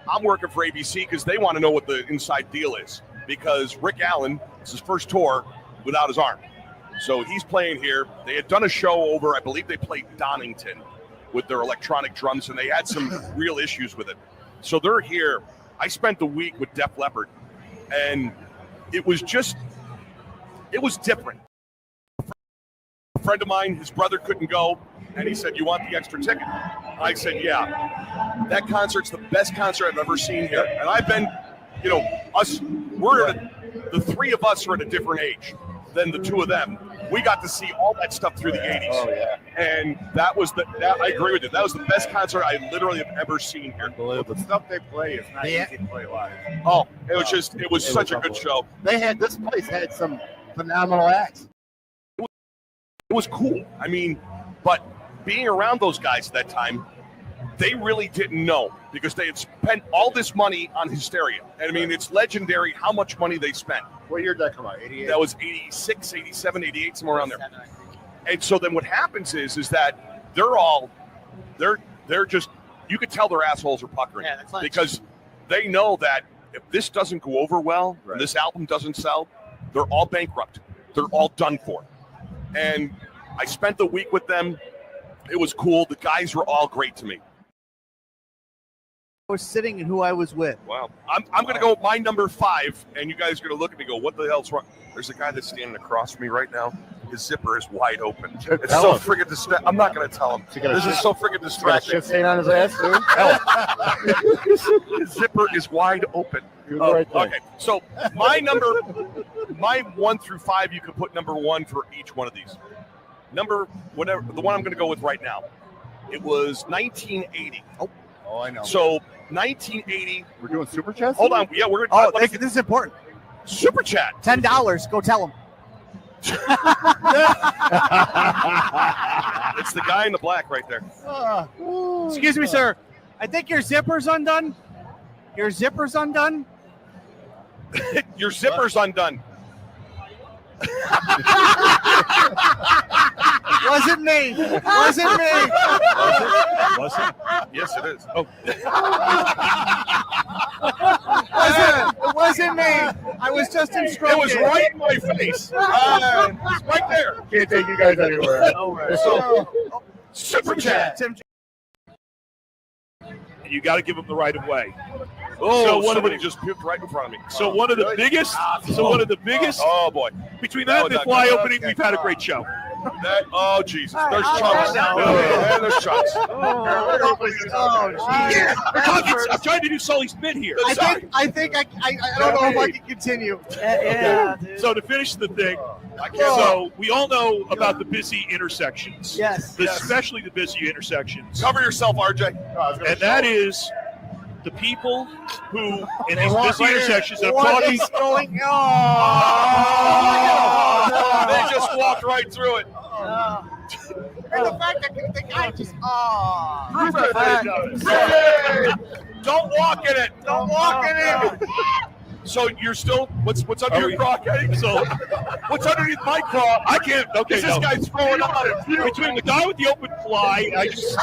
I'm working for ABC because they want to know what the inside deal is. Because Rick Allen, it's his first tour without his arm. So he's playing here. They had done a show over, I believe they played Donington with their electronic drums, and they had some real issues with it. So they're here. I spent the week with Def Leppard, and it was different. A friend of mine, his brother couldn't go, and he said, "You want the extra ticket?" I said, "Yeah." That concert's the best concert I've ever seen here. And I've been, the three of us are at a different age than the two of them. We got to see all that stuff through the 80s. Oh, yeah. And I agree with you. That was the best concert I literally have ever seen here. The stuff they play is not easy to play live. Oh, it was such a good show. This place had some phenomenal acts. It was cool. I mean, but being around those guys at that time, they really didn't know because they had spent all this money on Hysteria. And I mean, it's legendary how much money they spent. What year did that come out? 88? That was 86, 87, 88, somewhere around there. And so then what happens is that they're just, you could tell their assholes are puckering because they know that if this doesn't go over well, and this album doesn't sell, they're all bankrupt. They're all done for. And I spent the week with them. It was cool. The guys were all great to me. I was sitting and who I was with. Wow. I'm going to go with my number 5, and you guys are going to look at me and go, what the hell's wrong? There's a guy that's standing across from me right now. His zipper is wide open. It's so friggin' distracting. I'm not going to tell him. This is so friggin' distracting. Shit stain on his ass, too? His zipper is wide open. Okay, so my 1 through 5, you can put number 1 for each one of these. The one I'm going to go with right now. It was 1980. Oh, I know. So 1980. We're doing super chats? Hold on. Yeah, we're going to. This is important. Super chat. $10. Go tell him. It's the guy in the black right there. Excuse me, sir. I think your zipper's undone. Your zipper's undone. Your zipper's undone. Wasn't me. Wasn't me. Was it? Yes, it is. Oh. It wasn't me. I was just instructed. It was right in my face. It's right there. Can't take you guys anywhere. So, super chat. You got to give them the right of way. Oh, so somebody just puked right in front of me. So one of the biggest. Oh boy! Between that and the fly opening, we've had a great show. Oh Jesus! There's chunks. There's chunks. I'm trying to do Sully's bit here. I think I don't know if I can continue. So to finish the thing, so we all know about the busy intersections. Yes. Especially the busy intersections. Cover yourself, RJ. And that is the people who in these busy intersections. I'm talking. They just walked right through it. And the fact that the guy just Don't walk in it. Don't walk in it. So you're still what's under your craw, Eddie? So what's underneath my craw? I can't. Okay, this guy's throwing on it. Between the guy with the open fly, I think.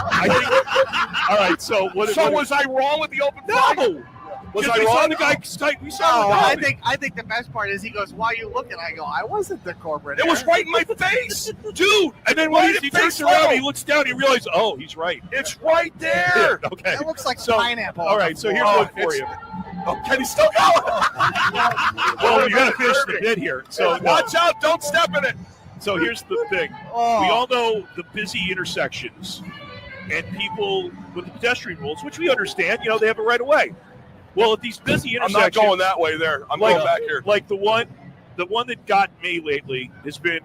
All right. So what? So was I wrong with the open fly? No. Was I we wrong? saw the guy. We saw the guy. I think the best part is he goes, "Why are you looking?" I go, "I wasn't the corporate." It was right in my face, dude. And then when he turns around, he looks down, he realizes, oh, he's right. It's right there. Okay. It looks like pineapple. All right. So here's one for you. Oh, can he still go? Well, you got to finish the bit here. So watch out! Don't step in it. So here's the thing. We all know the busy intersections and people with the pedestrian rules, which we understand. They have a right of way. Well, at these busy intersections, I'm not going that way there. I'm going back here. Like the one that got me lately has been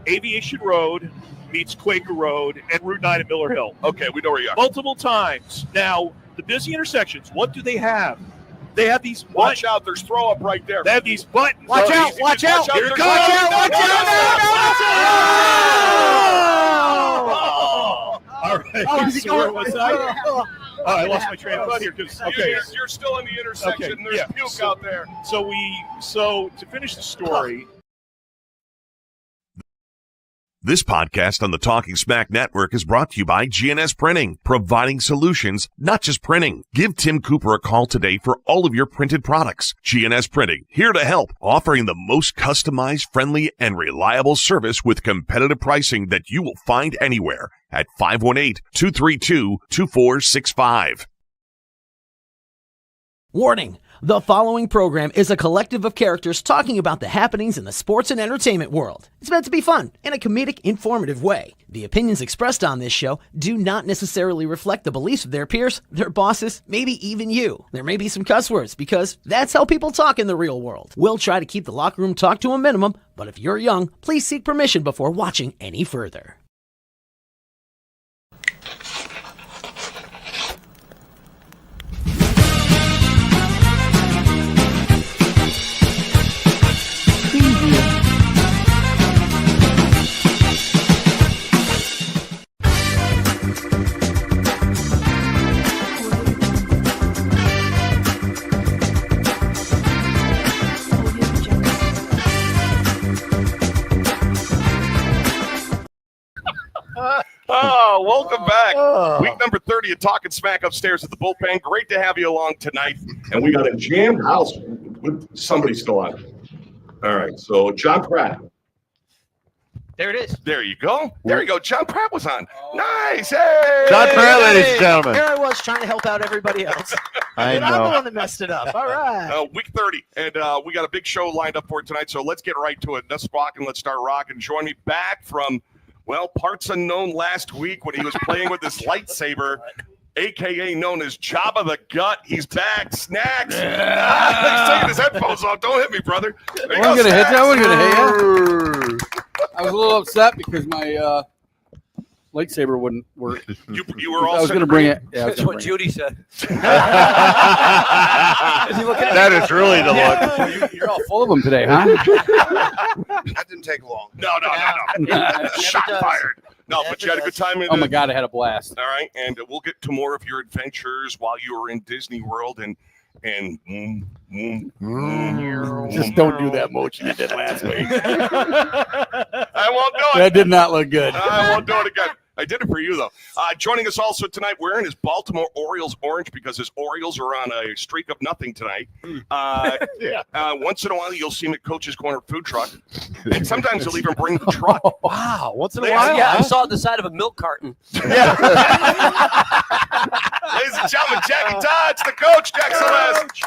Aviation Road meets Quaker Road and Route 9 at Miller Hill. Okay, we know where you are. Multiple times. Now, the busy intersections, what do they have? They have these buttons. Watch out, there's throw up right there. They have these buttons. Watch out. Here it comes. Watch out. All right. Where was I? I lost my train of thought here. Okay, you're still in the intersection. Okay, There's puke out there. So to finish the story, This podcast on the Talkin Smack Network is brought to you by G&S Printing, providing solutions, not just printing. Give Tim Cooper a call today for all of your printed products. G&S Printing, here to help, offering the most customized, friendly, and reliable service with competitive pricing that you will find anywhere at 518-232-2465. Warning. The following program is a collective of characters talking about the happenings in the sports and entertainment world. It's meant to be fun in a comedic, informative way. The opinions expressed on this show do not necessarily reflect the beliefs of their peers, their bosses, maybe even you. There may be some cuss words because that's how people talk in the real world. We'll try to keep the locker room talk to a minimum, but if you're young, please seek permission before watching any further. Oh, welcome back. Week number 30 of Talkin Smack upstairs at the Bullpen. Great to have you along tonight. And we got a jammed house with somebody still on. All right, so John Pratt. There it is. There you go. There you go. John Pratt was on. Nice. Hey. John Pratt, ladies and gentlemen. Here I was trying to help out everybody else. I I'm the know. one that messed it up. All right. Week 30, and we got a big show lined up for tonight, so let's get right to it. Let's rock and let's start rocking. Join me back from, well, parts unknown last week when he was playing with his lightsaber, a.k.a. known as Jabba the Gut. He's back. Snacks. He's taking his headphones off. Don't hit me, brother. I wasn't going to hit you. I wasn't going to hit you. I was a little upset because my lightsaber wouldn't work. You were all I was going to bring it. Yeah, That's what Judy said. That is really the look. You're all full of them today, huh? That didn't take long. No. Shot fired. No, but you had a good time. Oh, my God. I had a blast. All right, and we'll get to more of your adventures while you were in Disney World and Just don't do that motion you did last week. I won't do it. That did not look good. I won't do it again. I did it for you, though. Joining us also tonight, wearing his Baltimore Orioles orange because his Orioles are on a streak of nothing tonight. Once in a while, you'll see him at Coach's Corner food truck. And sometimes he'll even bring the truck. Wow. Once in a while, while? Yeah, I saw it the side of a milk carton. Ladies and gentlemen, Jackie Todd's the coach, Jack Celeste.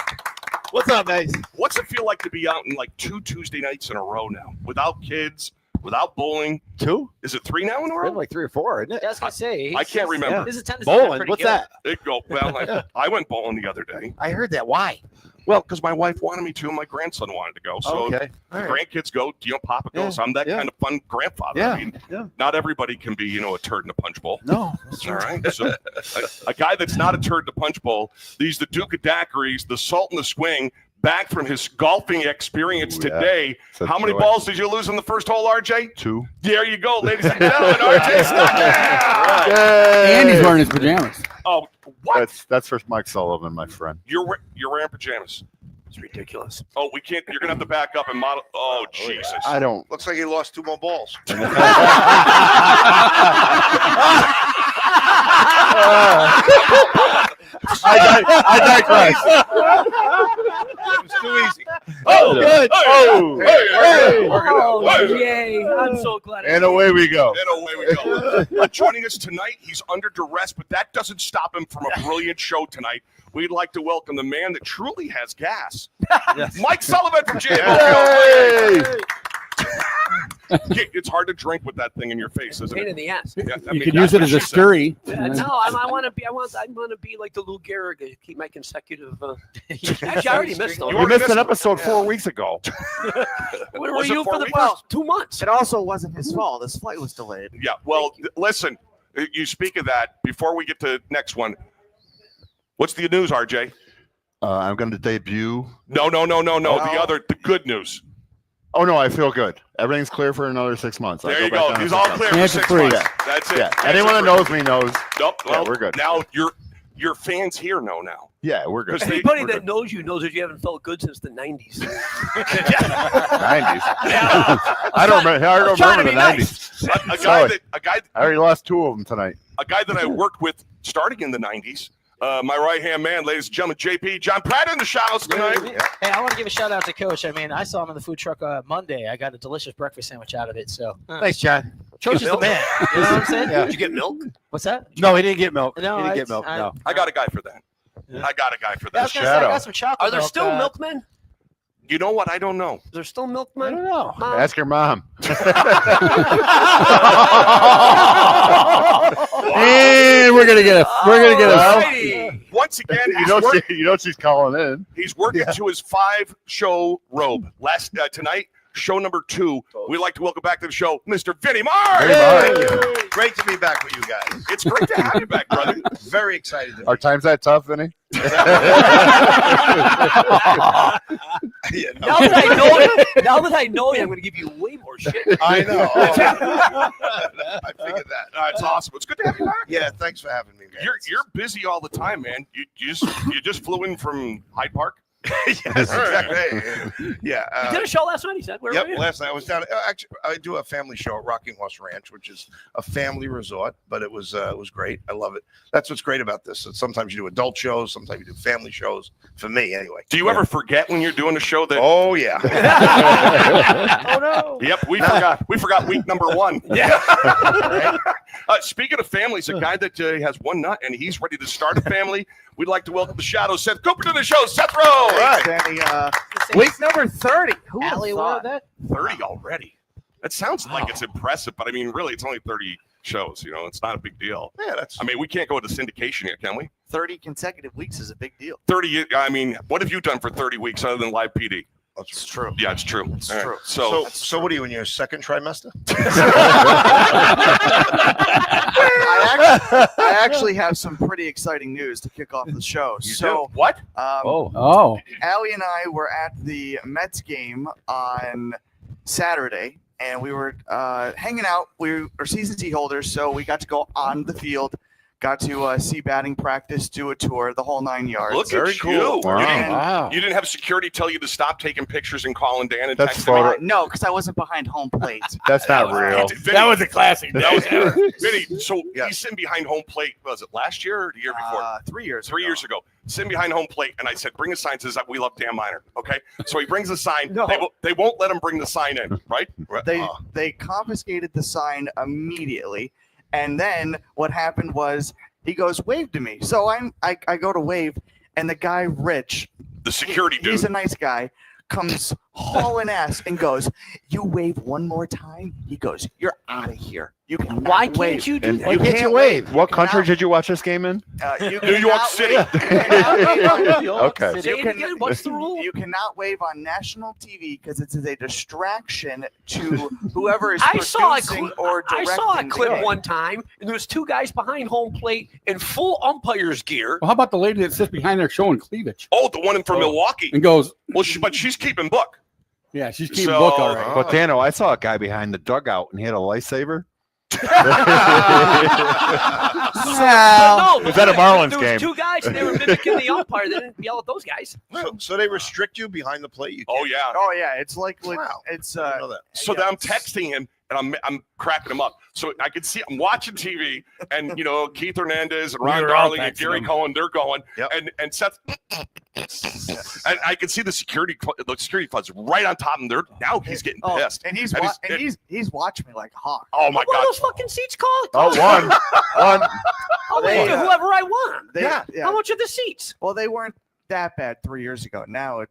What's up, Mace? What's it feel like to be out in like 2 Tuesday nights in a row now? Without kids, without bowling? 2? Is it 3 now in a row? Like 3 or 4, isn't it? I was going to say. I can't remember. This is tennis. Bowling. What's that? It go well. I went bowling the other day. I heard that. Why? Well, because my wife wanted me to, and my grandson wanted to go. So Okay. the grandkids go. Papa goes. I'm that kind of fun grandfather. Yeah. I mean, not everybody can be, a turd in a punch bowl. No. All right. So a guy that's not a turd in a punch bowl. He's the Duke of Daiquiris, the Salt in the Swing. Back from his golfing experience today. How many balls did you lose on the first hole, RJ? 2. There you go, ladies and gentlemen. RJ Stockton. And he's wearing his pajamas. Oh, what? That's for Mike Sullivan, my friend. You're wearing pajamas. It's ridiculous. Oh, we can't. You're gonna have to back up and model. Oh, Jesus! I don't. Looks like he lost 2 more balls. I digress. It was too easy. Oh, good. Yay. I'm so glad. And away we go. And away we go. Joining us tonight, he's under duress, but that doesn't stop him from a brilliant show tonight. We'd like to welcome the man that truly has gas, Mike Sullivan from GA Bove Fuels. It's hard to drink with that thing in your face, isn't Pain it? in the ass. Yeah, You could use it as a scurry. No, I want to be. I want to be like the Lou Gehrig. Keep my consecutive. Actually, I already missed them. You missed an episode 4 weeks ago. Where were Was it you 4 for the weeks? past 2 months? It also wasn't his fault. His flight was delayed. Yeah. Well, listen. You speak of that before we get to next one. What's the news, RJ? I'm going to debut. No. The good news. Oh, no, I feel good. Everything's clear for another 6 months. There you go. He's all clear for 6 free. months. Yeah. That's it. Yeah. Anyone that knows me knows. Nope. Yeah, Well, we're good. Now your fans here know now. Yeah, we're good. Anybody that knows you knows that you haven't felt good since the 90s. 90s. I don't remember the 90s. I already lost 2 of them tonight. A guy that I worked with starting in the 90s. My right-hand man, ladies and gentlemen, JP, John Pratt in the house tonight. Hey, I want to give a shout-out to Coach. I mean, I saw him in the food truck Monday. I got a delicious breakfast sandwich out of it. So Thanks, John. Coach is the man. You know what I'm saying? Did you get milk? What's that? No, he didn't get milk. No, he didn't get milk. No. I got a guy for that. I got a guy for I that. was gonna say, I got some chocolate Are there milk, still milkmen? You know what? I don't know. Is there still milkmen? I don't know. Mom? Ask your mom. And we're gonna get a. Once again, you know she's calling in. he's working to his 5-show robe. Tonight, show number 2. We'd like to welcome back to the show, Mr. Vinnie Mark. Great to be back with you guys. It's great to have you back, brother. Very excited. Are times that tough, Vinny? Now that I know you, I'm going to give you way more shit. I know. I figured that. It's awesome. It's good to have you back. Yeah, thanks for having me, man. You're busy all the time, man. You just flew in from Hyde Park. Yes, exactly. Yeah. You did a show last night, he said. Where were you? Last night I was down. Actually, I do a family show at Rocking Horse Ranch, which is a family resort, but it was great. I love it. That's what's great about this. Sometimes you do adult shows, sometimes you do family shows. For me, anyway. Do you ever forget when you're doing a show that? Oh yeah. Oh no. Yep, we forgot. We forgot week number 1. Yeah. Speaking of families, a guy that has one nut and he's ready to start a family. We'd like to welcome the Shadow, Seth Cooper, to the show. Seth Rowe. All right. Danny, week number 30. Who Allie, thought? that? 30 already. That sounds like it's impressive, but I mean, really, it's only 30 shows. You know, it's not a big deal. Yeah, that's. I mean, we can't go into syndication yet, can we? 30 consecutive weeks is a big deal. 30. I mean, what have you done for 30 weeks other than live PD? It's true. Yeah, it's true. It's All true. right. So So what are you in your second trimester? I actually have some pretty exciting news to kick off the show. What? Allie and I were at the Mets game on Saturday, and we were hanging out. We were season ticket holders, so we got to go on the field, got to see batting practice, do a tour, the whole 9 yards. Look Very at cool. you. Wow. You didn't have security tell you to stop taking pictures and calling Dan and That's texting photo- me? No, because I wasn't behind home plate. That's not real. Vinny, That was a classic. that was Vinny. So Yeah. he's sitting behind home plate. Was it last year or the year before? 3 years 3 years ago. Sitting behind home plate, and I said, "Bring a sign that says that we love Dan Miner." Okay, so he brings a sign. No. They won't let him bring the sign in, right? They confiscated the sign immediately, and then what happened was he goes, "Wave to me." So I go to wave, and the guy Rich, The security dude. he's a nice guy, comes hauling ass and goes, "You wave one more time?" He goes, "You're out of here. You can Why wave." can't you do And that? you can't wave. What country did you watch this game in? You New York cannot City. wave- you cannot wave on- Okay. Say it again. What's the rule? You cannot wave on national TV because it is a distraction to whoever is I saw a producing clip. or I directing. saw a the clip game. one time, and there was 2 guys behind home plate in full umpire's gear. Well, how about the lady that sits behind there showing cleavage Oh, the one from Milwaukee. and goes, Well, but she's keeping book. yeah, she's keeping So- book all right. But Dano, I saw a guy behind the dugout and he had a lightsaber. No, Was that a Marlins there game? was 2 guys, and they were mimicking the umpire. They didn't yell at those guys. So they restrict you behind the plate. You Oh can't- yeah. Oh yeah, it's like Wow. it's I didn't know that. So then I'm texting him and I'm cracking him up. So I can see I'm watching TV and you know Keith Hernandez and Ron We were all Darling and texting Gary him. Cohen, they're going. Yep. And Seth and I can see the security fuzz right on top of him. Now he's getting Oh, pissed. and he's And wa- he's- he's watching me like a hawk. Oh my What are god. those fucking seats called? Oh, one. I'll wave to whoever I want. Yeah. How much are the seats? Well, they weren't that bad 3 years ago. Now it,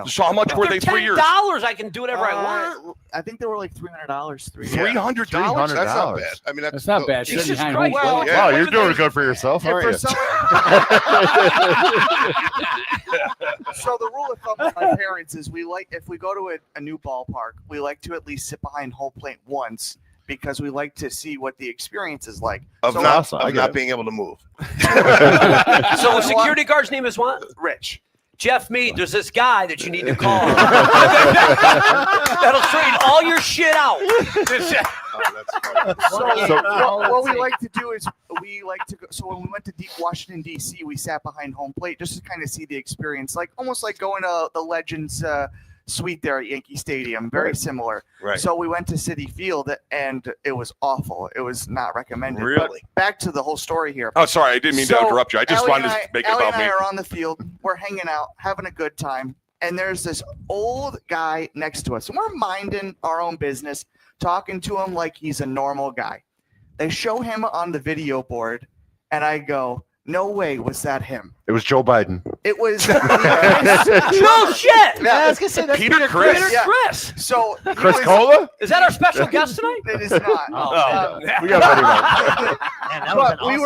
So how much were They're they 3 years? $10. I can do whatever I want. I think they were like $300. $300. That's not bad. I mean, That's not bad. Sitting Jesus behind home Christ. plate. Yeah. Wow, you're doing good for yourself, And aren't for you? someone- So the rule of thumb with my parents is if we go to a new ballpark, we like to at least sit behind home plate once because we like to see what the experience is like. Of So not, awesome. I of get not it. being able to move. So the security guard's name is what? Rich. Jeff Mead, there's this guy that you need to call. That'll straighten all your shit out. What we like to do is we like to go. So when we went to Washington D.C., we sat behind home plate just to kind of see the experience, like almost like going to the Legends suite there at Yankee Stadium. Very similar. Right. So we went to Citi Field, and it was awful. It was not recommended. Really? But back to the whole story here. Oh, sorry, I didn't mean to interrupt you. I just wanted to make it Allie about and I me. are on the field. We're hanging out, having a good time. And there's this old guy next to us. And we're minding our own business, talking to him like he's a normal guy. They show him on the video board, and I go, no way was that him. It was Joe Biden. It was. No shit! Yeah, I was gonna say that's Peter Chris. Peter Yeah. Chris. So Chris Cola? Is that our special guest tonight? It is not. Oh, We got Betty White. Man, that would've But been we awesome,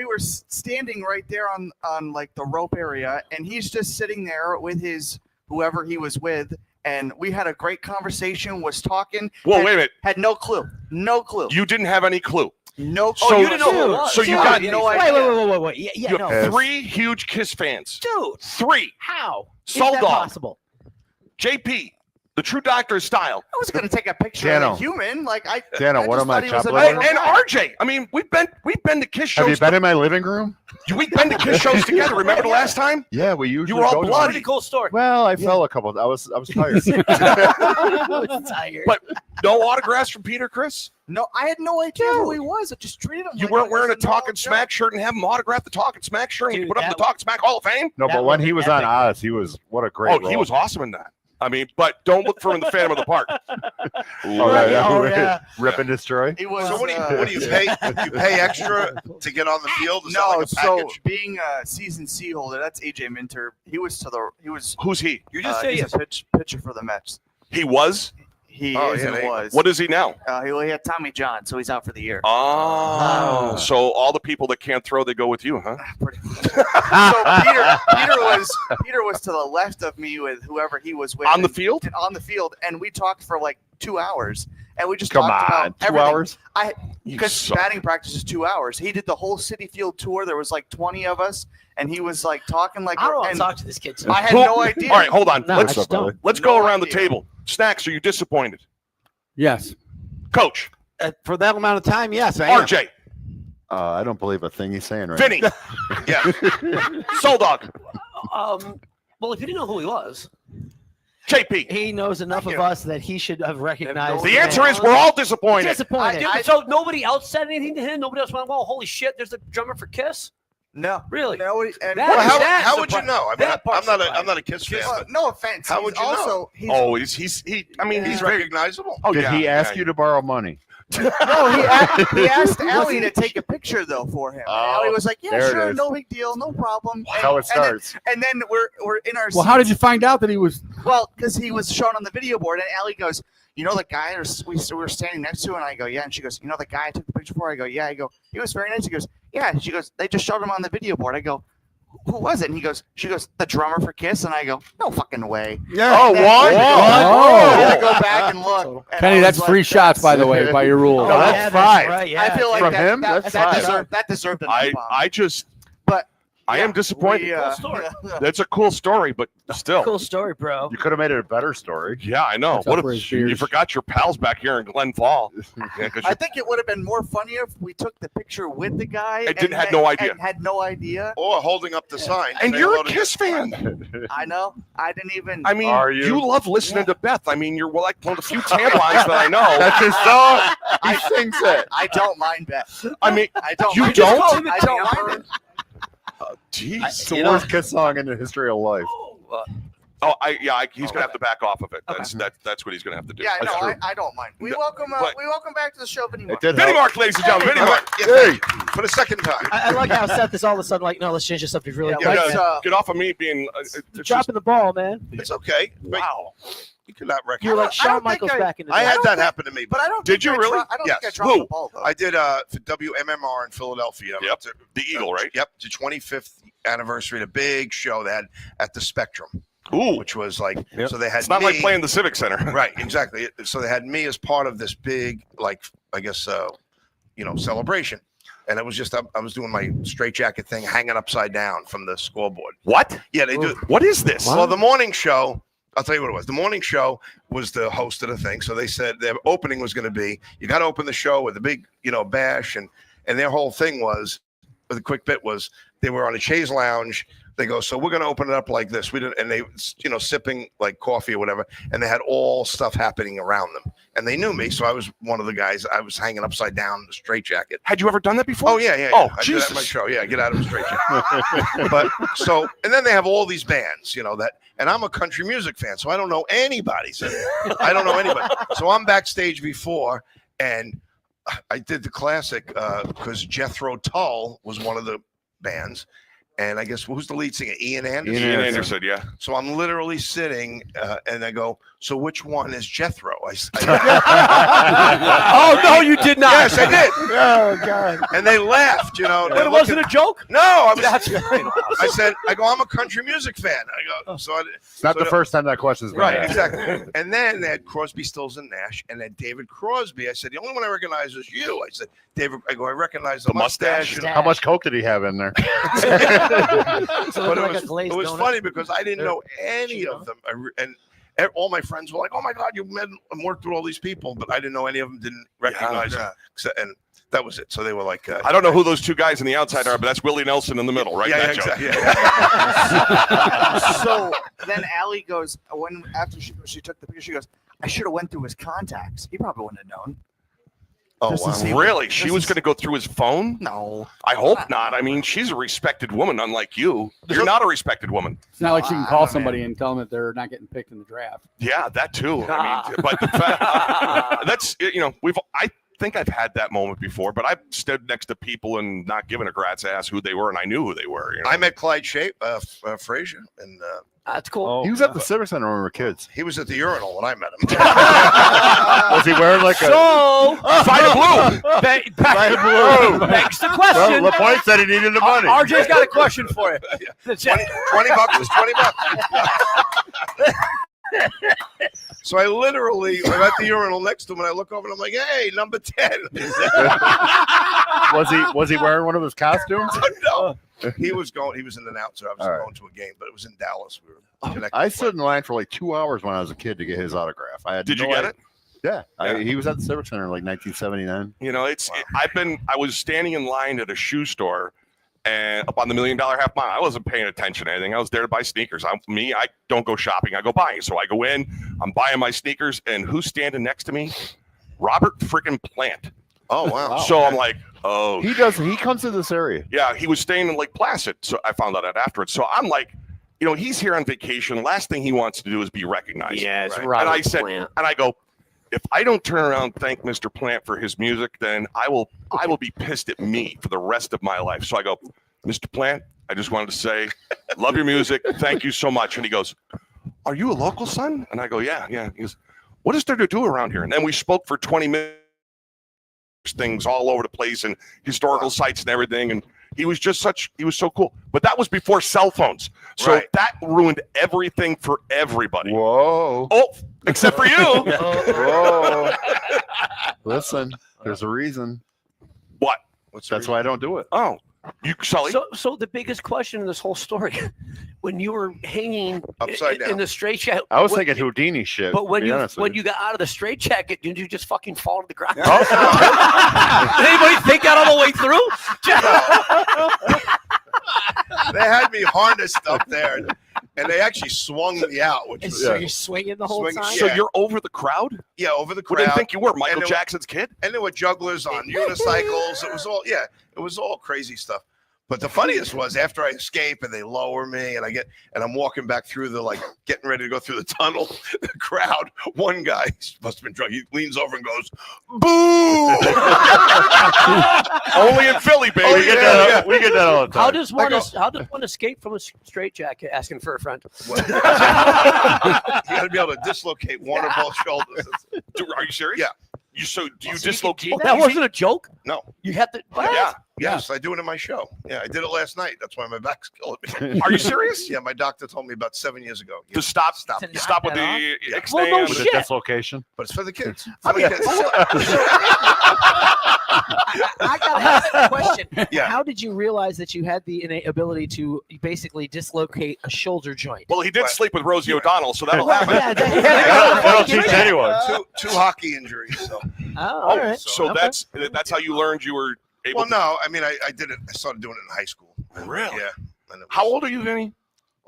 were right? standing right there on like the rope area, and he's just sitting there with his whoever he was with, and we had a great conversation. Was talking. Whoa, had, wait a minute. Had no clue. No clue. You didn't have any clue. No. So you didn't know who it was. So you Dude, got you no know idea. Wait. Yeah, you no. have 3 huge Kiss fans. Dude, 3. how? Soul Is that Dog. possible? JP, the True Doctor style. I was gonna take a picture Dano. of a human. Like I. Dano, I what just am I, thought he was a chocolate normal And guy. RJ. I mean, we've been to Kiss shows. Have you been in my living room? We've been to Kiss shows together. Remember the last time? Yeah, we usually You were all go to- bloody. Pretty cool story. Well, I fell a couple. I was tired. I was tired. But no autographs from Peter Chris? No, I had no idea who he was. I just treated him. You like weren't it wearing a was normal Talkin joke. Smack shirt and have him autograph the Talkin Smack shirt when you Dude, put up that the Talkin Smack Hall of Fame? No, That but when was he was on epic. Oz, he was what a great. Oh, he role. was awesome in that. I mean, but don't look for him in the Phantom of the Park. Oh, right, Oh, yeah. Rip and destroy. He was. So what do you pay? You pay extra to get on the field? Is that No, like a so package? being a season C holder, that's AJ Minter. He was Who's he? You just say he's yes. a pitcher for the Mets. He was? He Oh, is yeah, and they- was. What is he now? He had Tommy John, so he's out for the year. Oh. So all the people that can't throw, they go with you, huh? Pretty much. So Peter was to the left of me with whoever he was with On the field? On the field, and we talked for like 2 hours, and we just Come talked on, about 2 everything. hours. Because suck. batting practice is 2 hours. He did the whole City Field tour. There was like 20 of us, and he was like talking like. I don't want and to talk to this kid. I had no idea. All right, hold on. No, I let's just don't. let's go No around the idea. table. Snacks, are you disappointed? Yes. Coach, For that amount of time, yes, I am. RJ, I don't believe a thing he's saying right Vinny, Yeah. Soul Dog, Well, if you didn't know who he was, JP. He knows enough Thank of you. us that he should have recognized. The answer is we're all disappointed. disappointed. Dude, so nobody else said anything to him. Nobody else went, "Well, holy shit, there's a drummer for Kiss." No, Really? No, and That Well, is- how, that's how the would you part- know? I mean, that part's I'm not a Kiss fan. But no offense. How he's would you also, know? He's, Oh, he. I mean, he's he's very. recognizable. Oh, Did yeah, he ask yeah. you to borrow money? No, he asked Allie to take a picture though for him. Oh, Allie was like, "Yeah, there it sure, is. no big deal, no problem." That's how it starts. And then we're in our. Well, how did you find out that he was? Well, because he was shown on the video board, and Allie goes, "You know the guy we were standing next to?" And I go, "Yeah." And she goes, "You know the guy I took the picture for?" I go, "Yeah." I go, "He was very nice." She goes, "Yeah." She goes, "They just showed him on the video board." I go, "Who was it?" And she goes, "The drummer for Kiss." And I go, "No fucking way." Yeah. Oh, And then- what? Oh. I had to go back and look. And Kenny, I that's was free like, shots, by the way, by your rules. No, that's five. Right, yeah. I feel like From that, him? that, That's that, five. deserved a I napalm. just. But I am disappointed. we, Cool story. That's a cool story, but still. Cool story, bro. You could have made it a better story. Yeah, I know. That's What up for if his beers. you forgot your pals back here in Glen Falls? Yeah, 'cause I you- think it would have been more funnier if we took the picture with the guy Had no idea. and had no idea. Or holding up the sign. and Say you're hello a to Kiss fan. I know. I didn't even. I mean, Are you? love listening to Beth. I mean, you're like one of the few tampons that I know. That's his song. He sings it. I don't mind Beth. I mean, I don't. You mind don't? it. I don't mind it. jeez. It's the worst Kiss song in the history of life. He's gonna have to back off of it. That's what he's gonna have to do. Yeah, That's no, true. I don't mind. We No, welcome. but- We welcome back to the show, Vinnie Mark. It did Vinnie help. Mark, ladies and gentlemen. Vinnie Mark. Yeah, thank you. For the second time. I like how Seth is all of a sudden like, no, let's change the subject really Yeah, quick. let's, Yeah, get off of me being. It's just- Dropping the ball, man. It's okay. But wow. you could not You're recognize. like I Shawn don't think Michaels I- back in the I day. had that happen to me. But I don't. Did think you I really? I don't Yes. think I dropped Who? the ball though. I did for WMMR in Philadelphia. Yep. The Eagle, right? Yep. The 25th anniversary, the big show they had at the Spectrum, Ooh. which was like, Yep. so they had It's not me, like playing the Civic Center. right, exactly. So they had me as part of this big, like, I guess, celebration. And it was just, I was doing my straitjacket thing, hanging upside down from the scoreboard. What? Yeah, they do. What is this? Well, the morning show, I'll tell you what it was. The morning show was the host of the thing. So they said their opening was going to be, you got to open the show with a big, bash. And their whole thing was, the quick bit was, they were on a chaise lounge. They go, so we're going to open it up like this. We didn't, and they, sipping like coffee or whatever. And they had all stuff happening around them. And they knew me. So I was one of the guys. I was hanging upside down in the straitjacket. Had you ever done that before? Oh, yeah. Oh, I Jesus. did that at my show. Yeah, get out of the straitjacket. But so, and then they have all these bands, and I'm a country music fan. So I don't know anybody. So I don't know anybody. So I'm backstage before, and I did the classic because Jethro Tull was one of the bands. And I guess who's the lead singer? Ian Anderson. Ian Anderson, yeah. So I'm literally sitting, and I go, so which one is Jethro? Oh, no, you did not. Yes, I did. Oh God! And they laughed, But it wasn't a joke? No, I said, I'm a country music fan. I go, so It's not the first time that question's been right, asked. exactly. And then they had Crosby, Stills, and Nash, and then David Crosby. I said, the only one I recognize is you. I said, David. I recognize the mustache. How much coke did he have in there? But it was funny because I didn't know any of them, and all my friends were like, "Oh my God, you met and worked with all these people," but I didn't know any of them. Didn't recognize them, and that was it. So they were like, I don't know who those two guys on the outside are, but that's Willie Nelson in the middle, right? Yeah, exactly. So then Allie goes, after she took the picture, she goes, I should have went through his contacts. He probably wouldn't have known. Oh, wow. Really? She was going to go through his phone? No. I hope not. I mean, she's a respected woman, unlike you. You're not a respected woman. It's not like she can call somebody and tell them that they're not getting picked in the draft. Yeah, that too. I mean, but the fact, that's, I think I've had that moment before, but I've stood next to people and not given a rat's ass who they were, and I knew who they were. I met Clyde Frazier, and that's cool. Oh, he was at the Civic Center when we were kids. He was at the urinal when I met him. Was he wearing like a Fight blue? Begs the question. Well, LaPointe said he needed the money. RJ's got a question for you. $20 was $20. So I literally, I'm at the urinal next to him, and I look over, and I'm like, "Hey, number 10." Was he wearing one of his costumes? No. He was an announcer. I was going to a game, but it was in Dallas. We were connected. I stood in line for like 2 hours when I was a kid to get his autograph. Did you get it? Yeah. He was at the Civic Center in like 1979. I was standing in line at a shoe store and up on the $1 Million Half Mile. I wasn't paying attention to anything. I was there to buy sneakers. I don't go shopping. I go buying. So I go in, I'm buying my sneakers, and who's standing next to me? Robert freaking Plant. Oh, wow. So I'm like, oh. He comes to this area. Yeah, he was staying in Lake Placid. So I found out that afterwards. So I'm like, he's here on vacation. Last thing he wants to do is be recognized. Yes, right? Robert And I said, Plant. and I go, if I don't turn around and thank Mr. Plant for his music, then I will be pissed at me for the rest of my life. So I go, Mr. Plant, I just wanted to say, love your music. Thank you so much. And he goes, are you a local, son? And I go, yeah. He goes, what is there to do around here? And then we spoke for 20 minutes, things all over the place and historical sites and everything. And he was so cool. But that was before cell phones. So that ruined everything for everybody. Whoa. Oh, except for you. Whoa. Listen, there's a reason. What? That's why I don't do it. Oh, you, Sully? So the biggest question in this whole story, when you were hanging upside down in the straitjacket, I was thinking Houdini shit. But when you got out of the straitjacket, did you just fucking fall to the ground? Oh. Did anybody think that all the way through? They had me harnessed up there, and they actually swung me out. So you're swinging the whole time? So you're over the crowd? Yeah, over the crowd. What did you think you were, Michael Jackson's kid? And there were jugglers on unicycles. It was all crazy stuff. But the funniest was after I escape and they lower me and I'm walking back through getting ready to go through the tunnel, the crowd, one guy must have been drunk. He leans over and goes, boo! Only in Philly, baby. We get that all the time. How does one escape from a straitjacket asking for a friend? You got to be able to dislocate one or both shoulders. Are you serious? Yeah. Do you dislocate? That wasn't a joke? No. You had to. What? Yeah. Yes, I do it in my show. Yeah, I did it last night. That's why my back's killing me. Are you serious? Yeah, my doctor told me about 7 years ago. To stop with the extend. With the dislocation. But it's for the kids. I mean, I got to ask a question. Yeah. How did you realize that you had the innate ability to basically dislocate a shoulder joint? Well, he did sleep with Rosie O'Donnell, so that'll happen. That'll teach anyone. Two hockey injuries. So. all right. So that's how you learned you were able. Well, no, I mean, I did it. I started doing it in high school. Really? Yeah. And it was How old are you, Vinny?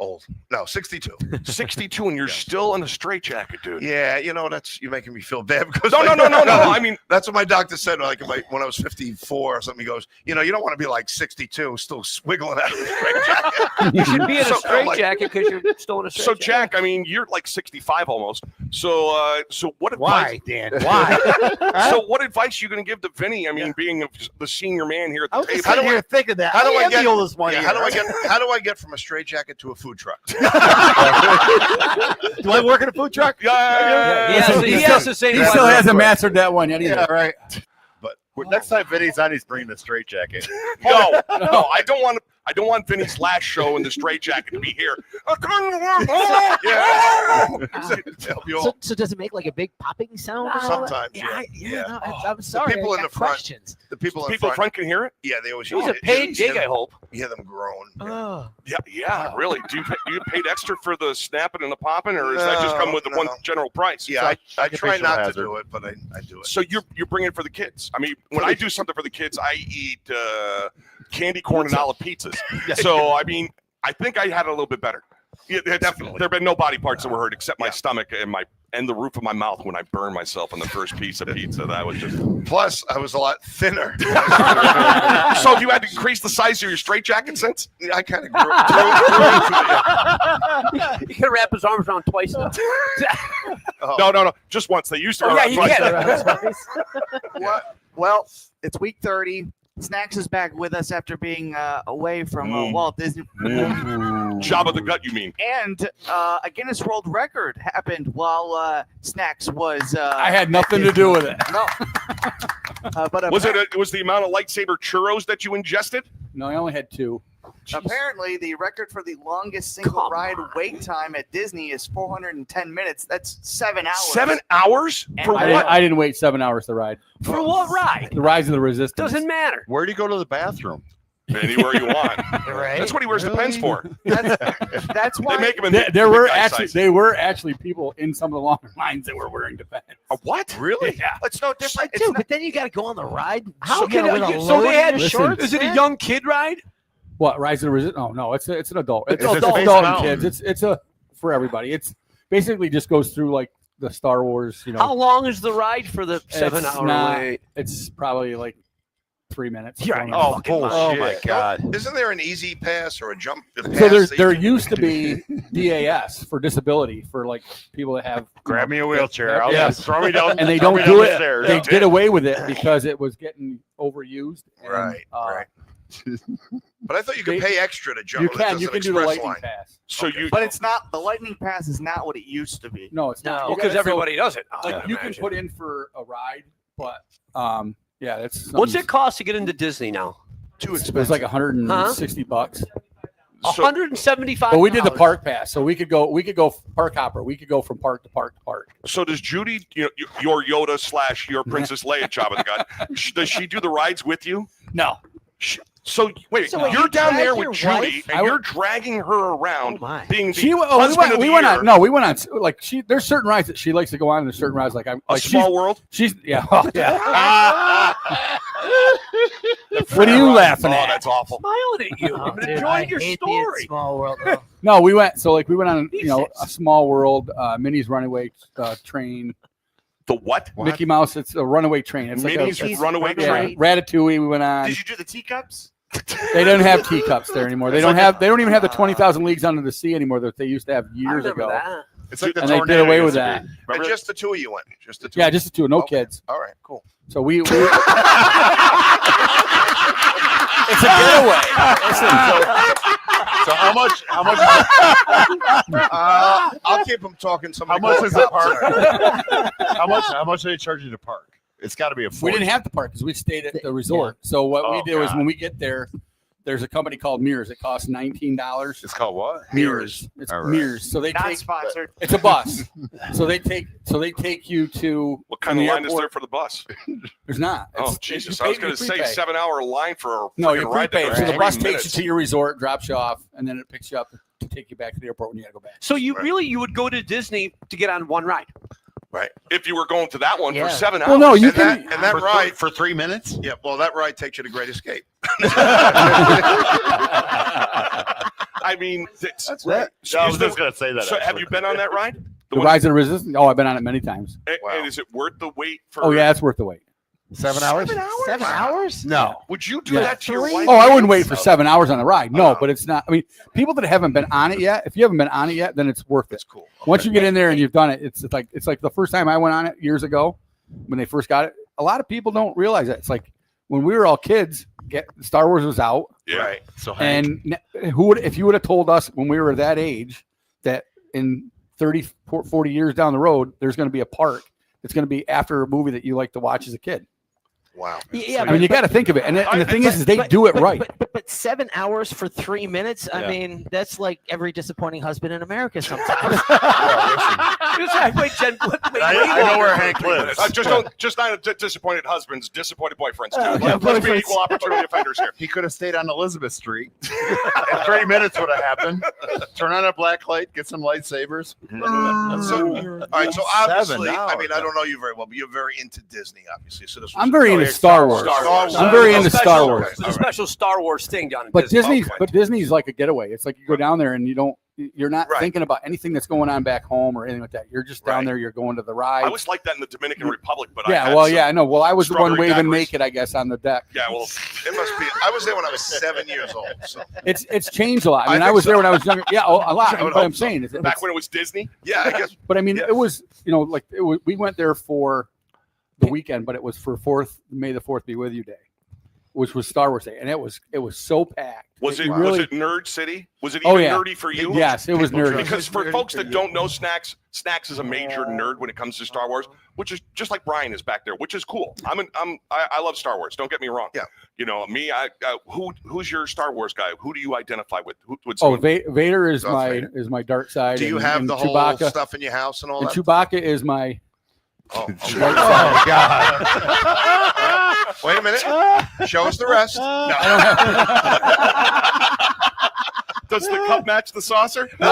Old. No, 62. 62, and you're still in a straitjacket, dude. Yeah, you're making me feel bad because No. I mean, that's what my doctor said. Like when I was 54 or something, he goes, you don't want to be like 62, still swiggling out of the straitjacket. You should be in a So, straitjacket because you're still in a so straitjacket. Jack, I mean, you're like 65 almost. So what advice? Why, Dan? Why? So what advice are you going to give to Vinny? I mean, being the senior man here at the table. How do you think of that? How do I am get the oldest one yeah, here. how do I get from a straitjacket to a food truck? Do I work in a food truck? Yeah. So he has the same He still question. hasn't mastered that one yet. Yeah, right. Next time Vinny's on, he's bringing the straight jacket. No, I don't want Vinny's last show in the straitjacket to be here. So does it make like a big popping sound? Sometimes, No, I'm sorry. people I in got the front- questions. The people in People front can hear it. yeah, they always. It was a paid gig, I hope. You hear them groan. Oh. Yeah, really. Do you paid extra for the snapping and the popping, or does that just come with the one general price? Yeah, I try occupational not hazard. to do it, but I do it. So you're bringing it for the kids. I mean, when I do something for the kids, I eat candy corn and olive pizzas. So I mean, I think I had it a little bit better. Yeah, definitely. There have been no body parts that were hurt except my stomach and the roof of my mouth when I burned myself on the first piece of pizza. That was just. Plus, I was a lot thinner. So you had to increase the size of your straitjacket since? I kind of grew into it. He could wrap his arms around twice now. No, just once. They used to. Yeah, you can. Well, it's week 30. Snacks is back with us after being away from Walt Disney. Job of the gut, you mean? And a Guinness World Record happened while Snacks was. I had nothing to do with it. No. But Was the amount of lightsaber churros that you ingested? No, I only had 2. apparently the record for the longest single ride wait time at Disney is 410 minutes. That's 7 hours. 7 hours for what? I didn't wait 7 hours to ride. For what ride? The Rise of the Resistance. Doesn't matter. Where do you go to the bathroom? Anywhere you want. Right? That's what he wears the pens for. That's why They make him in There big were guy actually size. they were actually people in some of the longer lines that were wearing defense. A what? Really? Yeah. it's no different. It's Dude, not, but then you got to go on the ride. How So, can with a so load they in had your shorts? shorts, Is it a man? young kid ride? What, Rise of the Resistance? Oh no, it's an adult. It's Is it adult Space and Mountain? kids. It's a for everybody. It's basically just goes through like the Star Wars. You know, How long is the ride for the It's 7 hour not- wait? It's probably like 3 minutes. You're Don't right. know. Oh, bullshit. Oh, my God. Isn't there an easy pass or a jump? So pass there used to be DAS for disability for like people that have Grab me a wheelchair. I'll Yeah. just throw me down. and they throw don't me down do the it. stairs. They did away with it because it was getting overused. And, Right, right. But I thought you They- could pay extra to jump. You on it. can There's you an can do the express lightning line. pass. So you but it's not. The Lightning Pass is not what it used to be. No, it's not. No, You because gotta- so, everybody does it. like you can put in for a ride, but yeah, that's What's it cost to get into Disney now? Too It was like $160. $175. But we did the park pass, so we could go park hopper. We could go from park to park to park. So does Judy, your Yoda / your Princess Leia job of the gut, does she do the rides with you? No. So wait, So wait, you're you down drag there your with Judy, wife? and you're dragging her around, Oh, my. being the She husband of the we went year. on. No, we went on. Like there's certain rides that she likes to go on, and there's certain rides like I'm. A Like small world. She's yeah. Oh, yeah. What are you laughing Oh, at? that's awful. Smiling at you. Oh, I'm dude, enjoying I your hate being story. Small world. Oh. No, we went. So like we went on, a small world, Minnie's Runaway Train. The what? Mickey Mouse. It's a runaway train. It's Minnie's like a Runaway yeah, Train. Ratatouille. We went on. Did you do the teacups? They don't have teacups there anymore. They don't have. They don't even have the 20,000 Leagues Under the Sea anymore that they used to have I years remember ago. that. It's like the And they did tornado away with used to that. be. And Remember? just the two of you went. Just the two. Yeah, just the two. No Okay. kids. All right, cool. So we it's a getaway. So how much? I'll keep them talking. How much is it park? How much do they charge you to park? It's got to be a. We didn't have to park because we stayed at the resort. So what we Oh, did was God. when we get there, there's a company called Mirrors. It costs $19. It's called what? Mirrors. It's All right. Mirrors. So they Not take sponsored. it's a bus. so they take you to What kind of the line is airport. there for the bus? There's not. Oh, It's- Jesus. you I was pay- going to you say prepay. 7-hour line for a No, freaking you're ride that prepaid. goes So the 3 bus takes minutes. you to your resort, drops you off, and then it picks you up to take you back to the airport when you got to go back. So you would go to Disney to get on one ride. Right. If you were going to that one for 7 hours. Well, no, you And can. that for ride for 3 minutes. Yeah, well, that ride takes you to Great Escape. I mean, That's right. I was just gonna say that. So have you been on that ride? The Rise of the Resistance. Oh, I've been on it many times. And is it worth the wait for? Oh yeah, it's worth the wait. 7 hours? 7 hours? No. Would you do Yeah. that to your wife? Oh, I wouldn't wait for 7 hours on the ride. No, but it's not. I mean, people that haven't been on it yet. If you haven't been on it yet, then it's worth it. That's cool. Once you get in there and you've done it, it's like the first time I went on it years ago when they first got it. A lot of people don't realize that. It's like when we were all kids, Star Wars was out. Yeah. Right. So Hank, And if you would have told us when we were that age that in 30, 40 years down the road, there's going to be a park that's going to be after a movie that you like to watch as a kid. Wow. Yeah, I mean, you got to think of it. And the thing is they do it right. But 7 hours for 3 minutes. I Yeah. mean, that's like every disappointing husband in America sometimes. Wait, Jen, I know where Hank lives. Just not disappointed husbands, disappointed boyfriends too. Okay, Let's be boyfriends. equal opportunity offenders here. He could have stayed on Elizabeth Street. And 3 minutes would have happened. Turn on a black light, get some lightsabers. All right, so obviously, I hours. mean, I don't know you very well, but you're very into Disney, obviously. So this was I'm very into Star Wars. I'm very into Star Wars. There's a special Star Wars thing down in But Disney. Disney's like a getaway. It's like you go down there and you're not Right. thinking about anything that's going on back home or anything like that. You're just down Right. there. You're going to the ride. I was like that in the Dominican Republic, but I know. Well, I was the one strawberry waving daiquiris. naked, I guess, on the deck. Yeah, well, It must be. I was there when I was 7 years old. So It's changed a lot. I mean, I I think was there so. when I was younger. Yeah, a lot. I would But hope I'm so. saying, back when it was Disney. yeah, I guess. but I mean, Yeah. it was we went there for the weekend, but it was for May the 4th be with you day, which was Star Wars Day, and it was so packed. Was it really? was it Nerd City? Was it Oh, even yeah. nerdy for you? Yes, it was nerdy. Because for folks that don't know Snacks is a major nerd when it comes to Star Wars, which is just like Brian is back there, which is cool. I love Star Wars. Don't get me wrong. Yeah. You know me. Who's your Star Wars guy? Who do you identify with? Vader is Darth my dark side. Do you and- have and the whole Chewbacca, stuff in your house and all and that? Chewbacca is my. Oh, Oh, God. wait a minute. Show us the rest. No. Does the cup match the saucer? No,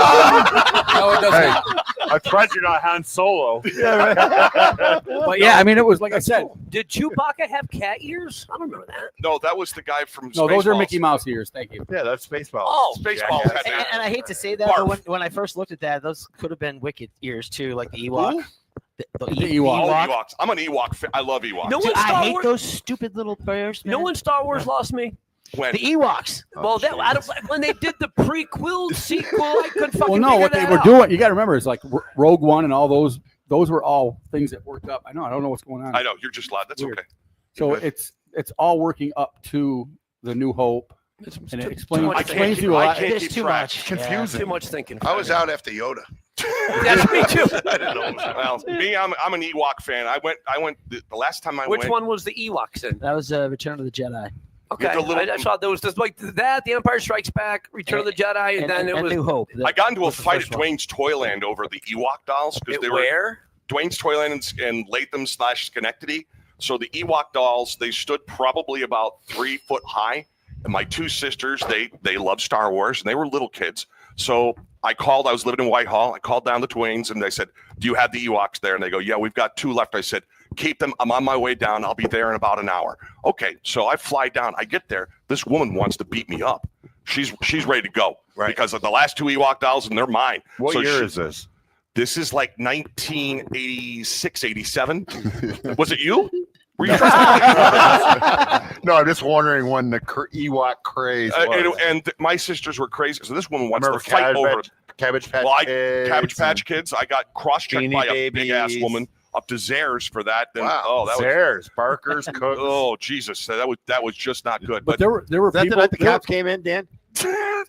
it does Hey. not. I'm surprised you're not Han Solo. But yeah, I mean, it was like I said. Did Chewbacca have cat ears? I don't remember that. No, that was the guy from. No, those are Spaceballs. Mickey Mouse ears. Thank you. Yeah, that's Spaceballs. Oh, Spaceballs Jackass. had that. And I hate to say that, but when I first looked at that, those could have been Wicked ears too, like the Ewok. Who? The Ewok. Oh, Ewoks. I'm an Ewok fan. I love Ewoks. No Dude, one I Star hate Wars. those stupid little bears. No man. one Star Wars lost me. When? The Ewoks. Well, when they did the prequel sequel, I couldn't fucking Well, no, figure what they that were out. doing, you got to remember, is like Rogue One and all those were all things that worked up. I don't know what's going on. I know you're just loud. That's Weird. okay. So it's all working up to the New Hope, and it explains much to you a I lot. can't There's keep too track. much. Confusing. Too much thinking. I was out after Yoda. That's me too. I didn't know. Well, me, I'm an Ewok fan. I went the last time I Which went. one was the Ewoks in? That was Return of the Jedi. Okay, The little- I saw there was just like that, The Empire Strikes Back, Return of the Jedi, and then it was New Hope. I got into a was the fight first at one. Dwayne's Toyland over the Ewok dolls because they were where? Dwayne's Toyland and Latham / Schenectady. So the Ewok dolls, they stood probably about 3 foot high. And my two sisters, they love Star Wars, and they were little kids. So I was living in Whitehall. I called down the Twains, and they said, do you have the Ewoks there? And they go, yeah, we've got 2 left. I said, keep them. I'm on my way down. I'll be there in about an hour. Okay, so I fly down. I get there. This woman wants to beat me up. She's ready to go. Right. Because of the last 2 Ewok dolls, and they're mine. What So year she- is this? This is like 1986, 87. Was it you? Were you No, I'm just wondering when the Ewok craze was. and my sisters were crazy. So this woman wants Remember to fight over Cabbage Patch Kids Cabbage Patch and Kids. I got cross-checked Beanie by a big-ass Babies. woman up to Zares for that. Then, Wow. Oh, that was Zares, Barker's, Cooks. oh Jesus, that was just not good. But there were people. the cops came in, Dan?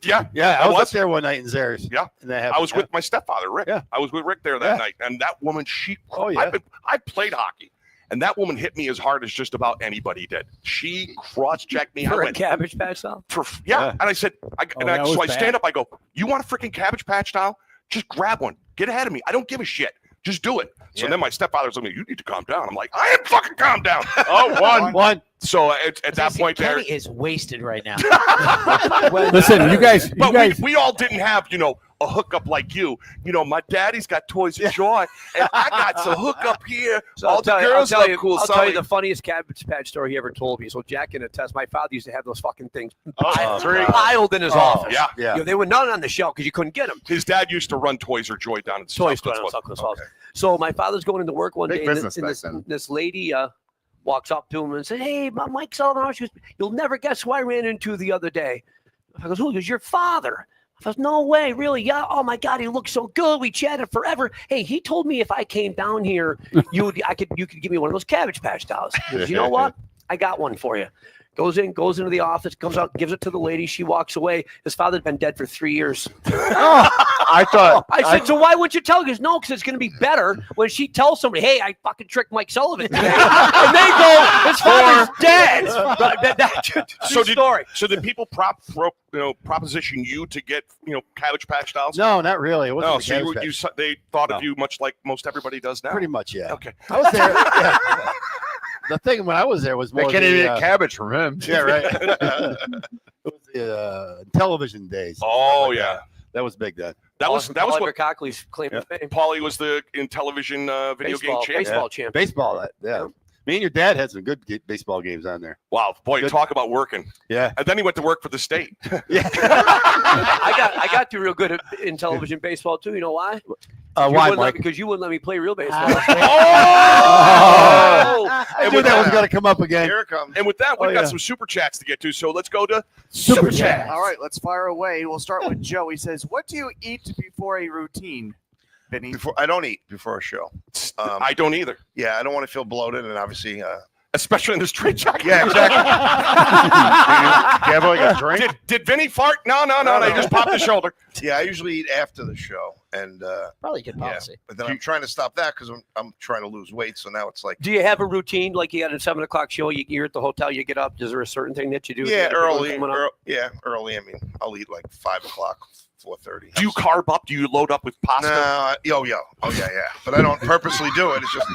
yeah, Yeah, I I was was. up there one night in Zares. Yeah. And they have, I was with my stepfather, Rick. Yeah. I was with Rick there that night, and that woman, Oh, yeah. I played hockey, And that woman hit me as hard as just about anybody did. She cross-checked me. For a Cabbage Patch doll? Yeah. And I said, so I stand up. I go, you want a freaking Cabbage Patch doll? Just grab one. Get ahead of me. I don't give a shit. Just do it. So then my stepfather's like, you need to calm down. I'm like, I am fucking calm down. One. So at that point there. Kenny is wasted right now. Listen, you guys. We all didn't have, a hookup like you. My daddy's got Toys for Joy, and I got some hookup here. So All the girls love cool I'll tell Sully. you the funniest Cabbage Patch story he ever told me. So Jack can attest. My father used to have those fucking things piled in his office. Yeah. They were not on the shelf because you couldn't get them. His dad used to run Toys or Joy down in Toys South Glens South Falls. Glens Falls. So my father's going into work one Big day, business and back then. this lady walks up to him and says, "Hey, Mike Sullivan." She goes, "You'll never guess who I ran into the other day." I goes, "Who?" He goes, "Your father." I goes, "No way, really? Yeah. Oh my God, he looks so good. We chatted forever. Hey, he told me if I came down here, you could give me one of those Cabbage Patch dolls." He goes, "You know what? I got one for you." Goes into the office, comes out, gives it to the lady. She walks away. His father'd been dead for 3 years. I said, so why wouldn't you tell? He goes, no, because it's going to be better when she tells somebody, hey, I fucking tricked Mike Sullivan today. And they go, his father's dead. So did people proposition you to get Cabbage Patch dolls? No, not really. It wasn't No, a so Cabbage Patch. they thought of you much like most everybody does now. Pretty much, yeah. Okay. I was there. Yeah. The thing when I was there was more. They can't even get cabbage from him. Yeah, right. It was the television days. Oh yeah, that was big then. That was what Cockley's claim to fame. Paulie was in television video game champion. Baseball champion. Baseball, yeah. Me and your dad had some good baseball games on there. Wow, boy, talk about working. Yeah. And then he went to work for the state. Yeah. I got to real good in television baseball too. You know why? Why, Mike? Because you wouldn't let me play real baseball. I knew that was going to come up again. Here it comes. And with that, we've got some super chats to get to. So let's go to super chat. All right, let's fire away. We'll start with Joe. He says, "What do you eat before a routine?" Vinny? I don't eat before a show. I don't either. Yeah, I don't want to feel bloated, and obviously, especially in this straight jacket. Yeah, exactly. Do you have like a drink? Did Vinny fart? No. He just popped his shoulder. Yeah, I usually eat after the show, and probably good policy. Yeah, but then I'm trying to stop that because I'm trying to lose weight. So now it's like. Do you have a routine like you had a 7 o'clock show? You're at the hotel. You get up. Is there a certain thing that you do? Yeah, early. Early. I mean, I'll eat like 5 o'clock. 4:30. Do you carb up? Do you load up with pasta? No, Oh yeah. But I don't purposely do it. It's just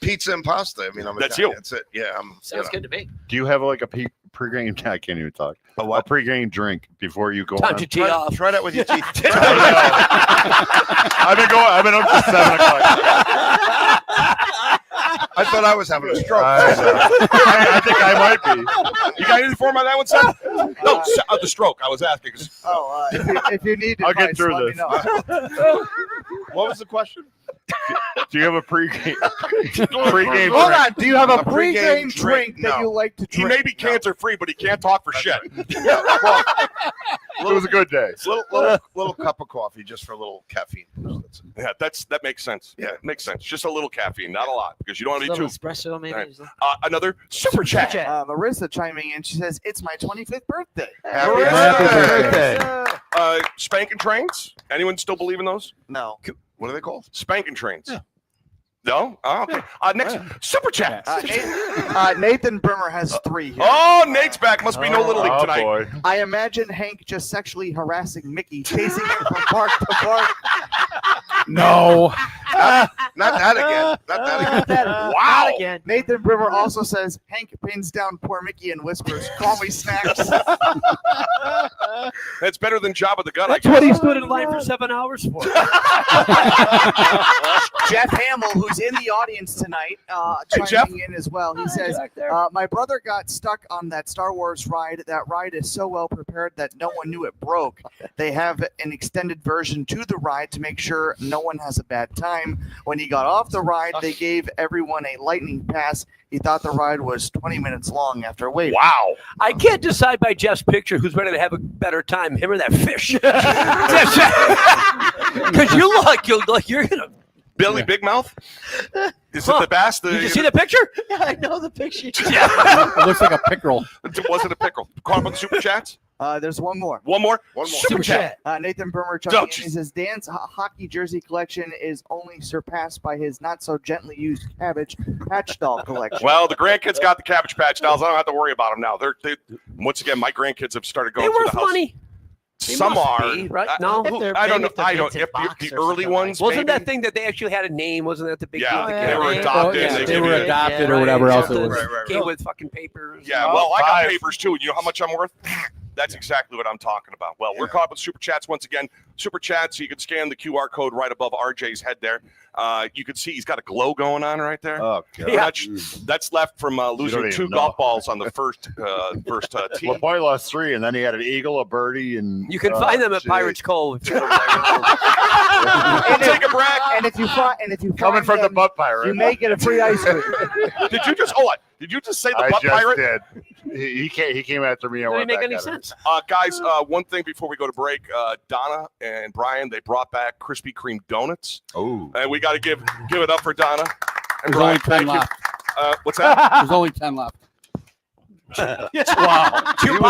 pizza and pasta. I mean, That's you. That's it. Yeah. Sounds good to me. Do you have like a pregame? I can't even talk. A what? A pregame drink before you go Time on. to tee off. Try that with your teeth. I've been up to 7 o'clock. I thought I was having a stroke. I think I might be. You got anything for him on that one, son? No, the stroke. I was asking. If you need I'll get advice, through let me this. know. What was the question? Do you have a pregame? Hold on. Do you have a pregame pregame drink that No. you like to He drink? may be cancer free, but he can't talk for shit. Well, It was a good day. little cup of coffee just for a little caffeine. Yeah, that makes sense. Yeah, it makes sense. Just a little caffeine, not a lot, because you don't want to be Little too. espresso, maybe. Right. Another super chat. Marissa chiming in. She says, "It's my 25th birthday." Happy birthday. Spanking trains. Anyone still believe in those? No. What are they called? Spanking trains. Yeah. No? Oh, okay. Next, super chat. Nathan Brimmer has 3 here. Oh, Nate's back. Must be no Little League tonight. Boy. I imagine Hank just sexually harassing Mickey, chasing him from park to park. No. Not that again. Not that again. Wow. Not again. Nathan Brimmer also says Hank pins down poor Mickey and whispers, "Call me Snacks." That's better than Jabba the Gun. That's what he stood in line for 7 hours for. Jeff Hamill, who's in the audience tonight, chiming in as well. He says, "My brother got stuck on that Star Wars ride. That ride is so well prepared that no one knew it broke. They have an extended version to the ride to make sure no one has a bad time. When he got off the ride, they gave everyone a lightning pass. He thought the ride was 20 minutes long after waiting." Wow. I can't decide by Jeff's picture who's ready to have a better time, him or that fish. Because you look like you're gonna. Billy Big Mouth? Is it the bass? Did you see the picture? Yeah, I know the picture. It looks like a pickerel. It wasn't a pickle. Caught up on the super chats? There's one more. One more. Super chat. Nathan Burmer Don't he says Dan's hockey jersey collection is only surpassed by his not so gently used cabbage patch doll collection. Well, the grandkids got the Cabbage Patch dolls. I don't have to worry about them now. They once again, my grandkids have started going They through worth the house. money. They Some must are. be, right? No, I don't know. I don't. If the early ones, wasn't maybe? that thing that they actually had a name? Wasn't that the big Yeah, deal? they were adopted. Oh, yeah, They they gave were you- adopted or whatever else it was. Came with fucking papers. Yeah, well, I got papers too. You know how much I'm worth? That's exactly what I'm talking about. Well, we're caught up with Super Chats once again. Super Chats, so you can scan the QR code right above RJ's head there. You can see he's got a glow going on right there. Oh, God. Yeah. That's left from losing don't 2 even golf know. balls on the first tee. Well, probably lost 3, and then he had an eagle, a birdie, and You can find them at Pirates Cove. Take a break. And if you find coming from the them, butt pirate. you may get a free ice cream. Did you just hold on? Did you just say the I butt just pirate? did. He came after me. Doesn't make any sense. Guys, one thing before we go to break, Donna and Brian, they brought back Krispy Kreme donuts. Oh, And we got to give it up for Donna. And There's Brian, only 10 thank you. left. What's that? There's only 10 left. Wow.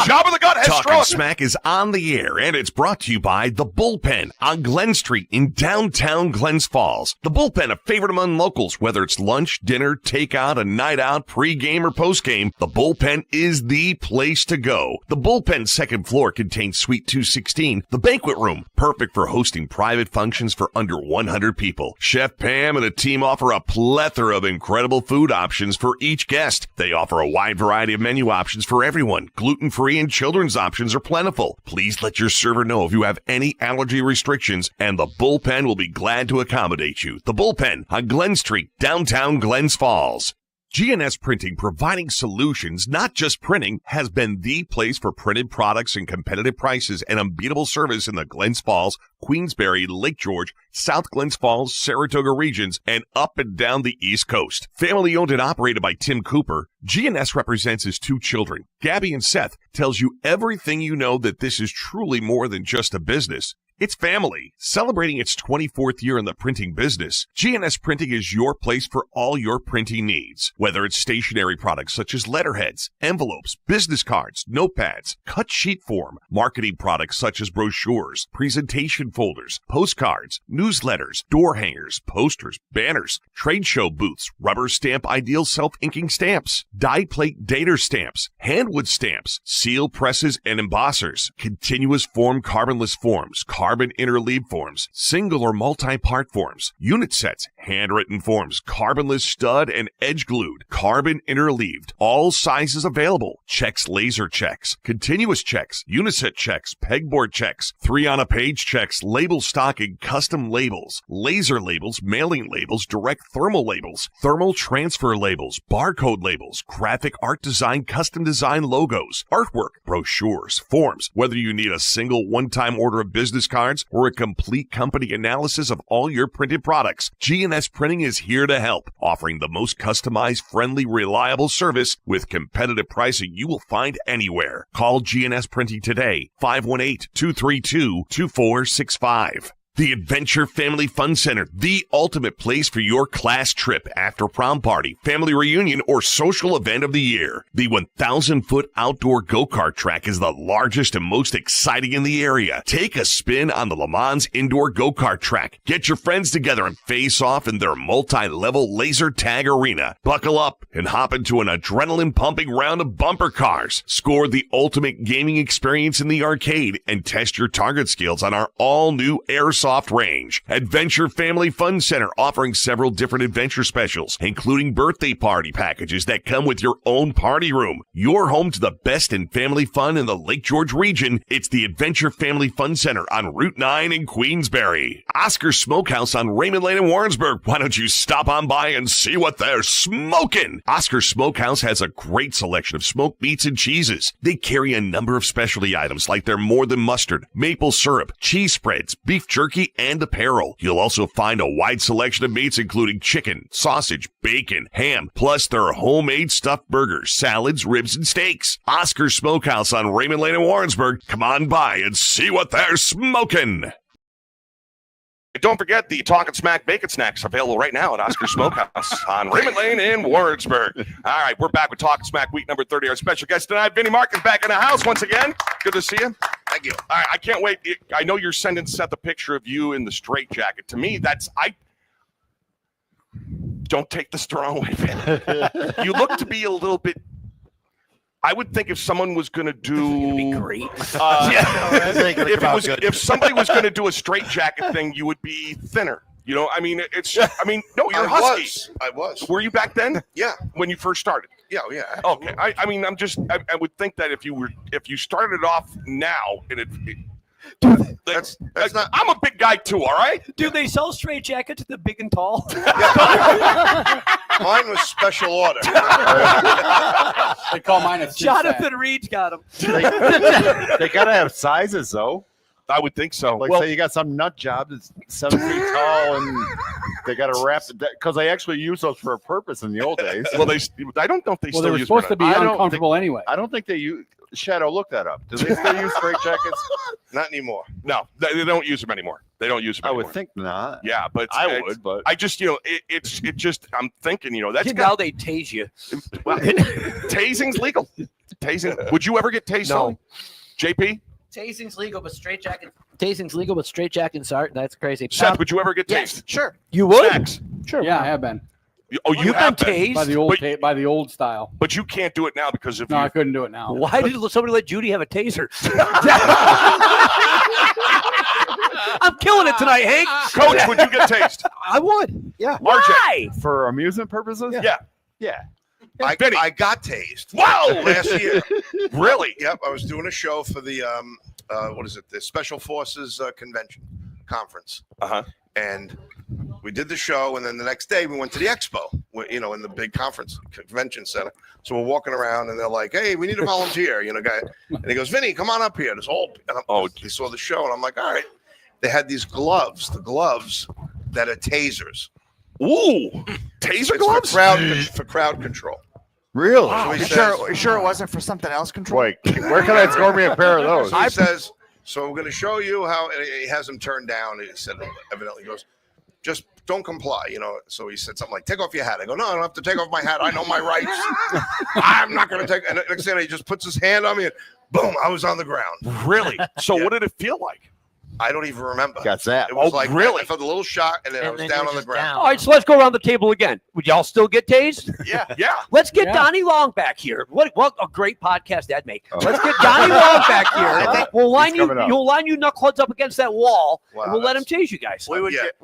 Job of the gut has Talkin struck. Smack is on the air, and it's brought to you by The Bullpen on Glen Street in downtown Glens Falls. The Bullpen, a favorite among locals, whether it's lunch, dinner, takeout, a night out, pregame, or postgame, The Bullpen is the place to go. The Bullpen's second floor contains Suite 216, the banquet room, perfect for hosting private functions for under 100 people. Chef Pam and a team offer a plethora of incredible food options for each guest. They offer a wide variety of menu options for everyone. Gluten-free and children's options are plentiful. Please let your server know if you have any allergy restrictions, and the Bullpen will be glad to accommodate you. The Bullpen on Glen Street, downtown Glens Falls. G&S Printing, providing solutions, not just printing, has been the place for printed products and competitive prices and unbeatable service in the Glens Falls, Queensbury, Lake George, South Glens Falls, Saratoga regions, and up and down the East Coast. Family owned and operated by Tim Cooper, G&S represents his 2 children. Gabby and Seth tells you everything you know that this is truly more than just a business. It's family, celebrating its 24th year in the printing business. G&S Printing is your place for all your printing needs. Whether it's stationery products such as letterheads, envelopes, business cards, notepads, cut sheet form, marketing products such as brochures, presentation folders, postcards, newsletters, door hangers, posters, banners, trade show booths, rubber stamp ideal self-inking stamps, die plate dater stamps, handwood stamps, seal presses and embossers, continuous form carbonless forms, carbon interleave forms, single or multi-part forms, unit sets, handwritten forms, carbonless stud and edge glued, carbon interleaved, all sizes available, checks, laser checks, continuous checks, uniset checks, pegboard checks, 3-on-a-page checks, label stocking, custom labels, laser labels, mailing labels, direct thermal labels, thermal transfer labels, barcode labels, graphic art design, custom design logos, artwork, brochures, forms, whether you need a single one-time order of business cards or a complete company analysis of all your printed products, G&S Printing is here to help, offering the most customized, friendly, reliable service with competitive pricing you will find anywhere. Call G&S Printing today, 518-232-2465. The Adventure Family Fun Center, the ultimate place for your class trip, after prom party, family reunion, or social event of the year. The 1,000-foot outdoor go-kart track is the largest and most exciting in the area. Take a spin on the Le Mans indoor go-kart track. Get your friends together and face off in their multi-level laser tag arena. Buckle up and hop into an adrenaline-pumping round of bumper cars. Score the ultimate gaming experience in the arcade and test your target skills on our all-new airsoft range. Adventure Family Fun Center, offering several different adventure specials, including birthday party packages that come with your own party room. Your home to the best in family fun in the Lake George region. It's the Adventure Family Fun Center on Route 9 in Queensbury. Oscar Smokehouse on Raymond Lane in Warrensburg. Why don't you stop on by and see what they're smoking? Oscar Smokehouse has a great selection of smoked meats and cheeses. They carry a number of specialty items like their more than mustard, maple syrup, cheese spreads, beef jerky, and apparel. You'll also find a wide selection of meats including chicken, sausage, bacon, ham, plus their homemade stuffed burgers, salads, ribs, and steaks. Oscar Smokehouse on Raymond Lane in Warrensburg. Come on by and see what they're smoking. Don't forget the Talkin Smack Bacon Snacks available right now at Oscar Smokehouse on Raymond Lane in Warrensburg. All right, we're back with Talkin Smack week number 30. Our special guest tonight, Vinnie Mark, is back in the house once again. Good to see you. Thank you. All right, I can't wait. I know you're sending Seth a picture of you in the straitjacket. To me, don't take this the wrong way, Vinnie. You look to be a little bit. I would think if someone was going to do, be great. If somebody was going to do a straitjacket thing, you would be thinner. You know, I mean, no, you're husky. I was. Were you back then? Yeah. When you first started? Yeah, yeah. Okay. I mean, I would think that if you started off now, that's not. I'm a big guy too. All right. Do they sell straight jackets to the big and tall? Mine was special order. They call mine a Jonathan Reed's got them. They gotta have sizes though. I would think so. Like, say you got some nut job that's 7 feet tall, and they got to wrap it because they actually use those for a purpose in the old days. Well, I don't know if they Well, still they were use supposed to be them. uncomfortable anyway. I don't think they use. Shadow, look that up. Do they still use straight jackets? Not anymore. No, they don't use them anymore. They don't use them anymore. I would think not. Yeah, but I would. But I just, it's just. I'm thinking, that's now they tase you. Well, tasing's legal. Tasing. Would you ever get tased? No. JP. Tasing's legal, but straight jackets aren't. That's crazy. Seth, would you ever get tased? Yes, sure. You would? Snacks. Sure. Yeah, I have been. Oh, you've been tased by the old style. But you can't do it now because of I couldn't do it now. Why did somebody let Judy have a taser? I'm killing it tonight, Hank. Coach, would you get tased? I would. Yeah. Why? For amusement purposes? Yeah. I got tased. Wow. Last year. Really? Yep. I was doing a show for the the Special Forces Convention Conference. And we did the show, and then the next day we went to the expo, in the big conference convention center. So we're walking around, and they're like, "Hey, we need a volunteer," guy. And he goes, "Vinny, come on up here." This old, he saw the show, and I'm like, "All right." They had these gloves, the gloves that are tasers. Ooh, taser gloves for crowd control. Really? Wow. So you sure it wasn't for something else control? Wait, where can I score me a pair of those? So he says, "So we're going to show you how." And he has them turned down. And he said, evidently, he goes, "Just don't comply," So he said something like, "Take off your hat." I go, "No, I don't have to take off my hat. I know my rights. I'm not going to take." And next thing he just puts his hand on me, and boom, I was on the ground. Really? So what did it feel like? I don't even remember. Got zapped. It was really? I felt a little shock, and then I was down on the ground. All right, so let's go around the table again. Would y'all still get tased? Yeah. Let's get Donnie Long back here. What a great podcast that'd make. Let's get Donnie Long back here. We'll line you knuckleheads up against that wall, and we'll let him tase you guys. We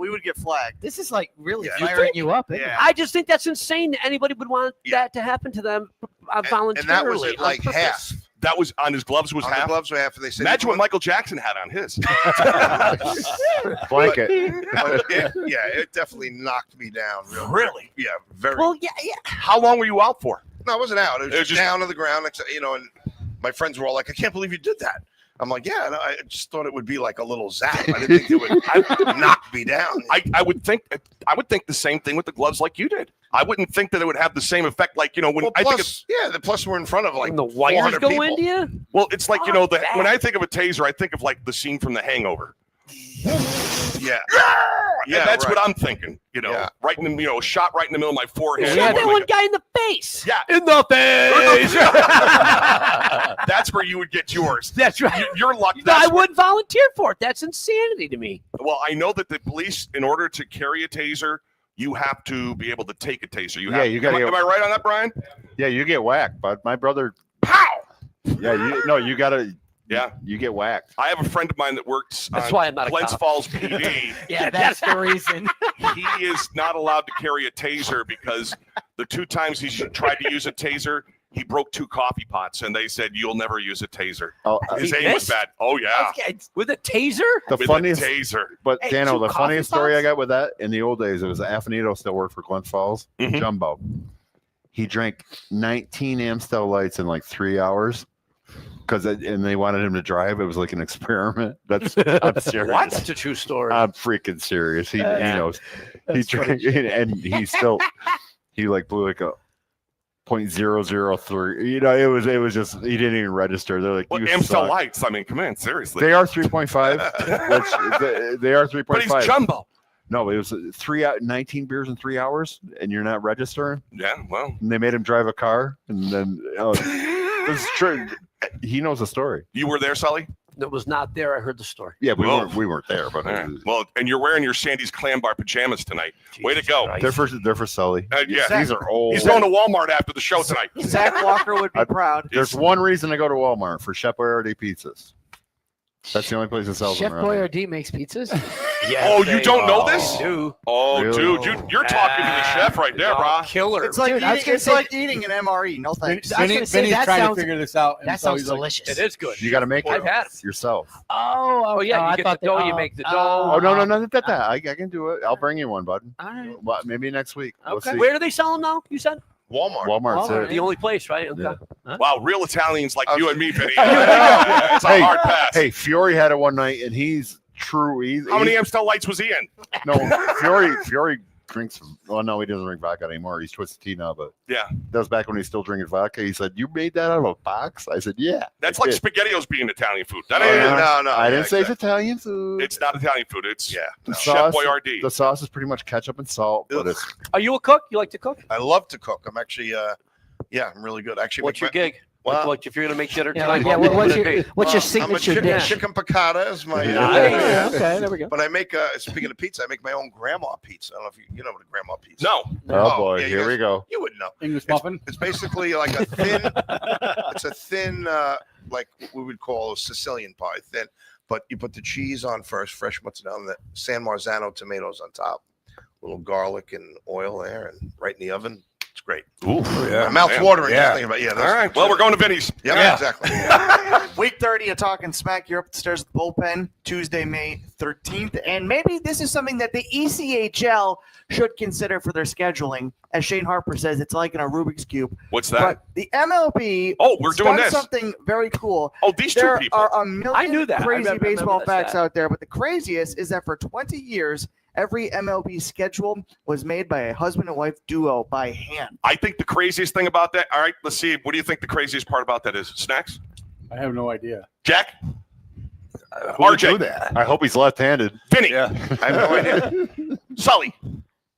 would get flagged. This is like really firing you up. I just think that's insane that anybody would want that to happen to them voluntarily. And that was at like half. That was on his gloves was half. The gloves were half. And they said, imagine what Michael Jackson had on his blanket. It definitely knocked me down. Really? Yeah, very. Well, yeah. How long were you out for? No, I wasn't out. It was just down on the ground. And my friends were all like, "I can't believe you did that." I'm like, "Yeah." No, I just thought it would be like a little zap. I didn't think it would knock me down. I would think the same thing with the gloves like you did. I wouldn't think that it would have the same effect like when I think plus we're in front of like the wires go into you. Well, it's like when I think of a taser, I think of like the scene from The Hangover. Yeah. Yeah, that's what I'm thinking. Right in the shot right in the middle of my forehead. Yeah, that one guy in the face. Yeah, in the face. That's where you would get yours. That's right. You're lucky. I wouldn't volunteer for it. That's insanity to me. Well, I know that the police, in order to carry a taser, you have to be able to take a taser. You got. Am I right on that, Brian? Yeah, you get whacked, but my brother. Pow! Yeah, you gotta. Yeah, you get whacked. I have a friend of mine that works That's why I'm not Glens Falls PD. Yeah, that's the reason. He is not allowed to carry a taser because the 2 times he tried to use a taser, he broke 2 coffee pots, and they said, "You'll never use a taser." Oh, his aim was bad. Oh yeah, with a taser. The funniest taser. But Dano, the funniest story I got with that in the old days, it was Afanito still worked for Glens Falls. Jumbo. He drank 19 Amstel Lights in like 3 hours. And they wanted him to drive. It was like an experiment. I'm serious. What? That's a true story. I'm freaking serious. He knows. He drank, and he like blew like a .003. You know, it was just he didn't even register. They're like, Well, you Amstel suck. Lights. I mean, come on, seriously. They are 3.5. Which they are 3.5. But he's jumbo. No, it was 19 beers in 3 hours, and you're not registering. Yeah, well, And they made him drive a car, and then this is true. He knows the story. You were there, Sully? That was not there. I heard the story. Yeah, Whoa. we weren't there, but All right. Well, and you're wearing your Sandy's Clam Bar pajamas tonight. Way to go. they're for Sully. Yeah, These are old. he's going to Walmart after the show tonight. Zach Walker would be proud. There's one reason I go to Walmart for Chef Boyardee pizzas. That's the only place that sells Chef them. around here. Boyardee makes pizzas. Oh, you don't know this? Do. Oh, Really? dude, you're talking to the chef right there, bro. Killer. It's like Dude, I was eating, gonna it's say- like eating an MRE. No thanks. I was gonna say, Vinny's that trying sounds- to figure this out. and That so sounds he's like, delicious. It is good. You got to make I've it had it. yourself. Oh, yeah. I You get thought the dough, that- you make the oh, dough. Oh no, that. I can do it. I'll bring you one, bud. All right. Well, maybe next week. We'll Okay. see. Where do they sell them now? You said Walmart. Walmart's Walmart. it. the only place, right? Okay. Yeah. Huh? Wow, real Italians like you and me, Vinny. Yeah. It's a Hey, hard pass. Hey, Fiore had it one night, and he's true. How many Amstel Lights was he in? No, Fiore drinks. Well, no, he doesn't drink vodka anymore. He's twisted tea now, but Yeah. that was back when he's still drinking vodka. He said, "You made that out of a box?" I said, "Yeah." That's I like did. SpaghettiOs being Italian food. That Oh, ain't yeah. No, I yeah, didn't say it's exactly. Italian food. It's not Italian food. It's the Chef sauce. Boyardee. The sauce is pretty much ketchup and salt, but it's Are you a cook? You like to cook? I love to cook. I'm actually, I'm really good. Actually, What's your gig? What if you're going to make dinner Yeah, tonight? yeah, what what's would your it be? what's your I'm a signature chicken, dish? chicken piccata is my. Nice. Okay, there we go. But I make. Speaking of pizza, I make my own grandma pizza. I don't know if you know what a grandma pizza. No. oh boy, yeah, you here guys- we go. You would know. English muffin. It's basically like a thin. It's a thin, like what we would call a Sicilian pie, thin. But you put the cheese on first, fresh mozzarella, and the San Marzano tomatoes on top, a little garlic and oil there, and right in the oven. It's great. Ooh, My mouth's watering. Yeah. Just thinking about All right. Well, we're going to Vinny's. Yeah, exactly. Week 30 of Talkin Smack. You're upstairs at the bullpen, Tuesday, May 13th. And maybe this is something that the ECHL should consider for their scheduling. As Shane Harper says, it's like in a Rubik's Cube. What's that? But the MLB We're doing done this. something very cool. Oh, these two There people. are a million I knew that. I crazy remember baseball that facts stat. out there, but the craziest is that for 20 years, every MLB schedule was made by a husband and wife duo by hand. I think the craziest thing about that. All right, let's see. What do you think the craziest part about that is? Snacks? I have no idea. Jack? Who would RJ? do that? I hope he's left-handed. Vinny? I have no idea. Sully?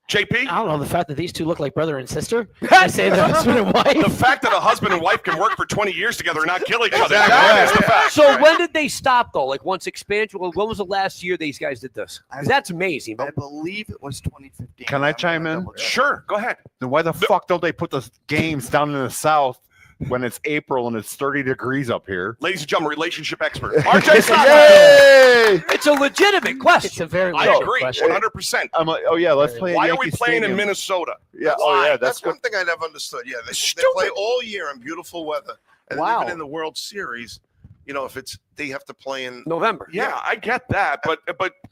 JP? I don't know the fact that these two look like brother and sister. I say they're husband and wife. The fact that a husband and wife can work for 20 years together and not kill each other. Exactly. That is the fact. So when did they stop though? Like once expansion? When was the last year these guys did this? 'Cause that's amazing. I But believe it was 2015. Can I I'm chime gonna in? double check. Sure, go ahead. Then why the fuck don't they put the games down in the south when it's April and it's 30 degrees up here? Ladies and gentlemen, relationship expert. RJ Scott. Yay! it's a legitimate question. It's a very I legit agree, question. 100%. I'm like, oh yeah, let's play. At Why are we Yankee playing in Stadium. Minnesota? Yeah, Why? that's That's good. one thing I never understood. Yeah, they Stupid. play all year in beautiful weather, and Wow. even in the World Series, if it's they have to play in. November. Yeah, I get that, but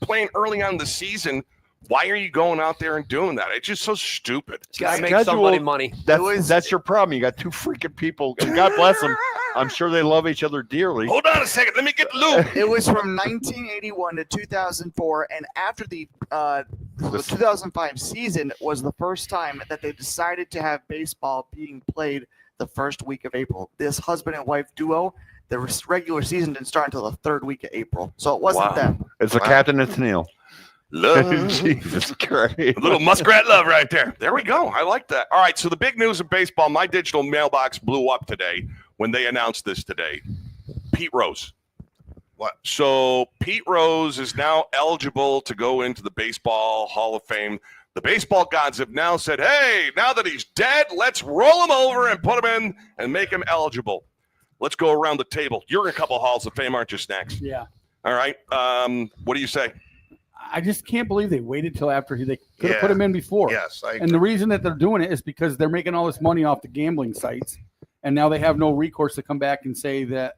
playing early on in the season, why are you going out there and doing that? It's just so stupid. It's got to make Schedule- somebody money. That's your problem. You got two freaking people. And God bless them. I'm sure they love each other dearly. Hold on a second. Let me get Lou. It was from 1981 to 2004, and after the 2005 season was the first time that they decided to have baseball being played the first week of April. This husband and wife duo, the regular season didn't start until the third week of April, so it wasn't Wow. them. It's a Captain and Tennille. Love. Jesus Christ. A little muskrat love right there. There we go. I like that. All right, so the big news of baseball, my digital mailbox blew up today when they announced this today. Pete Rose. What? So Pete Rose is now eligible to go into the Baseball Hall of Fame. The baseball gods have now said, hey, now that he's dead, let's roll him over and put him in and make him eligible. Let's go around the table. You're in a couple Halls of Fame, aren't you, Snacks? Yeah. All right. What do you say? I just can't believe they waited till after they could have Yeah. put him in before. Yes, I And the reason that they're doing it is because they're making all this money off the gambling sites, and now they have no recourse to come back and say that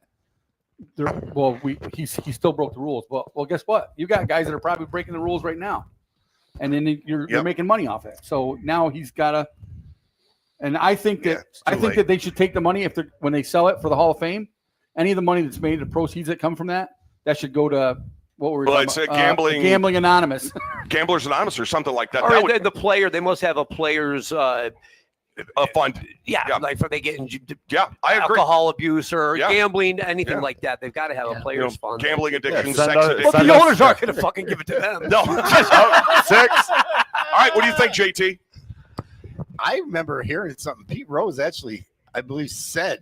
he still broke the rules. Well, guess what? You got guys that are probably breaking the rules right now, and then you're making money off it. So now he's got to. And I think that that they should take the money when they sell it for the Hall of Fame. Any of the money that's made, the proceeds that come from that should go to what were we Well, talking it's about? Gambling Anonymous. Gamblers Anonymous or something like that. Or That would- the player, they must have a player's a fund. Yeah, like for they getting I agree. alcohol abuse or gambling, anything like that. They've got to have a players fund. Gambling addiction, send sex us- addiction. Well, the owners aren't going to fucking give it to them. No. 6. All right, what do you think, JT? I remember hearing something. Pete Rose actually, I believe, said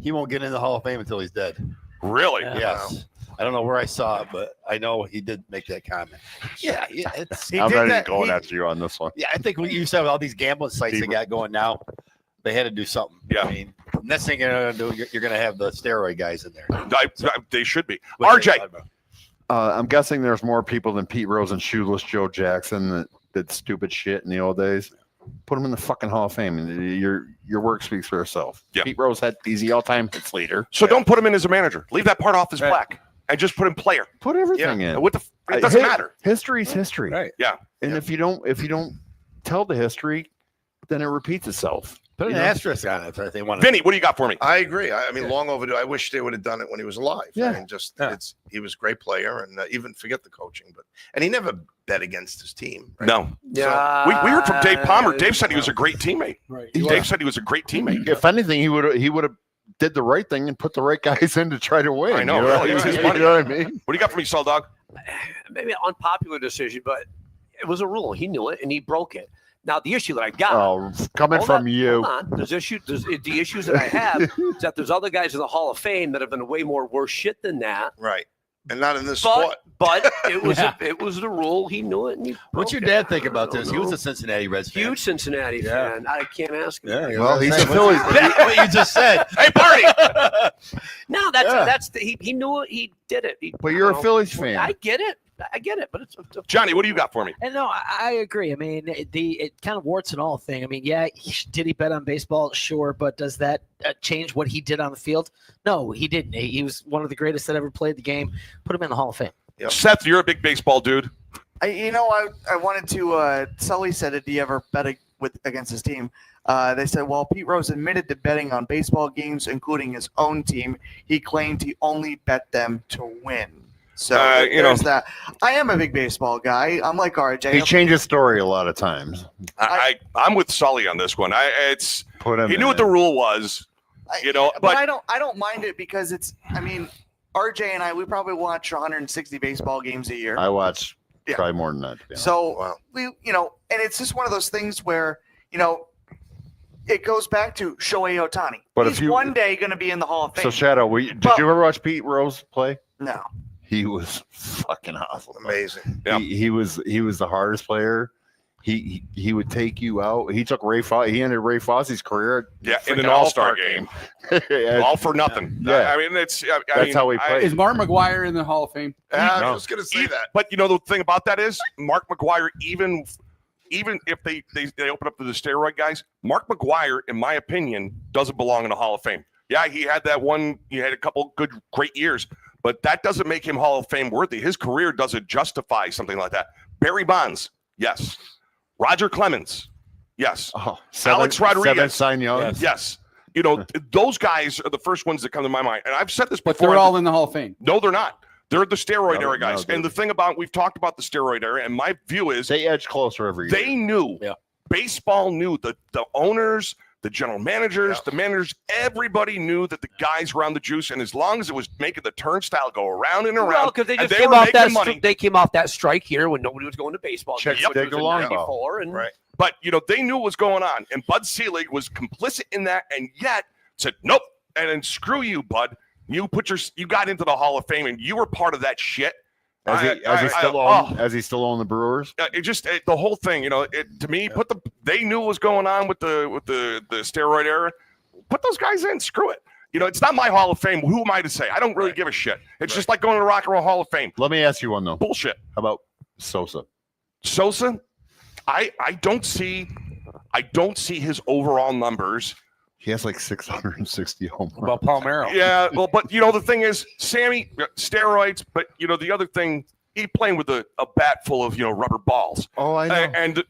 he won't get in the Hall of Fame until he's dead. Really? Yes. I don't know where I saw it, but I know he did make that comment. Yeah, it's. I'm ready to go after you on this one. Yeah, I think what you said with all these gambling sites they got going now, they had to do something. Yeah. I mean, next thing you're going to do, you're going to have the steroid guys in there. They should be. RJ. I'm guessing there's more people than Pete Rose and Shoeless Joe Jackson that did stupid shit in the old days. Put them in the fucking Hall of Fame, and your work speaks for itself. Yeah. Pete Rose had easy all-time hits leader. So don't put him in as a manager. Leave that part off his plaque and just put him player. Put everything in. What it doesn't matter. History's history. Right. Yeah. And if you don't tell the history, then it repeats itself. Put an asterisk on it if they want to. Vinny, what do you got for me? I agree. I mean, long overdue. I wish they would have done it when he was alive. Yeah. I mean, he was a great player, and even forget the coaching, and he never bet against his team. Right? No. Yeah. We heard from Dave Palmer. Dave said he was a great teammate. Right. Dave said he was a great teammate. If anything, he would have did the right thing and put the right guys in to try to win. I know. You know, Really, it's his money. You know what I mean? What do you got for me, Saul Dog? Maybe an unpopular decision, but it was a rule. He knew it and he broke it. Now the issue that I got, coming hold from on, you, hold on. The issues that I have is that there's other guys in the Hall of Fame that have been way more worse shit than that. Right. And not in this sport. But it was the rule. He knew it. And he What's your broke dad it. think about this? He was know. a Cincinnati Reds fan. Huge Cincinnati fan. I can't ask him. Yeah, well, he's a Phillies. What you just said. Hey, party! No, he knew it. He did it. But you're a Phillies fan. I get it, but it's Johnny, what do you got for me? And no, I agree. I mean, it kind of warts and all thing. I mean, yeah, did he bet on baseball? Sure, but does that change what he did on the field? No, he didn't. He was one of the greatest that ever played the game. Put him in the Hall of Fame. Yep. Seth, you're a big baseball dude. I wanted to. Sully said, "Did he ever bet against his team?" They said, "Well, Pete Rose admitted to betting on baseball games, including his own team. He claimed he only bet them to win." So there's that. I am a big baseball guy. I'm like RJ. He changes story a lot of times. I'm with Sully on this one. He knew what the rule was. But I don't mind it because it's. I mean, RJ and I, we probably watch 160 baseball games a year. I watch probably more than that. So we, and it's just one of those things where, it goes back to Shohei Ohtani. But he's one day going to be in the Hall of Fame. So Shadow, did you ever watch Pete Rose play? No. He was fucking awesome. Amazing. Yeah. He was the hardest player. He would take you out. He took he ended Ray Fosse's career. Yeah, in an all-star game. All for nothing. Yeah. I mean, that's how he played. Is Mark McGuire in the Hall of Fame? I was going to say that. But the thing about that is Mark McGuire, even if they open up to the steroid guys, Mark McGuire, in my opinion, doesn't belong in the Hall of Fame. Yeah, he had a couple great years, but that doesn't make him Hall of Fame worthy. His career doesn't justify something like that. Barry Bonds, yes. Roger Clemens, yes. Alex Rodriguez, Cy Young, yes. Those guys are the first ones that come to my mind. And I've said this before. But they're all in the Hall of Fame. No, they're not. They're the steroid era guys. And the thing we've talked about the steroid era, and my view is they edge closer every year. They knew. Yeah. Baseball knew the owners, the general managers, the managers, everybody knew that the guys were on the juice, and as long as it was making the turnstile go around and around, well, because they just they came were off making that. money. They came off that strike here when nobody was going to baseball. Check games. dig along ball. And right. But they knew what was going on, and Bud Selig was complicit in that, and yet said nope, and then screw you, Bud. You got into the Hall of Fame, and you were part of that shit. As he still owned the Brewers. The whole thing, to me, they knew what was going on with the steroid era. Put those guys in. Screw it. It's not my Hall of Fame. Who am I to say? I don't really give a shit. It's just like going to the Rock and Roll Hall of Fame. Let me ask you one though. Bullshit. How about Sosa? I don't see his overall numbers. He has like 660 home runs. About Palmeiro. Yeah, well, but the thing is, Sammy, steroids, but the other thing, he playing with a bat full of rubber balls. Oh, I know. And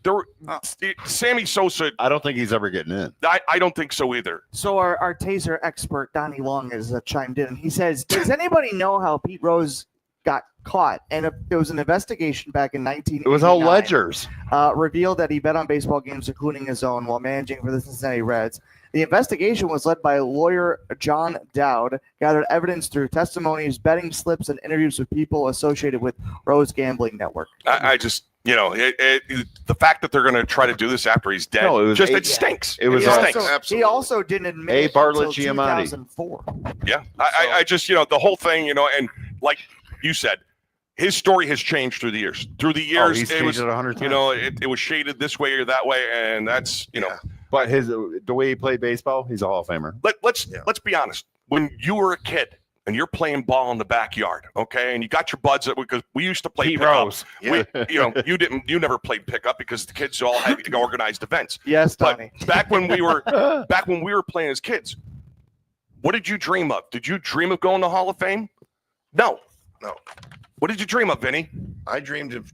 Sammy Sosa, I don't think he's ever getting in. I don't think so either. So our taser expert Donnie Long has chimed in. He says, "Does anybody know how Pete Rose got caught, and it was an investigation back in 1989. It was all ledgers. Revealed that he bet on baseball games, including his own, while managing for the Cincinnati Reds. The investigation was led by lawyer John Dowd, gathered evidence through testimonies, betting slips, and interviews with people associated with Rose Gambling Network. I just, the fact that they're going to try to do this after he's dead, it stinks. It was stinks. He also didn't admit A. it Bartlett until Giamatti. 2004. Yeah, I just, the whole thing, and like you said, his story has changed through the years. Through the years, he's it was, changed it 100 times. It was shaded this way or that way, and that's, But the way he played baseball, he's a Hall of Famer. Let's be honest. When you were a kid and you're playing ball in the backyard, okay, and you got your buds, because we used to play pickup. You never played pickup because the kids all had organized events. Yes, Tommy. But back when we were playing as kids, what did you dream of? Did you dream of going to Hall of Fame? No. What did you dream of, Vinny? I dreamed of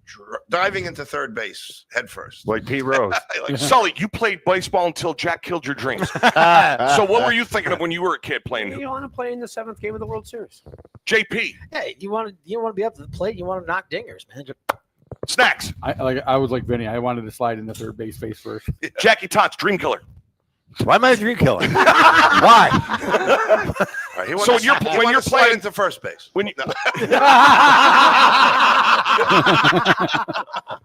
diving into third base head first. Like Pete Rose. Sully, you played baseball until Jack killed your dreams. So what were you thinking of when you were a kid playing? You want to play in the 7th game of the World Series. JP. Hey, you want to be up to the plate. You want to knock dingers, man. Snacks. I was like Vinny. I wanted to slide in the third base face first. Jackie Tots, dream killer. Why am I a dream killer? Why? So when you're playing into first base,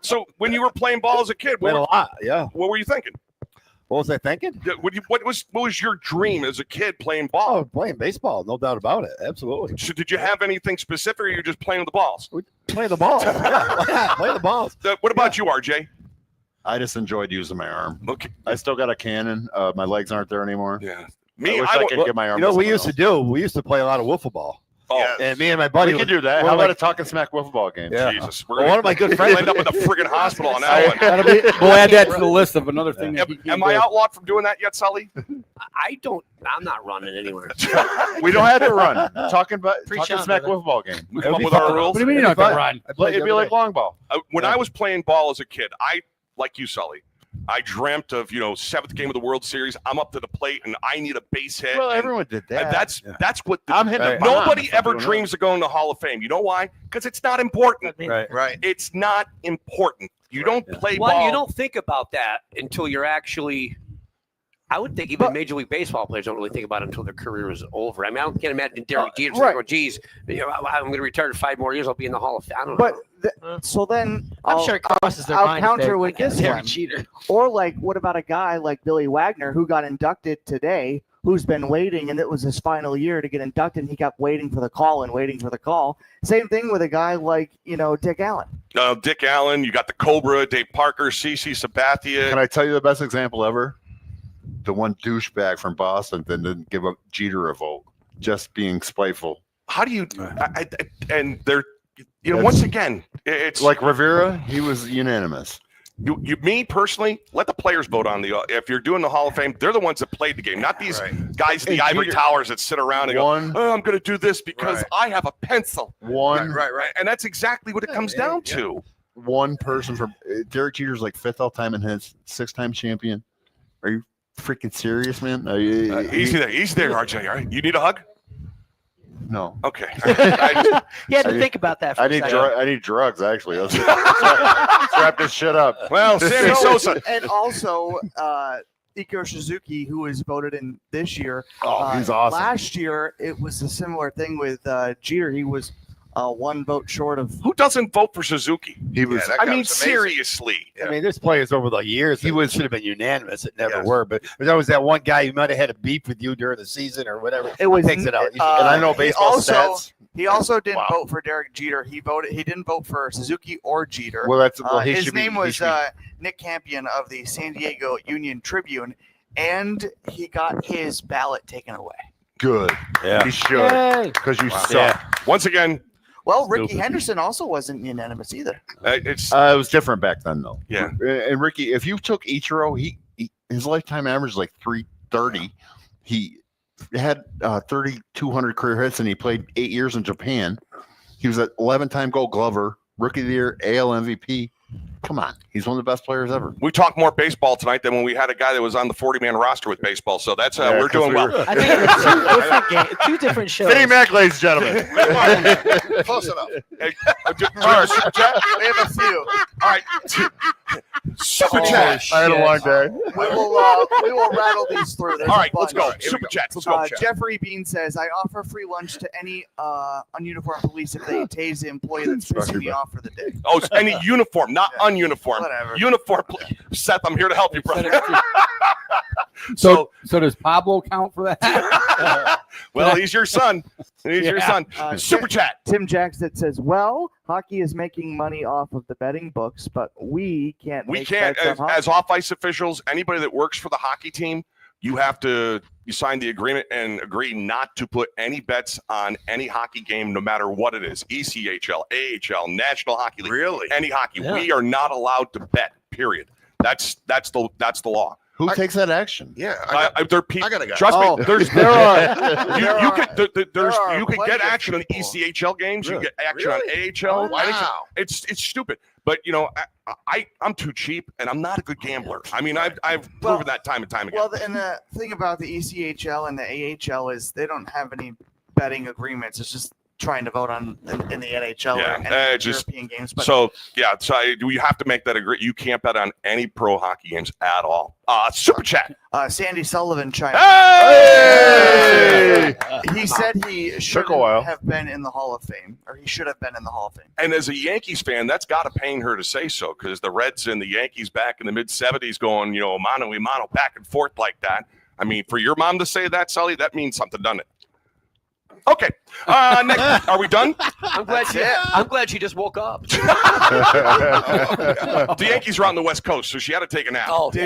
so when you were playing ball as a kid, what were you thinking? What was I thinking? What was your dream as a kid playing ball? Oh, playing baseball, no doubt about it. Absolutely. So did you have anything specific, or you just playing with the balls? Play the balls. Play the balls. What about you, RJ? I just enjoyed using my arm. Okay. I still got a cannon. My legs aren't there anymore. Yeah. I wish I could get my arm. You know what we used to do? We used to play a lot of wiffle ball. Oh, and me and my buddy. We could do that. How about a Talkin Smack wiffle ball game? Yeah. Jesus. Well, one of my good friends end up in the friggin' hospital on that one. We'll add that to the list of another thing. Am I outlawed from doing that yet, Sully? I'm not running anywhere. We don't have to run. Talking Smack wiffle ball game. We come up with our rules. What do you mean you're not going to run? It'd be like long ball. When I was playing ball as a kid, like you, Sully, I dreamt of 7th game of the World Series. I'm up to the plate and I need a base hit. Well, everyone did that. That's what I'm hitting. Nobody ever dreams of going to Hall of Fame. You know why? Because it's not important. Right. It's not important. You don't play Well, ball. you don't think about that until you're actually. I would think even Major League Baseball players don't really think about it until their career is over. I mean, I can't imagine Derek Jeter's like, "Oh, geez, I'm going to retire in 5 more years. I'll be in the Hall of Fame." I don't know. So then I'm sure it crosses their mind. I'll counter with this Derek one. Jeter. Or what about a guy like Billy Wagner who got inducted today, who's been waiting, and it was his final year to get inducted, and he kept waiting for the call and waiting for the call. Same thing with a guy like Dick Allen. Dick Allen, you got the Cobra, Dave Parker, CC Sabathia. Can I tell you the best example ever? The one douchebag from Boston that didn't give up Jeter a vote, just being spiteful. How do you? And they're, once again, it's like Rivera. He was unanimous. Me personally, let the players vote on if you're doing the Hall of Fame, they're the ones that played the game, not these guys in the ivory towers that sit around and go, I'm going to do this because I have a pencil. Right. And that's exactly what it comes down to. One person from Derek Jeter's like 5th all time and his 6-time champion. Are you freaking serious, man? Easy there, RJ. All right, you need a hug? No. Okay. You had to think about that. I need drugs. Actually, let's wrap this shit up. Well, Sammy Sosa, and also Ichiro Suzuki, who was voted in this year. He's awesome. Last year, it was a similar thing with Jeter. He was 1 vote short of. Who doesn't vote for Suzuki? He was. Yeah, I mean, seriously. I mean, there's players over the years. Should have been unanimous. It never were. But there's always that one guy who might have had a beef with you during the season or whatever. It was takes it out. And I know baseball stats. He also didn't vote for Derek Jeter. He didn't vote for Suzuki or Jeter. Well, his name was Nick Campion of the San Diego Union Tribune, and he got his ballot taken away. Good. Yeah. He should. Because you suck. Yeah. Once again. Well, Ricky Henderson also wasn't unanimous either. It was different back then, though. Yeah. And Ricky, if you took Ichiro, his lifetime average is like 330. He had 3,200 career hits, and he played 8 years in Japan. He was an 11-time Gold Glover, Rookie of the Year, AL MVP. Come on. He's one of the best players ever. We talked more baseball tonight than when we had a guy that was on the 40-man roster with baseball. So that's we're doing well. I think it's two different shows. Vinnie Mac, ladies and gentlemen. Close enough. Hey, super chat. We have a few. All right. Super chat. I had a long day. We will rattle these through. There's All right, a let's bunch. go. Super chats. Let's go. Chat. Jeffrey Bean says, I offer free lunch to any ununiformed police if they tase the employee that's pissing me off for the day. Oh, it's any uniform, not ununiformed. Whatever. Uniform. Seth, I'm here to help you, brother. So does Pablo count for that? Well, he's your son. He's your son. Super chat. Tim Jackson says, well, hockey is making money off of the betting books, but we can't. We make can't, bets on as hockey. off-ice officials, anybody that works for the hockey team, you sign the agreement and agree not to put any bets on any hockey game, no matter what it is. ECHL, AHL, National Hockey League. Really? Any hockey. Yeah. We are not allowed to bet, period. That's the law. Who takes that action? Yeah. There are people. I got a guy. Trust me. There are. You can get plenty of action on people. ECHL games. Really? You get action on AHL. Wow. It's stupid. But I'm too cheap, and I'm not a good gambler. I mean, I've proven that time and time again. Well, and the thing about the ECHL and the AHL is they don't have any betting agreements. It's just trying to vote on in the NHL or any European games. But so you have to make that agree. You can't bet on any pro hockey games at all. Super chat. Sandy Sullivan chimed. Hey! He said he should a while. have been in the Hall of Fame, or he should have been in the Hall of Fame. And as a Yankees fan, that's got to pain her to say so, because the Reds and the Yankees back in the mid-'70s going, mano a mano, back and forth like that. I mean, for your mom to say that, Sully, that means something, doesn't it? Okay. Next, are we done? I'm glad she just woke up. The Yankees are on the West Coast, so she had to take a nap. Oh, she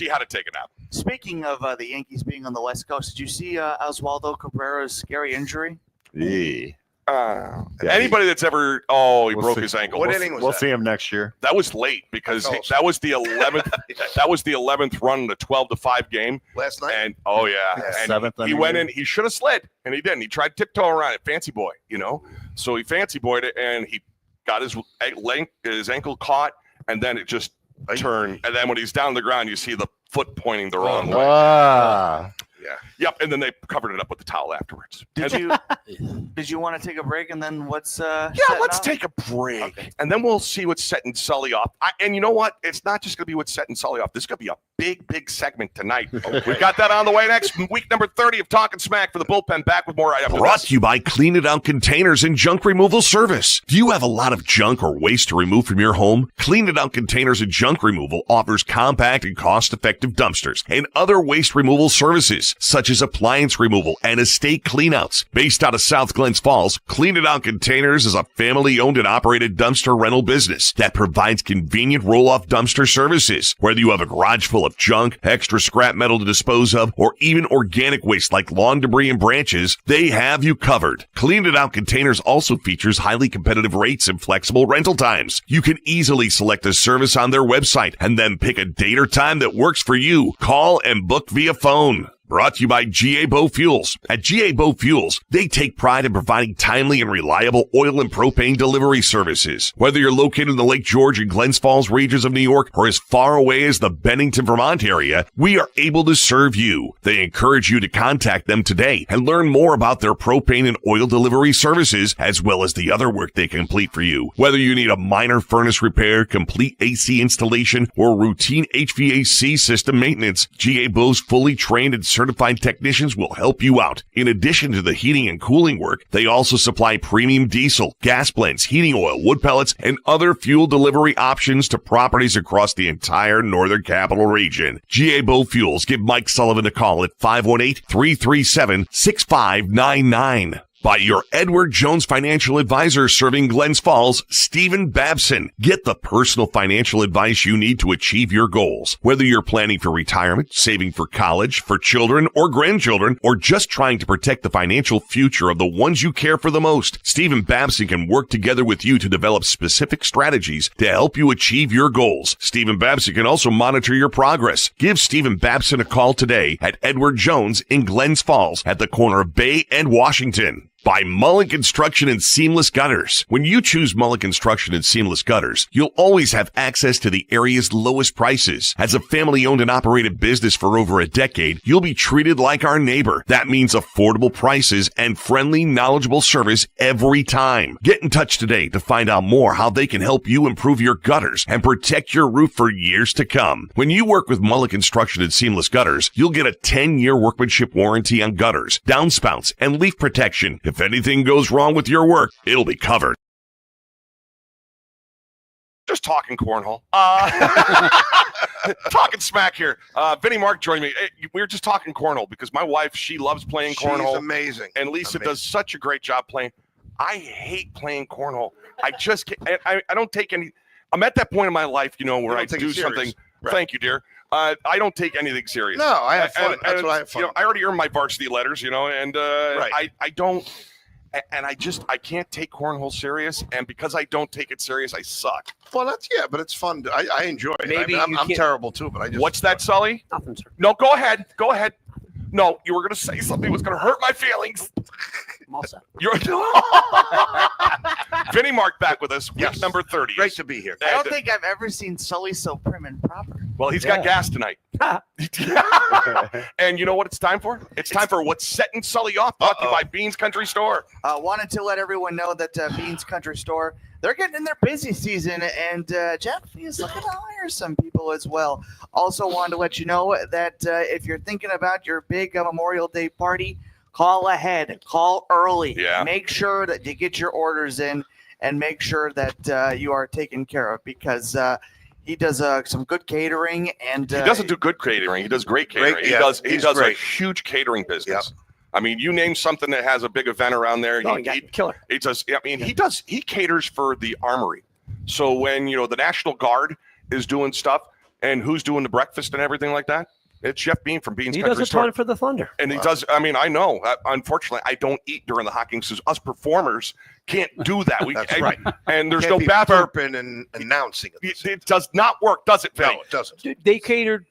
had to take a nap. Speaking of the Yankees being on the West Coast, did you see Oswaldo Cabrera's scary injury? Yeah. Anybody that's ever he broke see. his ankle. What inning was We'll that? see him next year. That was late because that was the 11th. That was the 11th run in the 12-5 game Last night? And and Seventh he went in. He should have slid, and he didn't. He tried to tiptoe around it, fancy boy, So he fancy boyed it, and he got his ankle caught, and then it just turned. And then when he's down on the ground, you see the foot pointing the wrong way. Wow. Yeah. Yep. And then they covered it up with the towel afterwards. Did you want to take a break and then what's let's take a break and then we'll see what's setting Sully off. And you know what? It's not just going to be what's setting Sully off. This is going to be a big segment tonight. We've got that on the way next week, number 30 of Talkin Smack for the Bullpen. Back with more. Brought to you by Clean It Out Containers and Junk Removal Service. Do you have a lot of junk or waste to remove from your home? Clean It Out Containers and Junk Removal offers compact and cost-effective dumpsters and other waste removal services, such as appliance removal and estate cleanouts. Based out of South Glens Falls, Clean It Out Containers is a family-owned and operated dumpster rental business that provides convenient roll-off dumpster services. Whether you have a garage full of junk, extra scrap metal to dispose of, or even organic waste like lawn debris and branches, they have you covered. Clean It Out Containers also features highly competitive rates and flexible rental times. You can easily select a service on their website and then pick a date or time that works for you. Call and book via phone. Brought to you by GA Bove Fuels. At GA Bove Fuels, they take pride in providing timely and reliable oil and propane delivery services. Whether you're located in the Lake George and Glens Falls regions of New York or as far away as the Bennington, Vermont area, we are able to serve you. They encourage you to contact them today and learn more about their propane and oil delivery services, as well as the other work they complete for you. Whether you need a minor furnace repair, complete AC installation, or routine HVAC system maintenance, GA Bove's fully trained and certified technicians will help you out. In addition to the heating and cooling work, they also supply premium diesel, gas blends, heating oil, wood pellets, and other fuel delivery options to properties across the entire Northern Capital Region. GA Bove Fuels. Give Mike Sullivan a call at 518-337-6599. By your Edward Jones financial advisor serving Glens Falls, Stephen Babson. Get the personal financial advice you need to achieve your goals. Whether you're planning for retirement, saving for college, for children or grandchildren, or just trying to protect the financial future of the ones you care for the most, Stephen Babson can work together with you to develop specific strategies to help you achieve your goals. Stephen Babson can also monitor your progress. Give Stephen Babson a call today at Edward Jones in Glens Falls at the corner of Bay and Washington. by Mullen Construction and Seamless Gutters. When you choose Mullen Construction and Seamless Gutters, you'll always have access to the area's lowest prices. As a family-owned and operated business for over a decade, you'll be treated like our neighbor. That means affordable prices and friendly, knowledgeable service every time. Get in touch today to find out more how they can help you improve your gutters and protect your roof for years to come. When you work with Mullen Construction and Seamless Gutters, you'll get a 10-year workmanship warranty on gutters, downspouts, and leaf protection. If anything goes wrong with your work, it'll be covered. Just talking cornhole. Talkin Smack here. Vinnie Mark joined me. We were just talking cornhole because my wife, she loves playing cornhole. She's amazing. And Lisa does such a great job playing. I hate playing cornhole. I just can't. I don't take any. I'm at that point in my life, where I do something. Right. Thank you, dear. I don't take anything serious. No, I have fun. That's what I have fun. I already earned my varsity letters, and right. I don't. And I can't take cornhole serious, and because I don't take it serious, I suck. Well, but it's fun. I enjoy it. Maybe I'm terrible too, but I just. What's that, Sully? Nothing, sir. No, go ahead. No, you were going to say something that was going to hurt my feelings. I'm all set. Vinnie Mark back with us. Week number 30. Great to be here. I don't think I've ever seen Sully so prim and proper. Well, he's got gas tonight. And you know what it's time for? It's time for What's Setting Sully Off, brought to you by Beans Country Store. Wanted to let everyone know that Beans Country Store, they're getting in their busy season, and Jeff is looking to hire some people as well. Also wanted to let you know that if you're thinking about your big Memorial Day party, call ahead, call early. Yeah. Make sure that you get your orders in and make sure that you are taken care of because he does some good catering. And he doesn't do good catering. He does great catering. He does a huge catering business. Yep. I mean, you name something that has a big event around there. Killer. He does. I mean, he caters for the Armory. So when, the National Guard is doing stuff and who's doing the breakfast and everything like that, it's Jeff Bean from Beans Country Store. He does a ton for the Thunder. And he does. I mean, I know. Unfortunately, I don't eat during the hockey season. Us performers can't do that. That's right. And there's can't no bathroom. Burping and announcing it. It does not work, does it, Vinny? No, it doesn't. Dude, they catered.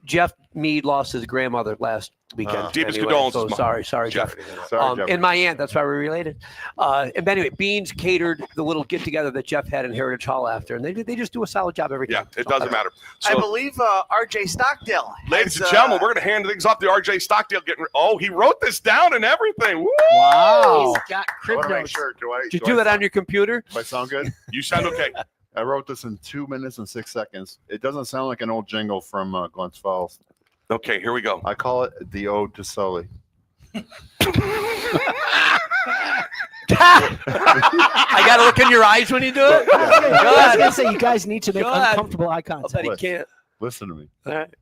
Jeff Mead lost his grandmother last weekend. Deepest condolences. So sorry, Jeff. Sorry, Jeff. And my aunt, that's why we're related. And anyway, Beans catered the little get together that Jeff had in Heritage Hall after, and they just do a solid job every time. Yeah, it doesn't matter. I believe RJ Stockdale. Ladies and gentlemen, we're going to hand things off to RJ Stockdale. He wrote this down and everything. Woo! Wow. He's got Make sure, Did you do that on your computer? Do I sound good? You sound okay. I wrote this in 2 minutes and 6 seconds. It doesn't sound like an old jingle from Glens Falls. Okay, here we go. I call it the Ode to Sully. I got to look in your eyes when you do it? I was going to say, you guys need to make uncomfortable eye contact. I bet he can't. Listen to me. All right.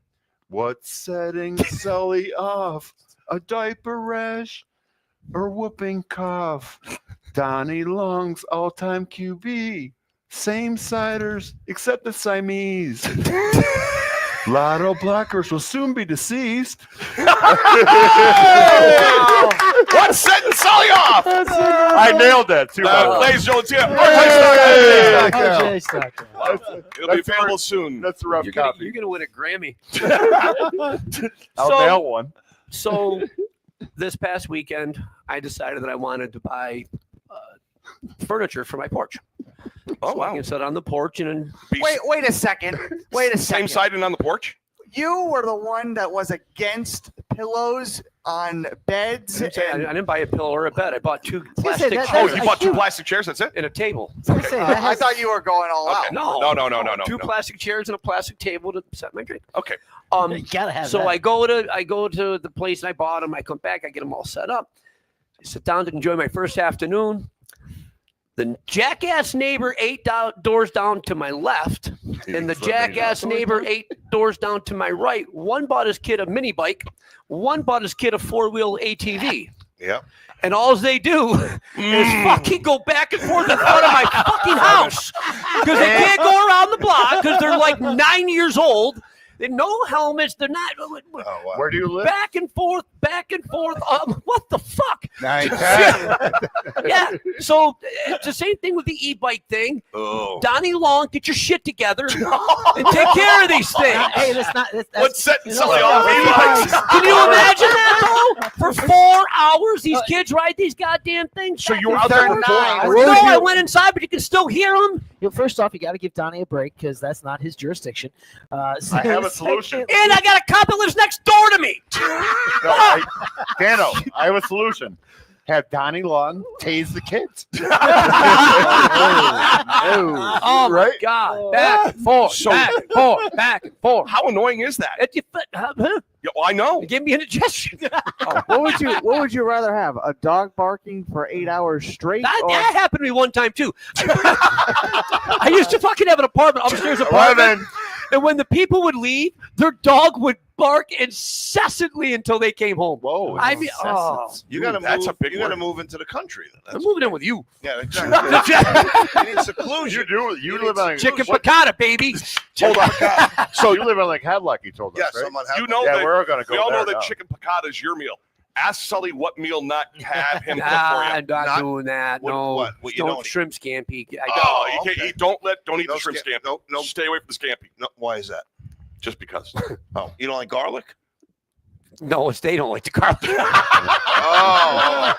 What's setting Sully off? A diaper rash or whooping cough? Donnie Long's all-time QB. Same siders except the Siamese. Lotto blockers will soon be deceased. What's setting Sully off? I nailed that too. Ladies and gentlemen, it'll be available soon. That's a rough copy. You're gonna win a Grammy. I'll nail one. So this past weekend, I decided that I wanted to buy furniture for my porch. Oh, wow. I can sit on the porch and Wait a second. Same siding on the porch? You were the one that was against pillows on beds. I didn't buy a pillow or a bed. I bought two plastic chairs. Oh, you bought two plastic chairs? That's it? And a table. I thought you were going all out. No. Two plastic chairs and a plastic table to set my drink. Okay. You gotta have so that. I go to the place and I bought them. I come back. I get them all set up. I sit down to enjoy my first afternoon. The jackass neighbor 8 doors down to my left, and the jackass neighbor 8 doors down to my right. One bought his kid a mini bike. One bought his kid a 4-wheel ATV. Yeah. And all they do is fucking go back and forth in front of my fucking house because they can't go around the block because they're like 9 years old. They no helmets. They're not. Oh, wow. Where do you live? Back and forth. What the fuck? Nice. Yeah. So it's the same thing with the e-bike thing. Oh. Donnie Long, get your shit together and take care of these things. Hey, that's What's setting Sully off? Can you imagine that though? For 4 hours hours. These kids ride these goddamn things. So you were out there for 4 hours? No, I went inside, but you can still hear them. First off, you got to give Donnie a break because that's not his jurisdiction. I have a solution. And I got a cop that lives next door to me. Dano, I have a solution. Have Donnie Long tase the kids. Oh, my God. Back and forth, back and forth, back and forth. How annoying is that? Yeah, well, I know. Give me an indigestion. What would you rather have? A dog barking for 8 hours straight? That happened to me one time, too. I used to fucking have an apartment, upstairs apartment. And when the people would leave, their dog would bark incessantly until they came home. Whoa! I mean, you got to move. That's a big. You got to move into the country. I'm moving in with you. Yeah, exactly. You need seclusion. You live on chicken piccata, baby. Hold on. So you live on like Hadlock, you told us, Yes, right? I'm on You know Yeah, that we're gonna go we all know there that now. chicken piccata is your meal. Ask Sully what meal not have him cook for I'm you. not doing that. No, what you don't don't eat? shrimp scampi. Oh, you can't okay. eat. Don't eat No the shrimp scampi. scampi. No. Stay away from the scampi. No, why is that? Just because. Oh, you don't like garlic? No, they don't like the garlic. Oh,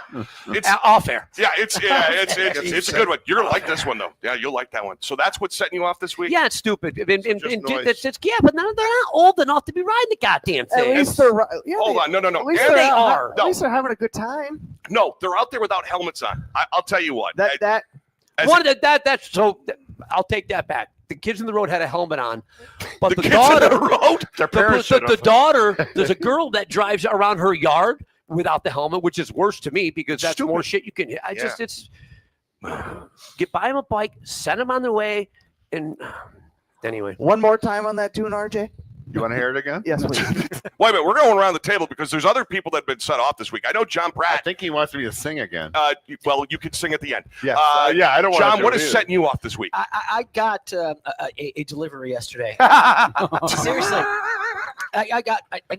It's Off air. yeah, it's a good one. You're gonna like this one though. Yeah, you'll like that one. So that's what's setting you off this week. Yeah, it's stupid. Just noise. But they're not old enough to be riding the goddamn thing. At least they're Hold on, no. At least And they're no, At least they're having a good time. no, they're out there without helmets on. I'll tell you what. I'll take that back. The kids in the road had a helmet on, but the kids daughter, in the road. Their parents should the have. daughter, there's a girl that drives around her yard without the helmet, which is worse to me because that's Stupid. more shit you can hit. It's get by them a bike, send them on their way, and anyway. One more time on that tune, RJ. You want to hear it again? Yes, please. Wait a minute, we're going around the table because there's other people that have been set off this week. I know John I Pratt. think he wants me to sing again. Well, you could sing at the end. Yeah, yeah. I don't want John, to. what is setting you off this week? I got a delivery yesterday. Seriously, I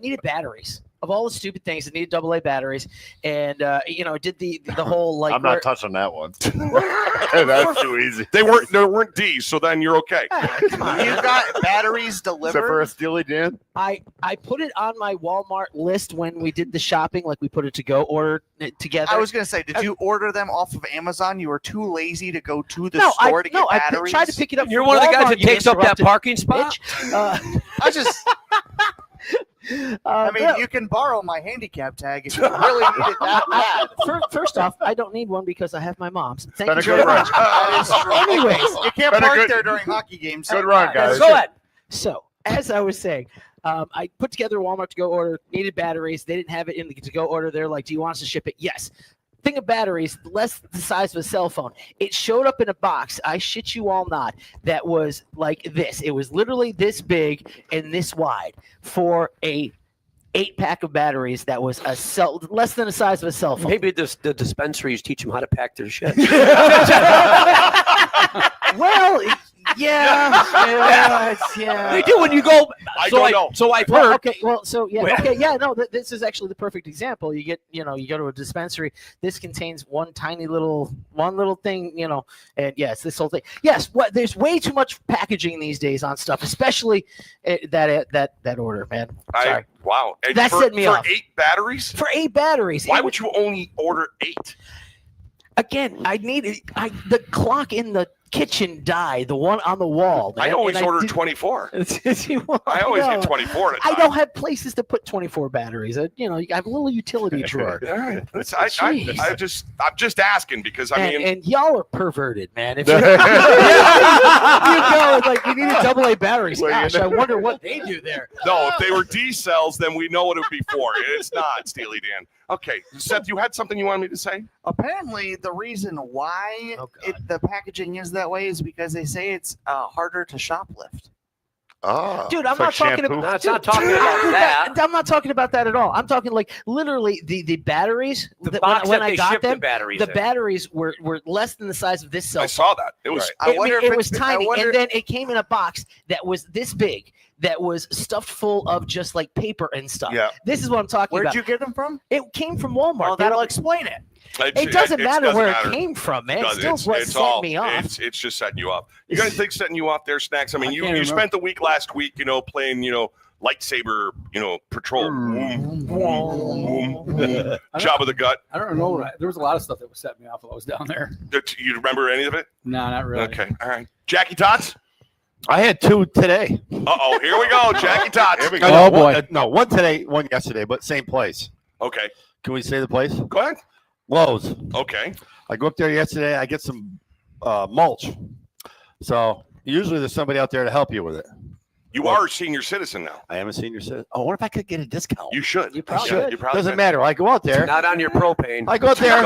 needed batteries. Of all the stupid things, I needed AA batteries, and did the whole like. I'm not touching that one. That's too easy. There weren't D's, so then you're okay. You got batteries delivered. Except for a Steely Dan. I put it on my Walmart list when we did the shopping, like we put it to go order it together. I was going to say, did you order them off of Amazon? You were too lazy to go to the store to get batteries? I tried to pick it up. You're from one of the guys Walmart, that you takes up that interrupted parking spot. bitch. I just. I mean, you can borrow my handicap tag if you really need it that bad. First off, I don't need one because I have my mom's. Thank Been you a very good much. run. Anyways, You can't Been a park good- there during hockey games. Good run, guys. Go ahead. so as I was saying, I put together a Walmart to go order, needed batteries. They didn't have it in the to go order. They're like, do you want us to ship it? Yes. Thing of batteries, less the size of a cell phone. It showed up in a box. I shit you all not. That was like this. It was literally this big and this wide for a 8-pack of batteries. That was less than the size of a cell phone. Maybe the dispensaries teach them how to pack their shit. Well, yeah. They do when you go. I don't know. So I've Well, heard. okay, well, so yeah, no, this is actually the perfect example. You go to a dispensary. This contains one little thing, and yes, this whole thing. Yes, there's way too much packaging these days on stuff, especially that order, man. Sorry. Wow. And That set me for off. 8 batteries? For 8 batteries. Why would you only order 8? Again, I needed the clock in the kitchen died, the one on the wall. I always order 24. I always get 24 at a time. I don't have places to put 24 batteries. I have a little utility drawer. All right. I'm just asking because and y'all are perverted, man. If you go like you need a AA batteries. Gosh, I wonder what they do there. No, if they were D cells, then we know what it would be for. It's not, Steely Dan. Okay, Seth, you had something you wanted me to say? Apparently, the reason why the packaging is that way is because they say it's harder to shoplift. Oh, dude, I'm not talking about that. I'm not talking about that at all. I'm talking like literally the batteries. The box when that I they got ship them, the batteries the in. batteries were less than the size of this cell phone. I saw that. It was. Right. It was tiny, and then it came in a box that was this big. That was stuffed full of just like paper and stuff. Yeah. This is what I'm talking about. Where'd you get them from? It came from Walmart. Oh, that'll explain it. It doesn't matter where it came from, man. It's still what set me off. It's just setting you up. You got anything setting you off there, Snacks? I mean, you remember. spent the week last week, playing, lightsaber, patrol. Job of the gut. I don't know. There was a lot of stuff that was setting me off while I was down there. You remember any of it? No, not really. Okay, all right. Jackie Tots? I had 2 today. Uh-oh, here we go. Jackie Tots. Here we go. Oh, boy. One today, one yesterday, but same place. Okay. Can we say the place? Go ahead. Lowe's. Okay. I go up there yesterday. I get some mulch. So usually there's somebody out there to help you with it. You are a senior citizen now. I am a senior citizen. Oh, what if I could get a discount? You should. You probably should. You probably Doesn't should. matter. I go out there. Not on your propane. I go out there.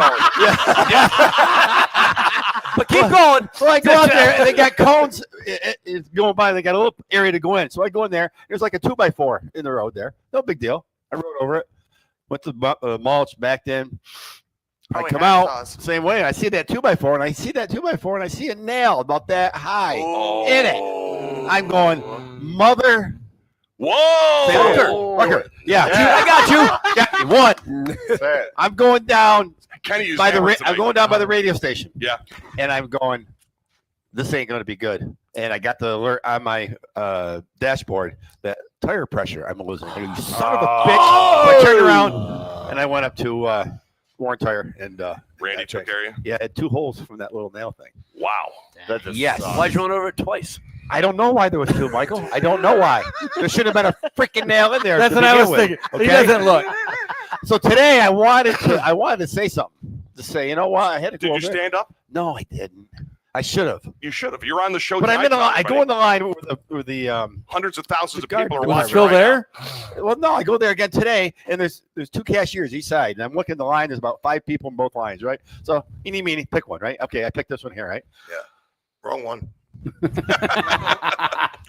But keep going. So I go out there, and they got cones. It's going by. They got a little area to go in. So I go in there. There's like a 2x4 in the road there. No big deal. I rode over it. Went to the mulch, backed in. I come out same way. I see that 2x4, and I see that 2x4, and I see a nail about that high in it. I'm going, mother. Whoa! Fucker. Yeah, I got you. Got you. One. I'm going down by the I'm going down by the radio station. Yeah. And I'm going, this ain't going to be good. And I got the alert on my dashboard that tire pressure I'm losing. You son of a bitch. So I turned around and I went up to Warren Tire and Randy took care of you? Yeah, it had 2 holes from that little nail thing. Wow. That just Yes. sucks. Why'd you run over it twice? I don't know why there was 2, Michael. I don't know why. There should have been a freaking nail in there. That's what I was thinking. He doesn't look. So today I wanted to say something. To say, you know what? I had to go Did you over there. stand up? No, I didn't. I should have. You should have. You're on the show. But I'm in I go in the line where the hundreds of thousands of people are guard- watching. Still right there? now. Well, no, I go there again today, and there's 2 cashiers each side, and I'm looking at the line. There's about 5 people in both lines, right? So eeny, meeny, pick one, right? Okay, I picked this one here, right? Yeah. Wrong one.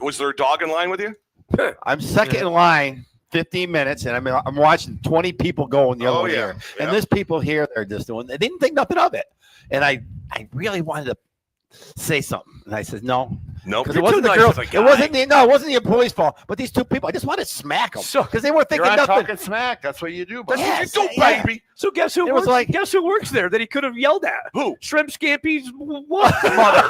Was there a dog in line with you? I'm second in line, 15 minutes, and I'm watching 20 people go in the other one here. Yeah. And there's people here that are just doing. They didn't think nothing of it, and I really wanted to say something, and I said no. Nope. Because it wasn't the girl. It wasn't the employee's fault. But these 2 people, I just wanted to smack them because they weren't thinking You're on nothing. Talkin Smack. That's what you do. That's Yes, what you do, yeah. baby. So guess who It was works? like- Guess who works there that he could have yelled at? Who? Shrimp Scampi's what? Mother.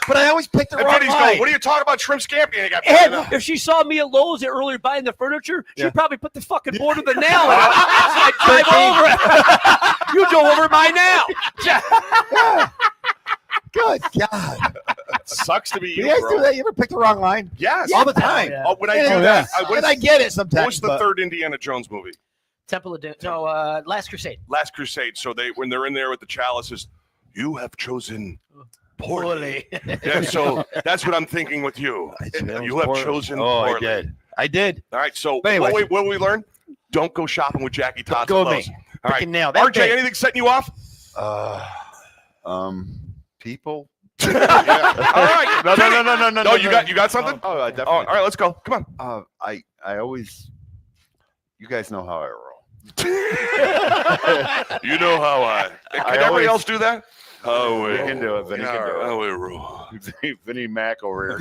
But I always picked the And wrong Vinny's line. going, what are you talking about, shrimp scampi? And he got And if she saw me at Lowe's earlier buying the furniture, Yeah. she'd probably put the fucking board of the nail in it. I'd drive over it. You drove over my nail. Good God. Sucks to be Do you, you guys bro. do that? You ever pick the wrong line? Yes. All the time. Yeah. Oh, when I Yeah. do Oh, that, yeah. And I get it sometimes. What's the but- third Indiana Jones movie? Temple of Doom. No, Last Crusade. Last Crusade. So when they're in there with the chalices, you have chosen poorly. Yeah, so that's what I'm thinking with you. You have chosen Oh, poorly. I did. All right. So But anyway. what did we learn? Don't go shopping with Jackie Tots. Go with clothes. me. All right. Freaking nail. That RJ, big. anything setting you off? People. All right. No. No, you got something? Oh, I definitely. All right, let's go. Come on. I always. You guys know how I roll. You know how I. Can everybody always- else do that? Oh, You can do it. Vinny can do it. How we roll. Vinny Mac over here.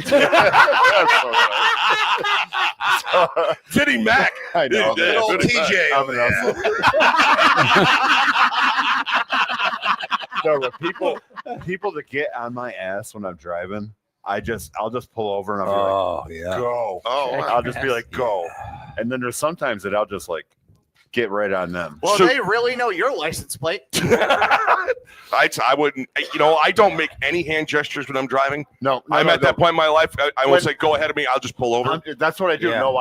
Vinny Mac. I know. Good old TJ. I'm an No, but people that get on my ass when I'm driving, I'll just pull over and I'll be like, go. Oh, wow. I'll just be like, go. And then there's sometimes that I'll just like get right on them. Well, So- they really know your license plate. I wouldn't. I don't make any hand gestures when I'm driving. No, I'm at that point in my life. I won't say go ahead of me. I'll just pull over. That's what I do. Yeah. No,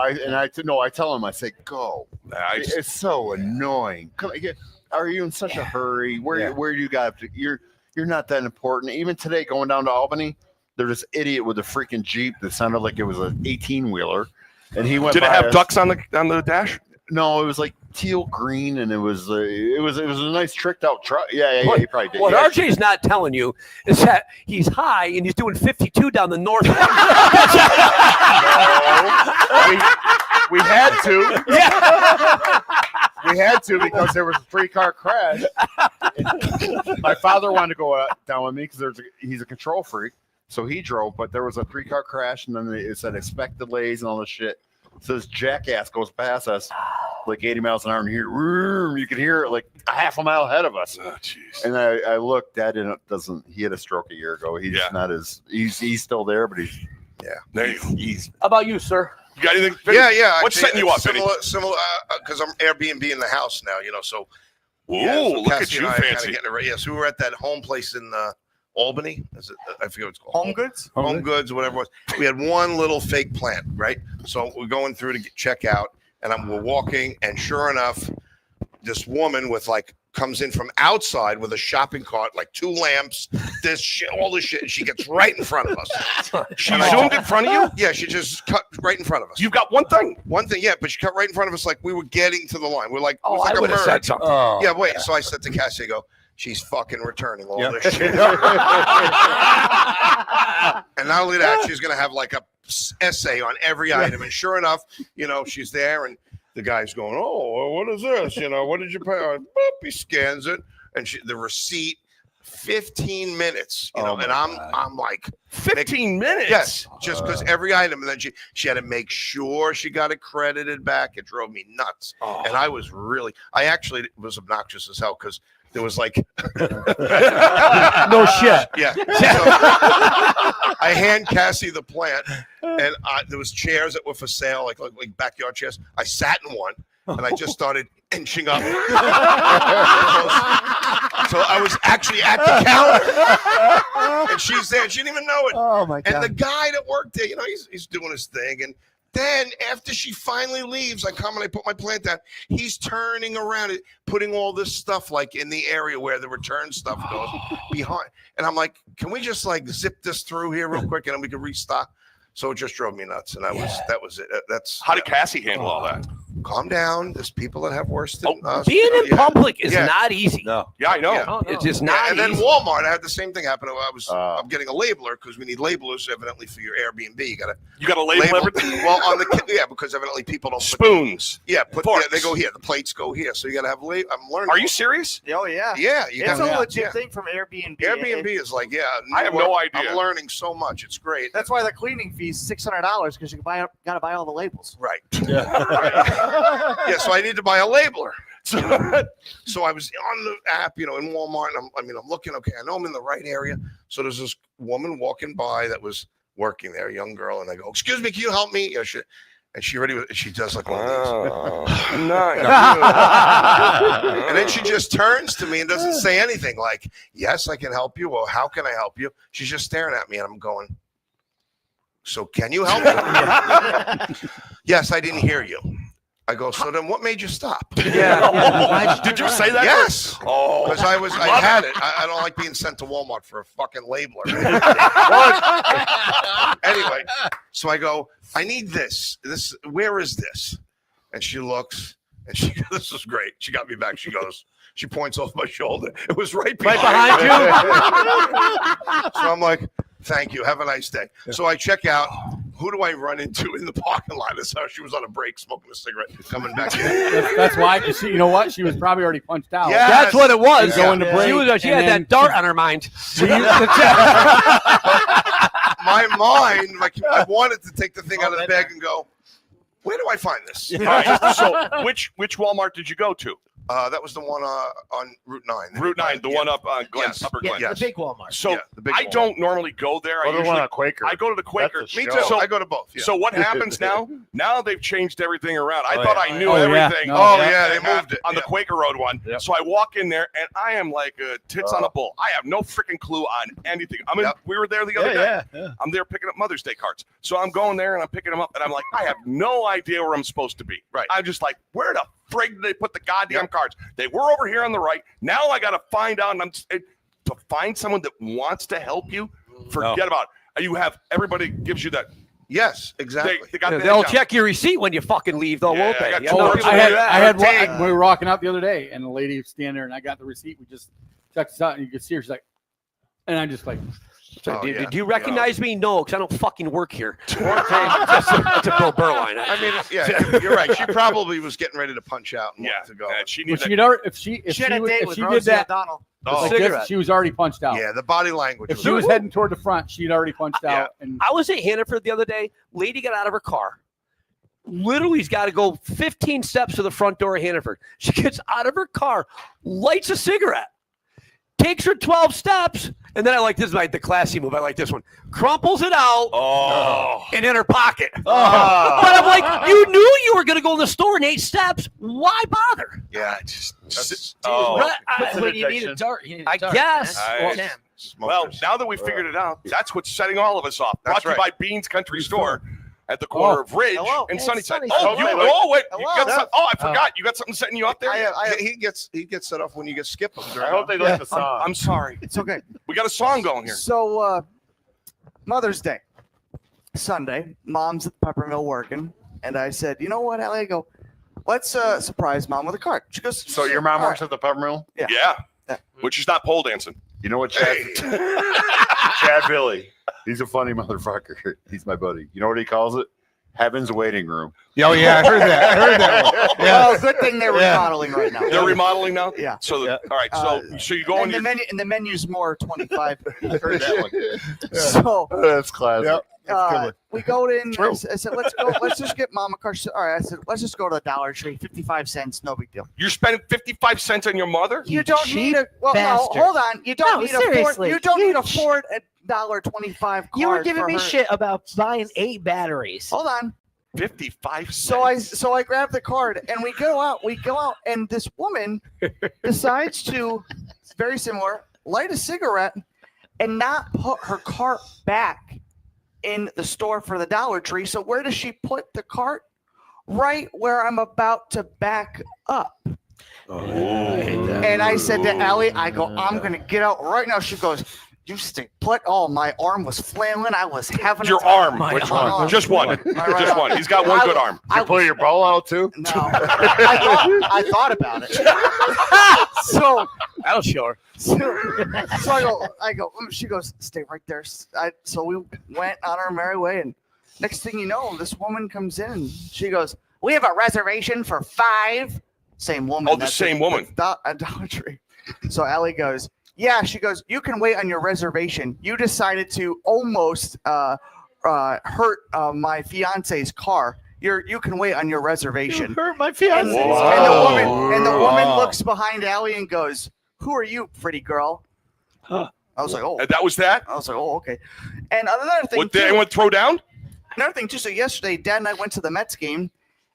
I tell them. I say go. It's so annoying. Are you in such a hurry? Where do you got to? You're not that important. Even today, going down to Albany, there's this idiot with a freaking Jeep that sounded like it was an 18-wheeler, and he went. Did it by have us. ducks on the dash? No, it was like teal green, and it was a nice tricked out truck. Yeah, he probably did. What Yeah. RJ's not telling you is that he's high and he's doing 52 down the north. We had to. Yeah. We had to because there was a 3-car crash. My father wanted to go down with me because he's a control freak, so he drove. But there was a 3-car crash, and then it said expect delays and all this shit. So this jackass goes past us like 80 miles an hour, and you can hear it like a half a mile ahead of us. Oh, jeez. And I looked. Dad doesn't. He had a stroke a year ago. He's not as. He's still there, but he's Yeah. There you go. How about you, sir? You got anything? Vinny? Yeah. What's actually, setting you up, Vinny? Similar, because I'm Airbnb in the house now, so. Ooh, so look at Cassie you, and I are kinda fancy. getting it ready. Yeah, so we were at that home place in Albany. Is it? I forget what it's called. Home Goods? Home Goods, whatever it was. We had one little fake plant, right? So we're going through to check out, and we're walking, and sure enough, this woman with comes in from outside with a shopping cart, 2 lamps, this shit, all this shit, and she gets right in front of us. She zoomed in front of you? Yeah, she just cut right in front of us. You've got one thing. One thing, yeah, but she cut right in front of us like we were getting to the line. We're like, it was I like a would have said merge. something. Yeah, wait. So I said to Cassie, I go, she's fucking returning all this shit. And not only that, she's going to have a essay on every item. And sure enough, she's there and the guy's going, oh, what is this? What did you pay? Boop, he scans it. And the receipt, 15 minutes, and I'm like 15 minutes. Yes, just because every item, and then she had to make sure she got it credited back. It drove me nuts, and I actually was obnoxious as hell because there was no shit. Yeah. So I hand Cassie the plant, and there was chairs that were for sale, like backyard chairs. I sat in one. And I just started inching up. So I was actually at the counter. And she's there. She didn't even know it. Oh, my God. And the guy that worked there, he's doing his thing. And then after she finally leaves, I come and I put my plant down. He's turning around, putting all this stuff in the area where the return stuff goes behind. And I'm like, can we just zip this through here real quick and then we can restock? So it just drove me nuts, and that was it. How did Cassie handle all that? Calm down. There's people that have worse than us. Being in public is not easy. No. Yeah, I know. Yeah. It's just not And then easy. Walmart, I had the same thing happen. I'm getting a labeler because we need labelers evidently for your Airbnb. You got to label everything. Well, because evidently people don't spoons. They go here. The plates go here, so you got to have label. I'm learning. Are you serious? Oh yeah. Yeah, it's a legit thing from Airbnb. Airbnb is I have no idea. I'm learning so much. It's great. That's why the cleaning fee is $600 because you got to buy all the labels. Right. Yeah. So I need to buy a labeler. So I was on the app, in Walmart, and I'm looking. Okay, I know I'm in the right area. So there's this woman walking by that was working there, a young girl, and I go, "Excuse me, can you help me?" Yeah, and she does one of these. And then she just turns to me and doesn't say anything. Like, "Yes, I can help you," or "How can I help you?" She's just staring at me, and I'm going, "So can you help me?" "Yes, I didn't hear you." I go, "So then what made you stop?" Yeah. Did you say that? Yes. Oh, because I had it. I don't like being sent to Walmart for a fucking labeler. Anyway, so I go, "I need this. Where is this?" And she looks, and this is great. She got me back. She goes, she points off my shoulder. It was right behind you. So I'm like, "Thank you. Have a nice day." So I check out. Who do I run into in the parking lot? That's how she was on a break smoking a cigarette coming back in. That's why. You know what? She was probably already punched out. Yes. That's what it was. Going to break, She had that dart on her mind. My mind, I wanted to take the thing out of the bag and go, where do I find this? All right, so which Walmart did you go to? That was the one on Route 9. Route 9, the one up on Glen, Yes. Upper Glen. The big Walmart. So the big I Walmart. don't normally go there. Go to one on Quaker. I go to the Quaker. That's a Me show. too. So I go to both. Yeah. So what happens now? Now they've changed everything around. I Oh, thought yeah. I knew Oh, yeah. everything. No. Oh, yeah, they moved it. On the Quaker Road one. Yep. So I walk in there, and I am like tits on a bull. I have no freaking clue on anything. We were there the other day. Yeah. I'm there picking up Mother's Day cards. So I'm going there, and I'm picking them up, and I'm like, I have no idea where I'm supposed to be. Right. I'm just like, where the frig did they put the goddamn cards? They were over here on the right. Now I got to find out, and to find someone that wants to help you, forget about it. You have, everybody gives you that. Yes, exactly. They got that They'll down. check your receipt when you fucking leave, though, won't they? I got You two know, words people for do you. that. we were walking out the other day, and the lady was standing there, and I got the receipt. We just checked this out, and you could see her. She's like, and I'm just like, So, Oh, do you recognize me? No, because I don't fucking work here. That's a Bill Burr line. I mean, yeah, you're right. She probably was getting ready to punch out and wanted to go. She well, knew she'd already, if she had a date if with she did Rosie that, O'Donnell. like this, she was already punched out. Yeah, the body language. If was she was good. heading toward the front, she'd already punched out. And I was at Hannaford the other day. Lady got out of her car. Literally, has got to go 15 steps to the front door of Hannaford. She gets out of her car, lights a cigarette, takes her 12 steps, And then I like this, like the classy move. I like this one. Crumples it out and in her pocket. But I'm like, you knew you were going to go in the store in 8 steps. Why bother? Yeah, When you need a dart, I guess. Well, now that we figured it out, that's what's setting all of us off. Brought to you by Beans Country Store at the corner of Ridge and Sunnyside. Wait. I forgot. You got something setting you up there? He gets set off when you get skip him. I hope they like the song. I'm sorry. It's okay. We got a song going here. So, Mother's Day, Sunday, Mom's at the Peppermill working, and I said, you know what, Allie? I go, let's surprise Mom with a card. She goes, So your mom works at the Peppermill? Yeah. Which is not pole dancing. You know what, Chad? Chad Billy. He's a funny motherfucker. He's my buddy. You know what he calls it? Heaven's waiting room. Oh, yeah, I heard that. One. Yeah. Well, good thing they're remodeling right now. They're remodeling now? Yeah. So, all right. So you go on and the menu's more 25. I heard that one. So that's classic. We go in. I said, let's go. Let's just get Mom a car. All right. I said, let's just go to the Dollar Tree. 55 cents. No big deal. You're spending 55 cents on your mother? You don't need a. Well, bastard. no, hold on. You don't need seriously. You don't need a Ford $1.25 card. You were giving for me her. shit about buying 8 batteries. Hold on. 55 cents. So I grab the card and we go out, and this woman decides to, very similar, light a cigarette and not put her cart back in the store for the Dollar Tree. So where does she put the cart? Right where I'm about to back up. And I said to Allie, I go, I'm gonna get out right now. She goes, you stay put. Oh, my arm was flailing. I was having your arm. Which one? Just one. Just one. He's got one good arm. You pull your ball out too? No. I thought about it. So That'll show her. So I go. She goes, stay right there. So we went on our merry way, and next thing you know, this woman comes in. And she goes, we have a reservation for 5. Same woman. Oh, the same woman. At Dollar Tree. So Allie goes, yeah. She goes, you can wait on your reservation. You decided to almost hurt my fiance's car. You can wait on your reservation. You hurt my fiance. And the woman looks behind Allie and goes, who are you, pretty girl? I was like, oh. And that was that? I was like, oh, okay. And another thing, did anyone throw down? Another thing, too. So yesterday, Dad and I went to the Mets game.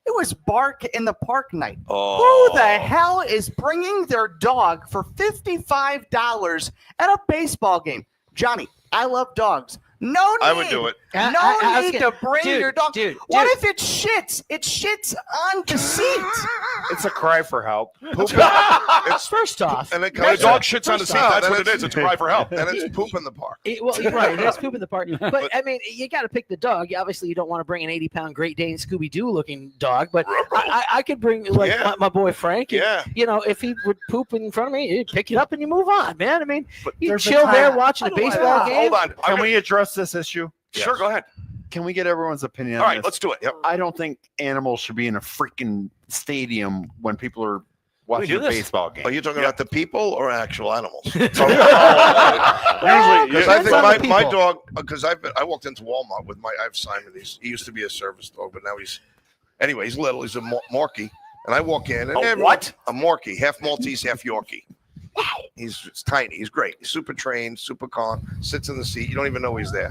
It was bark in the park night. Oh. Who the hell is bringing their dog for $55 at a baseball game? Johnny, I love dogs. No need. I would do it. No need to bring your dog. What Dude. if it shits? It shits on the seat. It's a cry for help. It's first off. And it when a dog shits on the seat, that's what it is. It's a cry for help. And it's poop in the park. Right, that's poop in the park. But I mean, you got to pick the dog. Obviously, you don't want to bring an 80-pound Great Dane Scooby-Doo looking dog, but I could bring my boy Frank. And, if he would poop in front of me, you pick it up and you move on, man. I mean, you chill there watching a baseball game. Hold on. Can we address this issue? Sure, go ahead. Can we get everyone's opinion on All right, this? let's do it. Yep. I don't think animals should be in a freaking stadium when people are watching a baseball game. Are you talking about the people or actual animals? Usually, Usually, because I think my dog. Because I walked into Walmart with I have Simon. He used to be a service dog, but now he's little. He's a Morkie, and I walk in and what? A Morkie, half Maltese, half Yorkie. He's tiny. He's great. He's super trained, super calm. Sits in the seat. You don't even know he's there.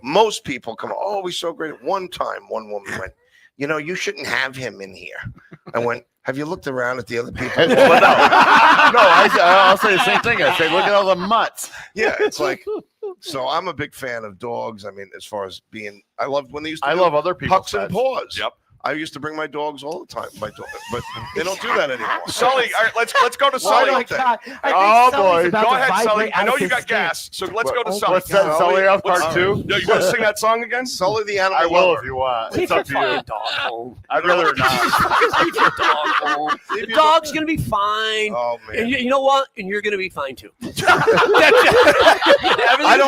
Most people come. Oh, he's so great. One time, one woman went, you shouldn't have him in here. I went, have you looked around at the other people? I'll say the same thing. I say, look at all the mutts. Yeah, it's like. So I'm a big fan of dogs. I mean, as far as being, I loved when they used to. I love other people's pucks and paws. Yep. I used to bring my dogs all the time. But they don't do that anymore. Sully, all right, let's go to Sully. Oh my God. Oh boy, go ahead, Sully. I know you got gas, so let's go to Sully. Let's set Sully off part 2. No, you want to sing that song again? Sully the animal. I will lover. if you want. Leave It's up to your you. fucking dog home. I'd rather not. Leave your dog home. The dog's gonna be fine. Oh man. And you know what? And you're gonna be fine too. Everything's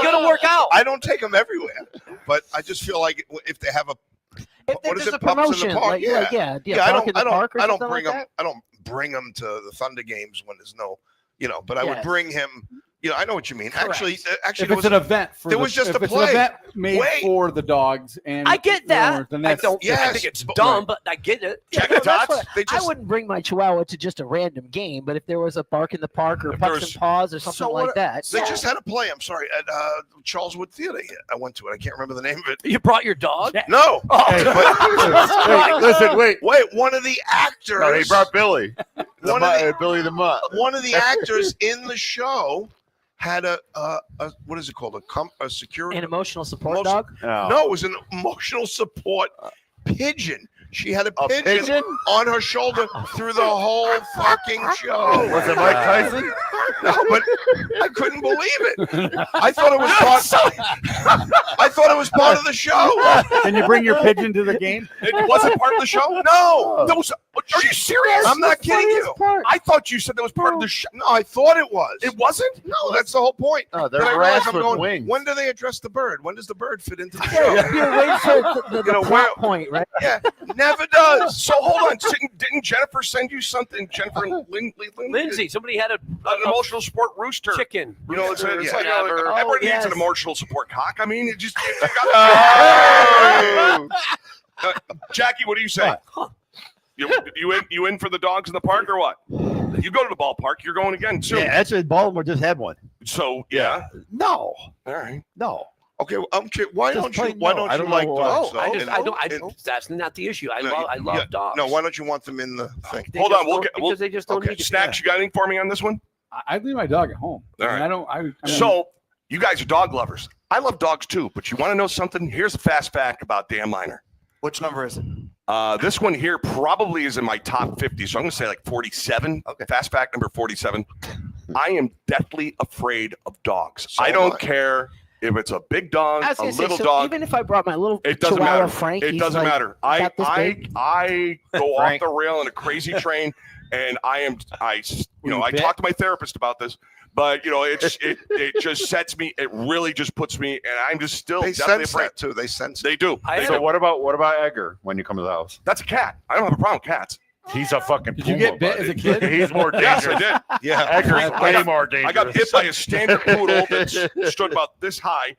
gonna work out. I don't take them everywhere, but I just feel like if they have what is it? a Pups promotion, in the park? I don't bring them. I don't bring them to the Thunder games when there's no, but I would bring him Yeah, I know what you mean. Correct. Actually, if it's an event, there was just if a it's play. an event made Wait. for the dogs, and I get that. then I that's, don't. I Yes, think it's but- dumb, but I get it. Check No, it, that's Tots. what- They I just wouldn't bring my Chihuahua to just a random game, but if there was a bark in the park or If there pups was- and paws or something So like what- that, they just had a play. I'm sorry at Charleswood Theater. I went to it. I can't remember the name of it. You brought your dog? No. Hey, listen, wait. Wait, one of the actors. No, he brought Billy. One of the- Billy the Mutt. One of the actors in the show had a what is it called? A security. an emotional support Emotion- dog. Oh. No, it was an emotional support pigeon. She had a pigeon, pigeon? on her shoulder through the whole fucking show. Was it Mike Tyson? No, but I couldn't believe it. I thought it was part. I thought it was part of the show. Can you bring your pigeon to the game? It wasn't part of the show? No, That was. Are you serious? I'm not kidding you. I thought you said that was part of the show. No, I thought it was. It wasn't? No, that's the whole point. Oh, they're Then I realized rats I'm with going, wings. when do they address the bird? When does the bird fit into the show? You're waiting for the You know, plot where- point, right? Yeah, never does. So hold on. Didn't Jennifer send you something? Jennifer and Lindsay, somebody had an emotional support rooster. chicken. You know, it's like Whatever. everybody needs yes. an emotional support cock. I mean, it just. Jackie, what do you say? You in for the dogs in the park or what? You go to the ballpark. You're going again soon. Yeah, actually, Baltimore just had one. So yeah. No, All right. no. Okay, well, I'm curious. Why Just don't you? plain Why no. don't I you don't like know dogs? why. I though? don't. That's not the issue. I No, love yeah, dogs. No, why don't you want them in the thing? They Hold just on, we'll don't- get- because they just don't okay, need to. Snacks, you got anything for me on this one? I leave my dog at home. All I mean, right. I don't. I mean, So you guys are dog lovers. I love dogs too, but you want to know something? Here's a fast fact about Dan Miner. Which number is it? This one here probably is in my top 50, so I'm going to say like 47. Okay. Fast fact number 47. I am deathly afraid of dogs. So I am don't I. care if it's a big dog, I was a gonna say, little so dog. even if I brought my little It doesn't Chihuahua matter. Frank, It he's doesn't like matter. about this big. I go off Frank. the rail in a crazy train, and I bet? talked to my therapist about this, but it just sets me. It really just puts me, and I'm just still They deathly sense afraid. that too. They sense. They do. I They had do. a- what about Edgar when you come to the house? That's a cat. I don't have a problem with cats. He's a fucking. Did you puma, get bit buddy. as a kid? He's more dangerous. Yes, I did. Yeah, Edgar's I way got- more dangerous. I got bit by a standard poodle that stood about this high.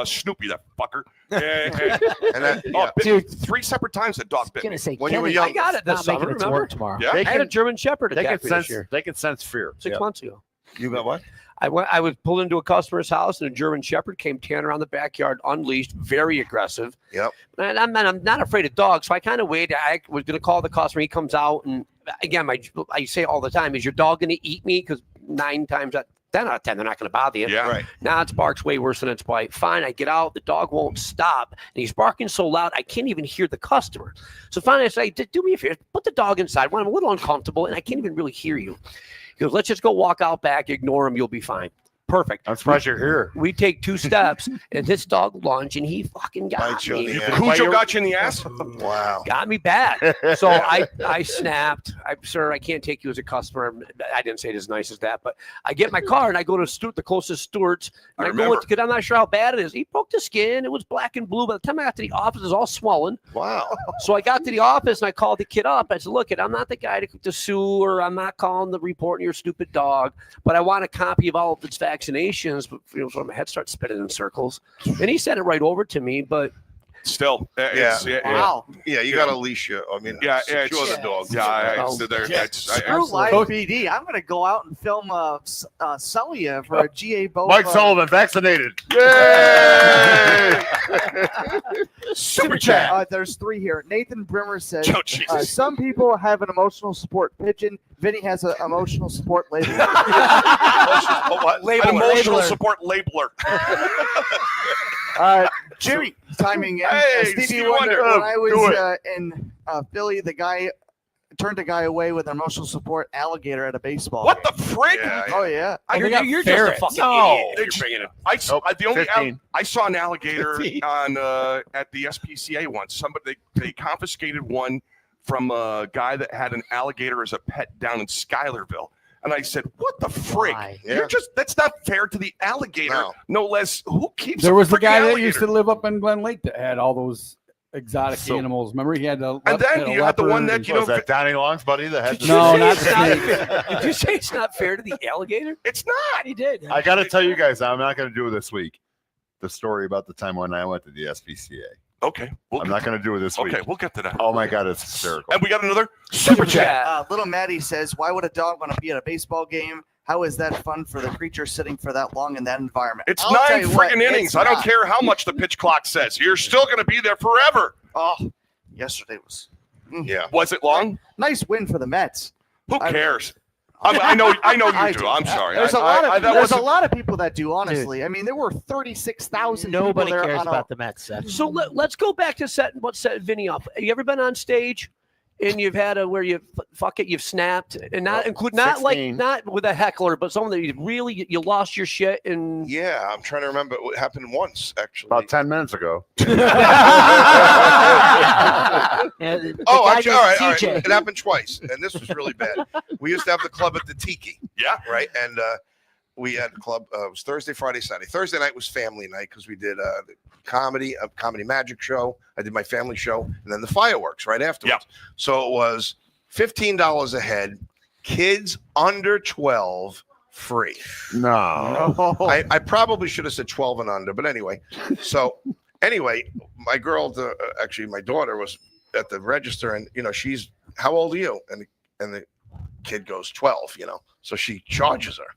Snoopy, that fucker. And that, oh, yeah. bit 3 separate times that dog bit Gonna me. say, When you were Kenny, young- I got it this not making summer. it to Remember? work tomorrow. Yeah. They I had a can, German Shepherd they attack can me this sense. year, They can sense fear. 6 months ago. You got what? I was pulled into a customer's house and a German Shepherd came tearing around the backyard, unleashed, very aggressive. Yep. And I'm not afraid of dogs, so I kind of waited. I was going to call the customer. He comes out, and again, I say all the time, is your dog going to eat me? Because 9 times out, 10 out of 10, they're not going to bother you. Yeah. Right. Now its bark's way worse than its bite. Fine, I get out. The dog won't stop. And he's barking so loud, I can't even hear the customer. So finally I say, do me a favor, put the dog inside. When I'm a little uncomfortable and I can't even really hear you. He goes, let's just go walk out back, ignore him, you'll be fine. Perfect. I'm surprised you're here. We take 2 steps, and this dog lunged, and he fucking got Bites you in me. the ass. Cujo got you in the ass? Wow. Got me bad. So I snapped. Sir, I can't take you as a customer. I didn't say it as nice as that, but I get my car and I go to the closest Stewart's. And I go remember. because I'm not sure how bad it is. He broke the skin. It was black and blue. By the time I got to the office, it was all swollen. Wow. So I got to the office and I called the kid up. I said, look, I'm not the guy to sue, or I'm not calling the report on your stupid dog, but I want a copy of all of its vaccinations. So my head starts spinning in circles. And he sent it right over to me, but Still. Wow. Yeah, you got to leash you. I mean, Yeah, secure it's- the dog. Yeah, I Oh, stood there. yeah. Screw live BD. I'm going to go out and film Sully for a GA Bove. Mike Sullivan vaccinated. Yay! Super chat. There's 3 here. Nathan Brimmer says, Oh, Jesus. some people have an emotional support pigeon. Vinny has an emotional support label. What? An emotional support labeler. Jimmy timing in. Hey, Stevie Stevie Wonder. Wonder. When I was in Philly, the guy turned a guy away with an emotional support alligator at a baseball What game. the frick? Yeah, Oh, yeah. you're just a fucking idiot if you're bringing it. I saw an alligator 15. on at the SPCA once. Somebody they confiscated one from a guy that had an alligator as a pet down in Schuylerville. And I said, "What the frig? Why? Yeah. That's not fair to the alligator. No. No less. Who keeps There a was the freaking guy that alligator? used to live up in Glen Lake that had all those exotic animals. Remember, he had the and then you had the one that was that Donnie Long's buddy that had. No, not the snake. Did you say it's not fair to the alligator? It's not. He did. I got to tell you guys, I'm not going to do it this week. The story about the time when I went to the SPCA. Okay. I'm not going to do it this week. Okay, we'll get to that. Oh my God, it's hysterical. And we got another super chat. Little Maddie says, "Why would a dog want to be at a baseball game? How is that fun for the creature sitting for that long in that environment?" It's I'll tell 9 you what, friggin' innings. it's I don't not. care how much the pitch clock says. You're still going to be there forever. Oh, yesterday was. Yeah. Was it long? Nice win for the Mets. Who cares? I know you do. I'm sorry. There's There's a lot of people that do, honestly. I mean, there were 36,000 people Nobody there cares on about the Mets. Seth. So let's go back to setting Vinny up. Have you ever been on stage and you've had where you you've snapped and not with a heckler, but someone that you lost your shit and Yeah, I'm trying to remember what happened once actually. About 10 minutes ago. Actually, all right. It happened twice, and this was really bad. We used to have the club at the Tiki. Yeah. Right, and we had a club. It was Thursday, Friday, Saturday. Thursday night was family night because we did a comedy magic show. I did my family show, and then the fireworks right afterwards. Yeah. So it was $15 a head. Kids under 12 free. No. I probably should have said 12 and under, but anyway. So anyway, my girl, actually my daughter was at the register, and she's, "How old are you?" And the kid goes 12. So she charges her.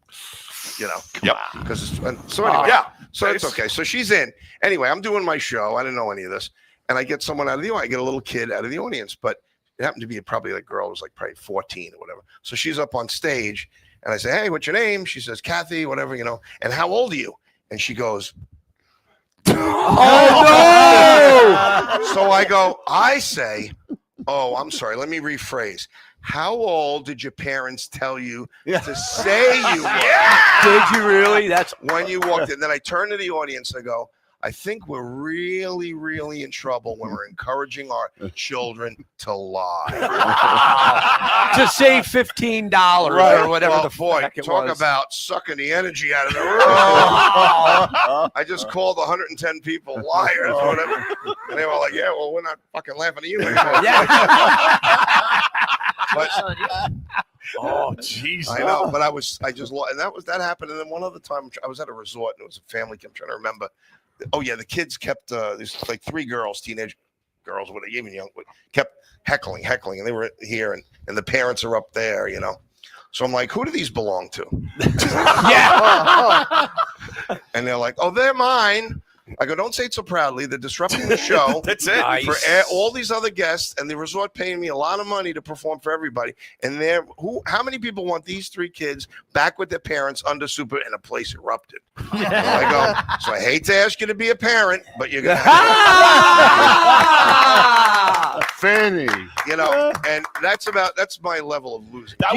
Yep. Because so anyway, yeah. So it's okay. So she's in. Anyway, I'm doing my show. I didn't know any of this, and I get someone out of the audience. I get a little kid out of the audience, but it happened to be probably a girl who was like probably 14 or whatever. So she's up on stage, and I say, "Hey, what's your name?" She says, "Kathy," whatever, and "How old are you?" And she goes, "Oh no!" So I say, "Oh, I'm sorry. Let me rephrase. How old did your parents tell you to say you were?" Did you really? That's when you walked in. Then I turn to the audience and I go, "I think we're really, really in trouble when we're encouraging our children to lie." To save $15 or whatever the fuck it talk was. about sucking the energy out of the room. I just called 110 people liars or whatever. And they were like, "Yeah, well, we're not fucking laughing at you anymore." But, oh, jeez. I know, but and that happened. And then one other time I was at a resort and it was a family. I'm trying to remember. Oh yeah, the kids kept there's like 3 girls, teenage girls, what even young, kept heckling, and they were here, and the parents are up there, So I'm like, who do these belong to? Yeah. And they're like, "Oh, they're mine." I go, "Don't say it so proudly. They're disrupting the show." That's it. Nice. For all these other guests, and the resort paying me a lot of money to perform for everybody. And how many people want these 3 kids back with their parents under super, and a place erupted? I go, "So I hate to ask you to be a parent, but you're gonna have to." Fanny. And that's my level of losing. That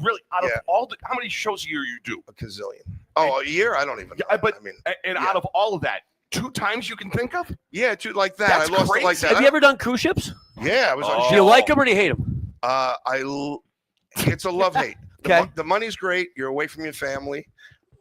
really out of all how many shows a year you do? A gazillion. Oh, a year? I don't even know. Yeah, but out of all of that, 2 times you can think of? Yeah, 2 like that. That's I lost it like that. Have you ever done cruise ships? Yeah, I was on. Do you like them or do you hate them? It's a love-hate. Okay. The money's great. You're away from your family.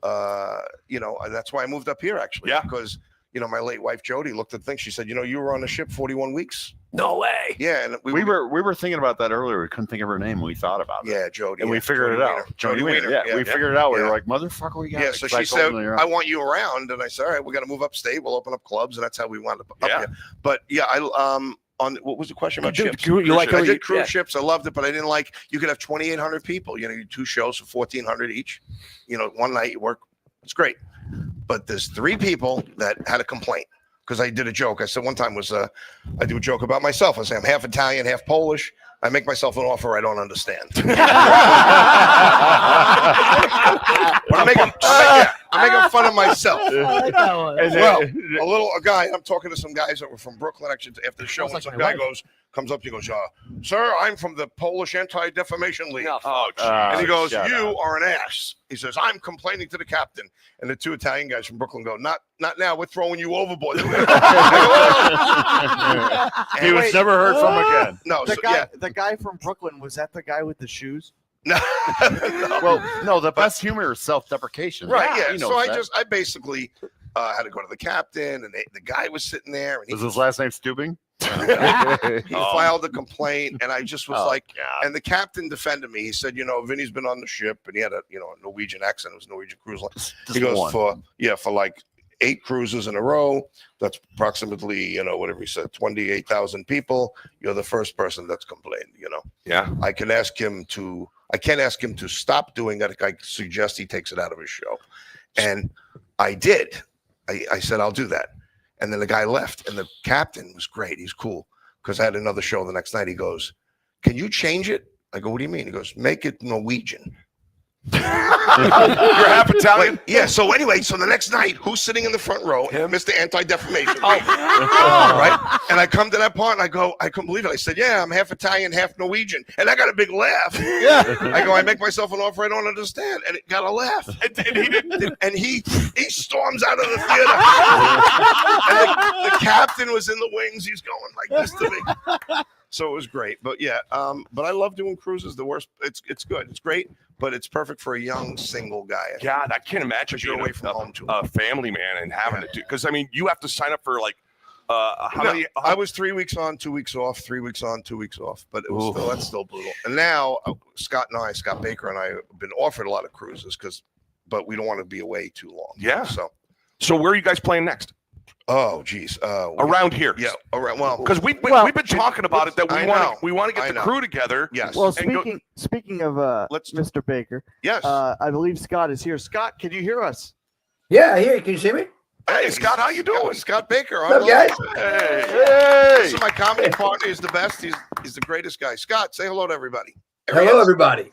That's why I moved up here actually. Yeah. Because my late wife Jody looked at things. She said, "You were on the ship 41 weeks." No way. Yeah, and We were thinking about that earlier. We couldn't think of her name. We thought about it. Yeah, Jody. And we figured it out. Jody Wiener. Yeah, we figured it out. We were like, "Motherfucker, we got Yeah, it." so 'Cause she said, her, "I want you around," and I said, "All right, we got to move upstate. We'll open up clubs," and that's how we wound up here. But yeah, on what was the question about ships? I did cruise ships. I loved it, but I didn't like. You could have 2,800 people. You do 2 shows for 1,400 each. One night you work. It's great, but there's 3 people that had a complaint. Because I did a joke. I said one time I do a joke about myself. I say I'm half Italian, half Polish. I make myself an offer I don't understand. But I'm making fun of myself. I like that one. Well, a guy, I'm talking to some guys that were from Brooklyn actually after the show, and some guy comes up to you and goes, "Sir, I'm from the Polish Anti-Defamation League." Oh, and he goes, "You are an ass." He says, "I'm complaining to the captain." And the 2 Italian guys from Brooklyn go, Not now, we're throwing you overboard." He was never heard from again. No, the guy from Brooklyn, was that the guy with the shoes? No. Well, no, the best humor is self-deprecation. Right, yeah. He knows So that. I basically had to go to the captain, and the guy was sitting there. And Was his last name Stubing? He filed a complaint, and I just was God. and the captain defended me. He said, Vinny's been on the ship, and he had a Norwegian accent. It was a Norwegian cruise line. He goes for like 8 cruises in a row. That's approximately, whatever he said, 28,000 people. You're the first person that's complained. Yeah. I can't ask him to stop doing it. I suggest he takes it out of his show, and I did. I said I'll do that. And then the guy left, and the captain was great. He's cool because I had another show the next night. He goes, "Can you change it?" I go, "What do you mean?" He goes, "Make it Norwegian." You're half Italian? Yeah. So anyway, the next night, who's sitting in the front row? Mr. Anti-Defamation. Right? And I come to that part, and I go, I couldn't believe it. I said, "Yeah, I'm half Italian, half Norwegian," and I got a big laugh. Yeah. I go, I make myself an offer I don't understand, and it got a laugh. And he didn't. And he storms out of the theater. And the captain was in the wings. He's going like this to me. So it was great. But yeah, but I love doing cruises. The worst, it's good. It's great, but it's perfect for a young single guy. God, I can't imagine You're being away from home too. a family man and having to do, because I mean, you have to sign up for like how many? I was 3 weeks on, 2 weeks off, 3 weeks on, 2 weeks off, but it was that's still brutal. And now Scott Baker and I have been offered a lot of cruises but we don't want to be away too long. Yeah. So where are you guys playing next? Oh, geez. Around here. Yeah. Around. Well, because we've been talking about it that we want to get the crew together. Yes. Well, speaking of Mr. Baker. Yes. I believe Scott is here. Scott, can you hear us? Yeah, I hear you. Can you see me? Hey, Scott, how you doing? Scott Baker. What's up, guys? Hey. This is my comedy partner. He's the best. He's the greatest guy. Scott, say hello to everybody. Hello, everybody.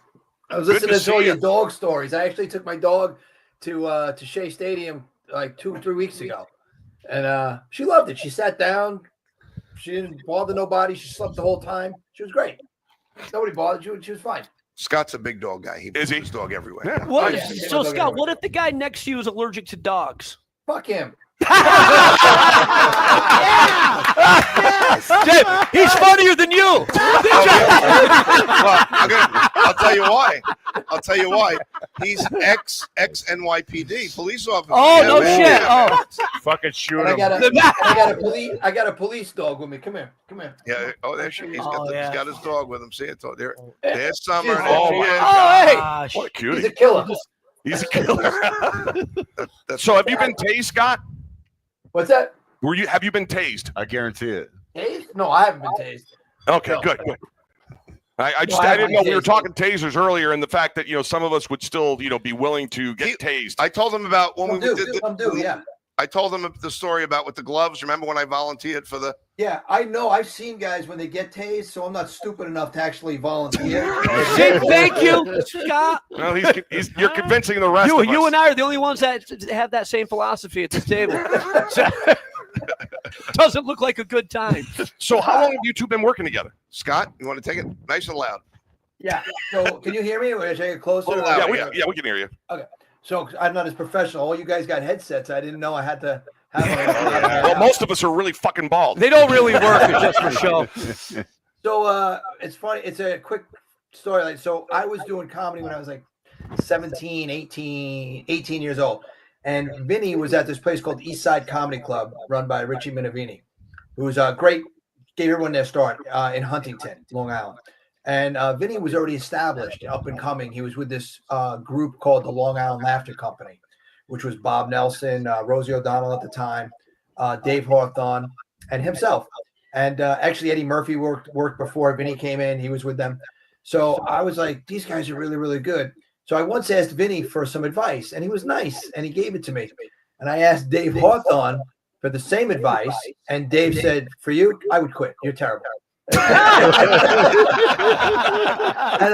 I was listening to all your dog stories. I actually took my dog to Shea Stadium like 2 or 3 weeks ago. And she loved it. She sat down. She didn't bother nobody. She slept the whole time. She was great. Nobody bothered you. She was fine. Scott's a big dog guy. He brings his dog everywhere. Yeah. So, Scott, what if the guy next to you is allergic to dogs? Fuck him. He's funnier than you. Well, I'll tell you why. He's ex-NYPD police officer. Oh, no shit. Oh. Fucking shoot him. I got a police dog with me. Come here. Yeah. Oh, there she is. He's got his dog with him. See it? There's Summer. Hey. What a cutie. He's a killer. He's a killer. So have you been tased, Scott? What's that? Have you been tased? I guarantee it. Tased? No, I haven't been tased. Okay, good. I didn't know we were talking tasers earlier, and the fact that some of us would still be willing to get tased. I told him about when we did yeah. I told them the story about with the gloves. Remember when I volunteered for the? Yeah, I know. I've seen guys when they get tased, so I'm not stupid enough to actually volunteer. Thank you, Scott. Well, you're convincing the rest of us. You and I are the only ones that have that same philosophy at this table. Doesn't look like a good time. So how long have you two been working together? Scott, you want to take it nice and loud? Yeah. So can you hear me? Or should I get closer? Yeah, we can hear you. Okay. So I'm not as professional. All you guys got headsets. I didn't know I had to have Well, most of us are really fucking bald. They don't really work. It's just for show. So it's funny. It's a quick story. So I was doing comedy when I was like 17 years old. And Vinny was at this place called East Side Comedy Club run by Richie Minervini, who was great, gave everyone their start in Huntington, Long Island. And Vinny was already established, up and coming. He was with this group called the Long Island Laughter Company, which was Bob Nelson, Rosie O'Donnell at the time, Dave Hawthorne, and himself. And actually, Eddie Murphy worked before Vinny came in. He was with them. So I was like, these guys are really, really good. So I once asked Vinny for some advice, and he was nice, and he gave it to me. And I asked Dave Hawthorne for the same advice, and Dave said, for you, I would quit. You're terrible. And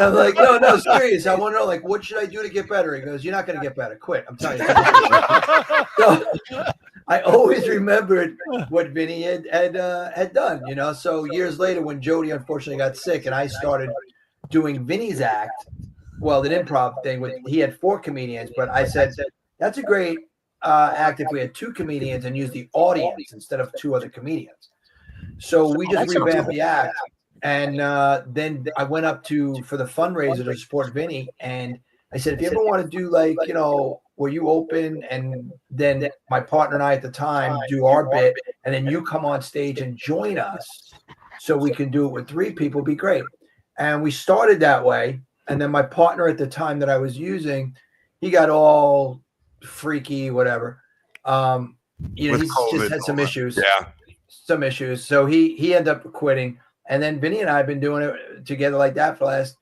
I'm like, no, serious. I want to know, like, what should I do to get better? He goes, you're not going to get better. Quit. I'm telling you. So I always remembered what Vinny had done, So years later, when Jody unfortunately got sick, and I started doing Vinny's act, well, the improv thing, he had 4 comedians, but I said, that's a great act if we had 2 comedians and use the audience instead of 2 other comedians. So we just revamped the act. And then I went up for the fundraiser to support Vinny. And I said, if you ever want to do where you open and then my partner and I at the time do our bit, and then you come on stage and join us so we can do it with 3 people, be great. And we started that way. And then my partner at the time that I was using, he got all freaky, whatever. He's just had some issues. Yeah. Some issues. So he ended up quitting. And then Vinny and I have been doing it together like that for the last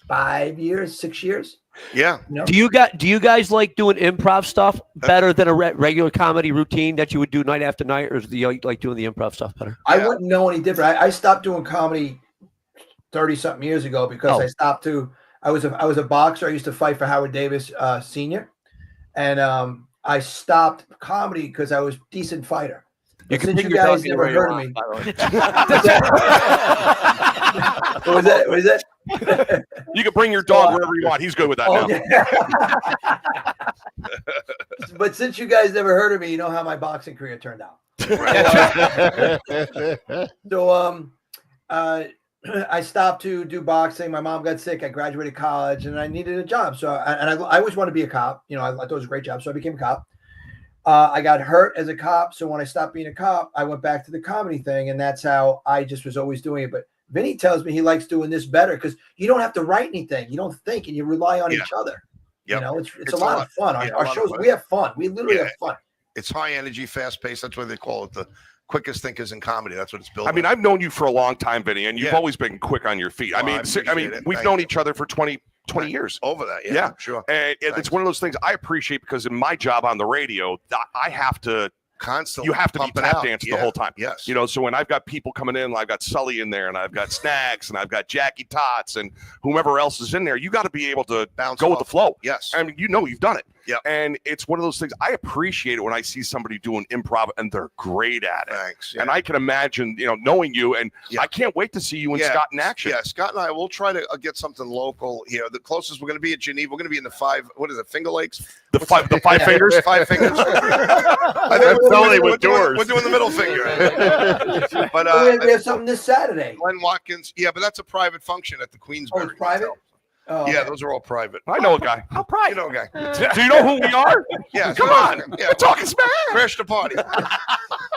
5 years, 6 years. Yeah. You know? Do you guys like doing improv stuff better than a regular comedy routine that you would do night after night, or do you like doing the improv stuff better? I wouldn't know any different. I stopped doing comedy 30-something years ago because I stopped to. I was a boxer. I used to fight for Howard Davis Sr. And I stopped comedy because I was a decent fighter. But since you guys never heard of me. What was that? You can bring your dog wherever you want. He's good with that now. Yeah. But since you guys never heard of me, you know how my boxing career turned out. So I stopped to do boxing. My mom got sick. I graduated college, and I needed a job. So I always wanted to be a cop. You know, I thought it was a great job, so I became a cop. I got hurt as a cop, so when I stopped being a cop, I went back to the comedy thing, and that's how I just was always doing it. But Vinny tells me he likes doing this better because you don't have to write anything. You don't think, and you rely on each other. Yep. You know, it's a lot of fun. Our shows, we have fun. We literally have fun. It's high energy, fast paced. That's why they call it the quickest thinkers in comedy. That's what it's built. I mean, I've known you for a long time, Vinny, and you've always been quick on your feet. I mean, we've known each other for 20 years. Over that, yeah. Sure. And it's one of those things I appreciate because in my job on the radio, I have to constantly. You have to be tap dancing the whole time. Yes. You know, so when I've got people coming in, I've got Sully in there, and I've got Snacks, and I've got Jackie Tots, and whomever else is in there, you got to be able to go with the flow. Yes. I mean, you know, you've done it. Yeah. And it's one of those things I appreciate it when I see somebody doing improv and they're great at it. Thanks. And I can imagine, you know, knowing you, and I can't wait to see you and Scott in action. Yeah, Scott and I will try to get something local here. The closest we're going to be at Geneva. We're going to be in the Finger Lakes. The five fingers. 5 fingers. With doors. We're doing the middle finger. But we have something this Saturday. Glenn Watkins. Yeah, but that's a private function at the Queensbury. Oh, it's private? Oh, yeah, those are all private. I know a guy. How private? You know a guy. Do you know who we are? Yeah. Come on. Yeah. Talkin Smack. Crash the party.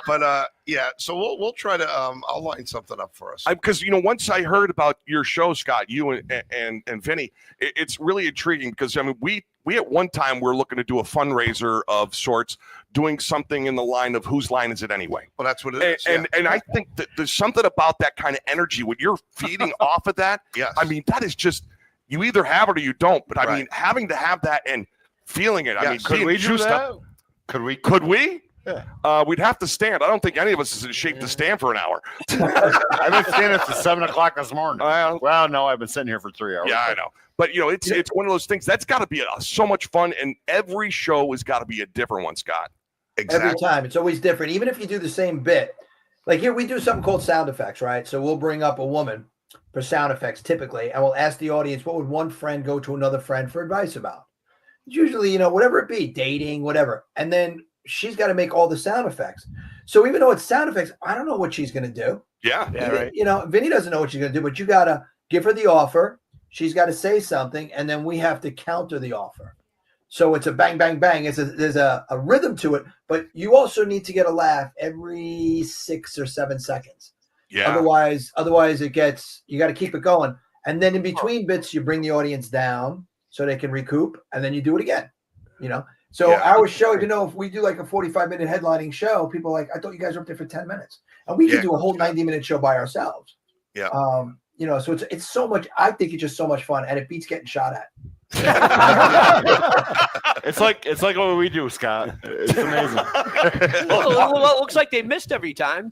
But yeah, so we'll try to I'll line something up for us. Because you know, once I heard about your show, Scott, you and Vinny, it's really intriguing because I mean we at one time were looking to do a fundraiser of sorts, doing something in the line of whose line is it anyway? Well, that's what it is. And I think that there's something about that kind of energy when you're feeding off of that. Yes. I mean, that is just, you either have it or you don't. But I mean, having to have that and feeling it. I mean, could we do that? Could we? Yeah. We'd have to stand. I don't think any of us is in shape to stand for an hour. I've been standing since 7 o'clock this morning. Well, no, I've been sitting here for 3 hours. Yeah, I know. But, you know, it's one of those things. That's got to be so much fun, and every show has got to be a different one, Scott. Exactly. Every time. It's always different. Even if you do the same bit. Like here, we do something called sound effects, right? So we'll bring up a woman for sound effects typically, and we'll ask the audience, what would one friend go to another friend for advice about? It's usually, you know, whatever it be, dating, whatever. And then she's got to make all the sound effects. So even though it's sound effects, I don't know what she's going to do. Yeah. Right. You know, Vinny doesn't know what she's going to do, but you got to give her the offer. She's got to say something, and then we have to counter the offer. So it's a bang, bang, bang. There's a rhythm to it, but you also need to get a laugh every 6 or 7 seconds. Yeah. Otherwise you got to keep it going. And then in between bits, you bring the audience down so they can recoup, and then you do it again, you know? So our show, you know, if we do like a 45-minute headlining show, people are like, I thought you guys were up there for 10 minutes. And we can do a whole 90-minute show by ourselves. Yeah. You know, so it's so much, I think it's just so much fun, and it beats getting shot at. It's like what we do, Scott. It's amazing. Well, it looks like they missed every time.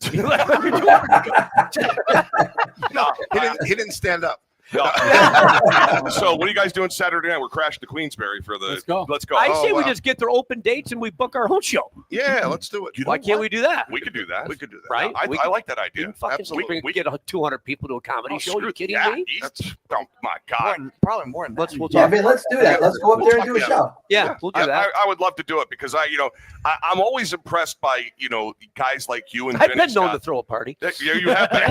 No, he didn't stand up. No. So what are you guys doing Saturday night? We're crashing to Queensbury for the. Let's go. I say we just get their open dates and we book our own show. Yeah, let's do it. Why can't we do that? We could do that. We could do that. Right? I like that idea. Absolutely. We get 200 people to a comedy show. Are you kidding me? Oh my God. Probably more than that. Let's do that. Let's go up there and do a show. Yeah, we'll do that. I would love to do it because I'm always impressed by, you know, guys like you and I've Vinny, been known Scott. to throw a party. Yeah, you have been.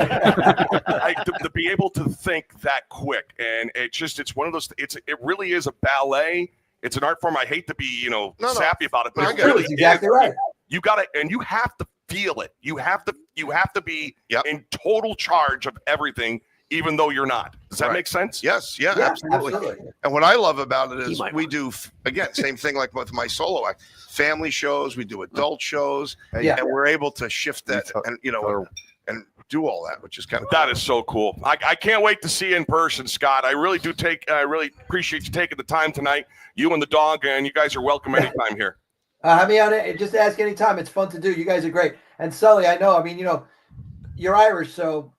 To be able to think that quick, and it's one of those. It really is a ballet It's an art form. I hate to be, sappy about it, but it really is exactly right. You got to, and you have to feel it. You have to be in total charge of everything, even though you're not. Does that make sense? Yes. Yeah, absolutely. And what I love about it is we do, again, same thing like with my solo act, family shows, we do adult shows, and we're able to shift that and, and do all that, which is kind of cool. That is so cool. I can't wait to see you in person, Scott. I really do I really appreciate you taking the time tonight. You and the dog, and you guys are welcome anytime here. Have me on it. Just ask anytime. It's fun to do. You guys are great. And Sully, I know. I mean, you're Irish, so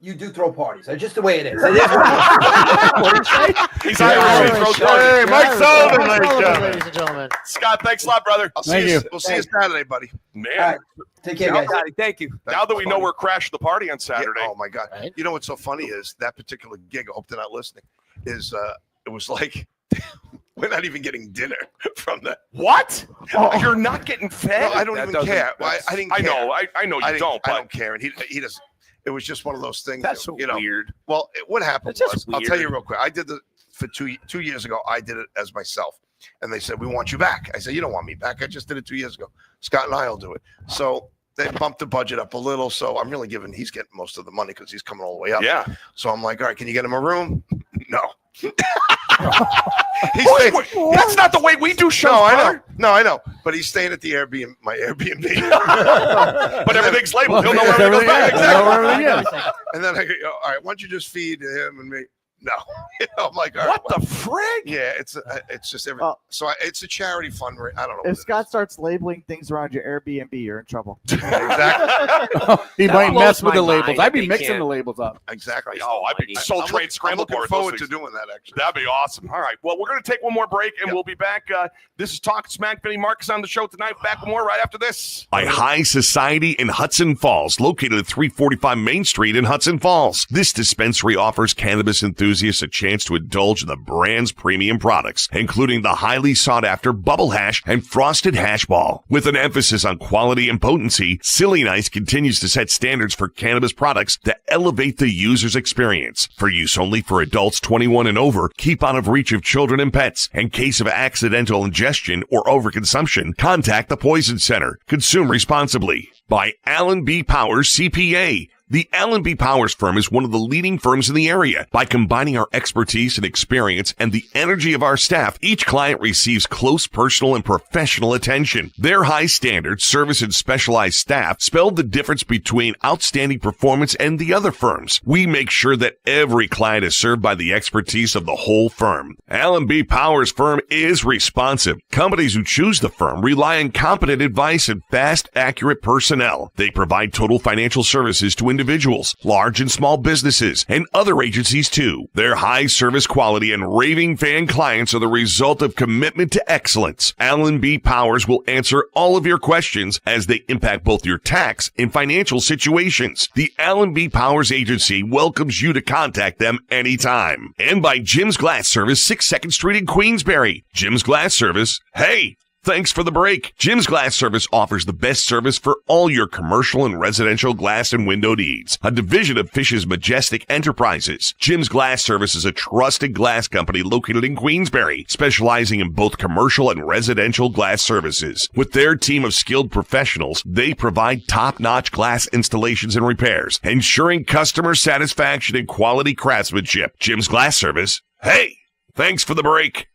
you do throw parties. It's just the way it is. What did you say? He's Irish. He throws parties. Hey, Mike Sullivan, ladies and gentlemen. Scott, thanks a lot, brother. We'll see you Saturday, buddy. Man. All right. Take care, guys. Thank you. Now that we know we're crashing the party on Saturday. Yeah, oh, my God. Right. You know what's so funny is that particular gig, I hope they're not listening, is it was like we're not even getting dinner from that. What? Oh. You're not getting fed? No, I don't even care. I didn't care. I know you don't. I don't care. And he doesn't. It was just one of those things. That's so weird. Well, what happened was, I'll tell you real quick. I did for 2 years ago. I did it as myself. And they said, we want you back. I said, you don't want me back. I just did it 2 years ago. Scott and I will do it. So they bumped the budget up a little. So I'm really he's getting most of the money because he's coming all the way up. Yeah. So I'm like, all right, can you get him a room? No. That's not the way we do shows. No, I know. But he's staying at the Airbnb, my Airbnb. But everything's labeled. He'll know where everything goes back. Exactly. And then I go, all right, why don't you just feed him and me? No. I'm like, all right, what the frig? Yeah, it's just everything. So it's a charity fundraiser. I don't know. If Scott starts labeling things around your Airbnb, you're in trouble. Exactly. He might mess with the labels. I'd be mixing the labels up. Exactly. Oh, I'd be trade scramble board. I'm looking forward to doing that, actually. That'd be awesome. All right. Well, we're going to take one more break, and we'll be back. This is Talkin Smack. Vinnie Mark is on the show tonight. Back with more right after this. By High Society in Hudson Falls, located at 345 Main Street in Hudson Falls. This dispensary offers cannabis enthusiasts a chance to indulge in the brand's premium products, including the highly sought-after Bubble Hash and Frosted Hash Ball. With an emphasis on quality and potency, Silly Nice continues to set standards for cannabis products that elevate the user's experience. For use only for adults 21 and over, keep out of reach of children and pets. In case of accidental ingestion or overconsumption, contact the Poison Center. Consume responsibly. By B Powers CPA. The B Powers firm is one of the leading firms in the area. By combining our expertise and experience and the energy of our staff, each client receives close personal and professional attention. Their high standards, service, and specialized staff spell the difference between outstanding performance and the other firms. We make sure that every client is served by the expertise of the whole firm. B Powers firm is responsive. Companies who choose the firm rely on competent advice and fast, accurate personnel. They provide total financial services to individuals, large and small businesses, and other agencies too. Their high service quality and raving fan clients are the result of commitment to excellence. B Powers will answer all of your questions as they impact both your tax and financial situations. The B Powers Agency welcomes you to contact them anytime. And by Jim's Glass Service, 6 2nd Street in Queensbury. Jim's Glass Service, hey! Thanks for the break. Jim's Glass Service offers the best service for all your commercial and residential glass and window needs. A division of Fish's Majestic Enterprises. Jim's Glass Service is a trusted glass company located in Queensbury, specializing in both commercial and residential glass services. With their team of skilled professionals, they provide top-notch glass installations and repairs, ensuring customer satisfaction and quality craftsmanship. Jim's Glass Service, hey, thanks for the break.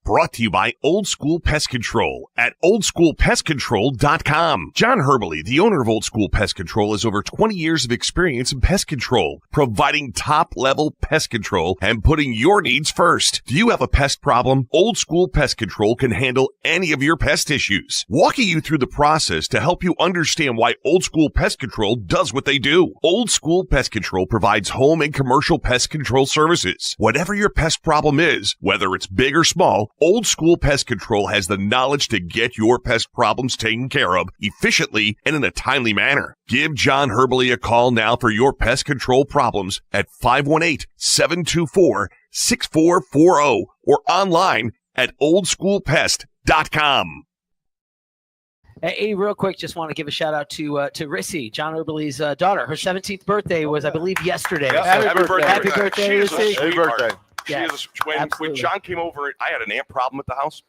Brought to you by Old School Pest Control at oldschoolpestcontrol.com. John Herbley, the owner of Old School Pest Control, has over 20 years of experience in pest control, providing top-level pest control and putting your needs first. Do you have a pest problem? Old School Pest Control can handle any of your pest issues, walking you through the process to help you understand why Old School Pest Control does what they do. Old School Pest Control provides home and commercial pest control services. Whatever your pest problem is, whether it's big or small, Old School Pest Control has the knowledge to get your pest problems taken care of efficiently and in a timely manner. Give John Herbley a call now for your pest control problems at 518-724-6440 or online at oldschoolpest.com. Hey, real quick, just want to give a shout out to Rissy, John Herbley's daughter. Her 17th birthday was, I believe, yesterday. Happy birthday, Happy birthday, Rissy. Happy birthday. Yes, when John came over, I had an ant problem at the house,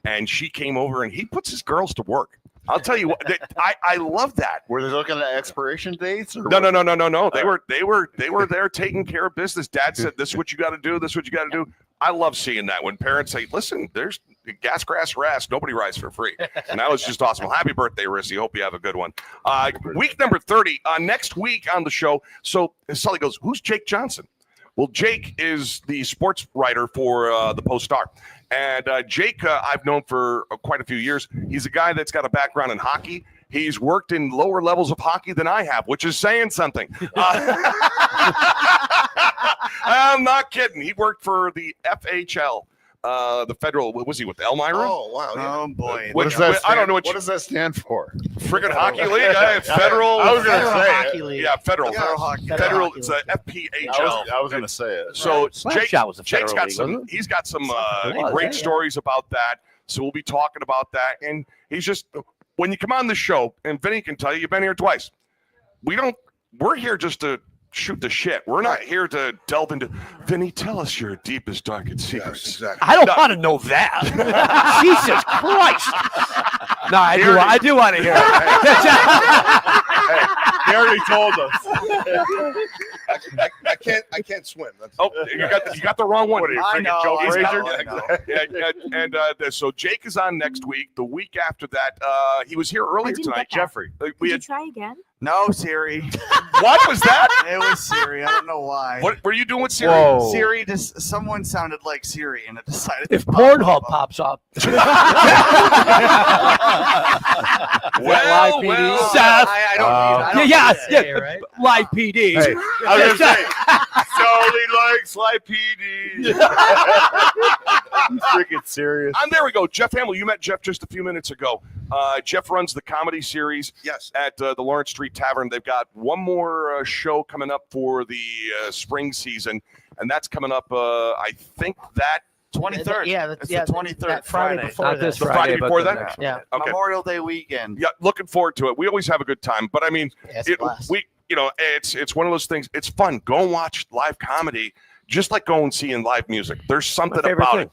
and she came over, and he puts his girls to work. I'll tell you what, I love that. Were they looking at expiration dates? Or No. They were there taking care of business. Dad said, "This is what you got to do. This is what you got to do." I love seeing that when parents say, "Listen, there's gas, grass, grass. Nobody rides for free," and that was just awesome. Well, happy birthday, Rissy. Hope you have a good one. Week number 30. Next week on the show. So Sully goes, "Who's Jake Johnson?" Well, Jake is the sports writer for the Post-Star. And Jake, I've known for quite a few years. He's a guy that's got a background in hockey. He's worked in lower levels of hockey than I have, which is saying something. I'm not kidding. He worked for the FHL. The federal, what was he with Elmira? Oh, wow. Yeah. Oh, boy. What does that stand for? Friggin' hockey league? Federal. I was going to say hockey it. league. Yeah, federal. Federal It's a FPHL. I was going to say it. So Slap Shot was a Jake's federal got league, some. wasn't He's got some was, great yeah. stories about that. So we'll be talking about that. And he's just when you come on the show, and Vinny can tell you, you've been here twice. We're here just to shoot the shit. We're not here to delve into. Vinny, tell us your deepest, darkest secrets. Yes, exactly. I don't want to know that. Jesus Christ. No, I do want to hear it. He already told us. I can't swim. That's You got the wrong one. What are you, I freaking know, Joe I Frazier? know. And so Jake is on next week. The week after that, he was here earlier tonight. Jeffrey. Did you try again? No, Siri. What was that? It was Siri. I don't know why. What were you doing with Siri? Whoa. Siri just someone sounded like Siri and it decided If to pop Pornhub up. pops up. Well, Seth. I don't need Yeah. right? Live PD. Hey, I was going to say, Sully likes live PD. You freaking serious? And there we go. Jeff Hamill, you met Jeff just a few minutes ago. Jeff runs the comedy series at the Lawrence Street Tavern. They've got one more show coming up for the spring season, and that's coming up, I think, that 23rd. Yeah, it's yeah, the 23rd that Friday before Not this the Friday, Friday but before the that? next one. Yeah. Okay. Memorial Day weekend. Yeah, looking forward to it. We always have a good time, but I mean, Yeah, it's a blast. it's one of those things. It's fun. Go and watch live comedy, just like going and seeing live music. There's something about it.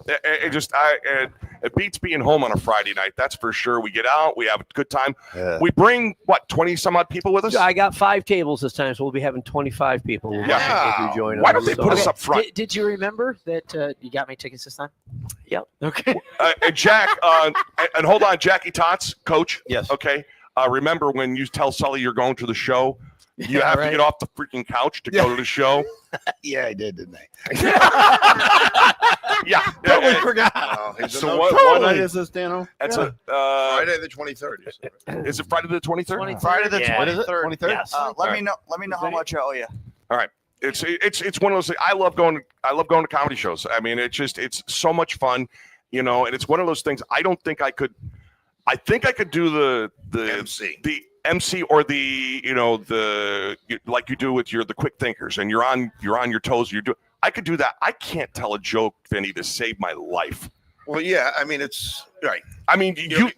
It beats being home on a Friday night. That's for sure. We get out, we have a good time. Yeah. We bring 20 some odd people with us. I got 5 tables this time, so we'll be having 25 people. Yeah. Join Why us, don't they so- put us up front? Did you remember that you got me tickets this time? Yep. Okay. And Jack, and hold on, Jackie Tots, coach. Yes. Okay. Remember when you tell Sully you're going to the show, you Yeah, have right. to get off the freaking couch to go to the show. Yeah, I did, didn't I? Yeah. Totally forgot. Oh, he's So another- what night is this, Dano? That's Friday the 23rd. You said, right? Is it Friday the 23rd? Friday the Yeah. 23rd. What is it? 23rd? Yes. Let me know how much I owe you. All right. It's one of those things. I love going to comedy shows. I mean, it's so much fun, and it's one of those things. I think I could do the MC or the like you do with the quick thinkers, and you're on your toes. I could do that. I can't tell a joke, Vinny, to save my life. Well, yeah. I mean, it's right. I mean, you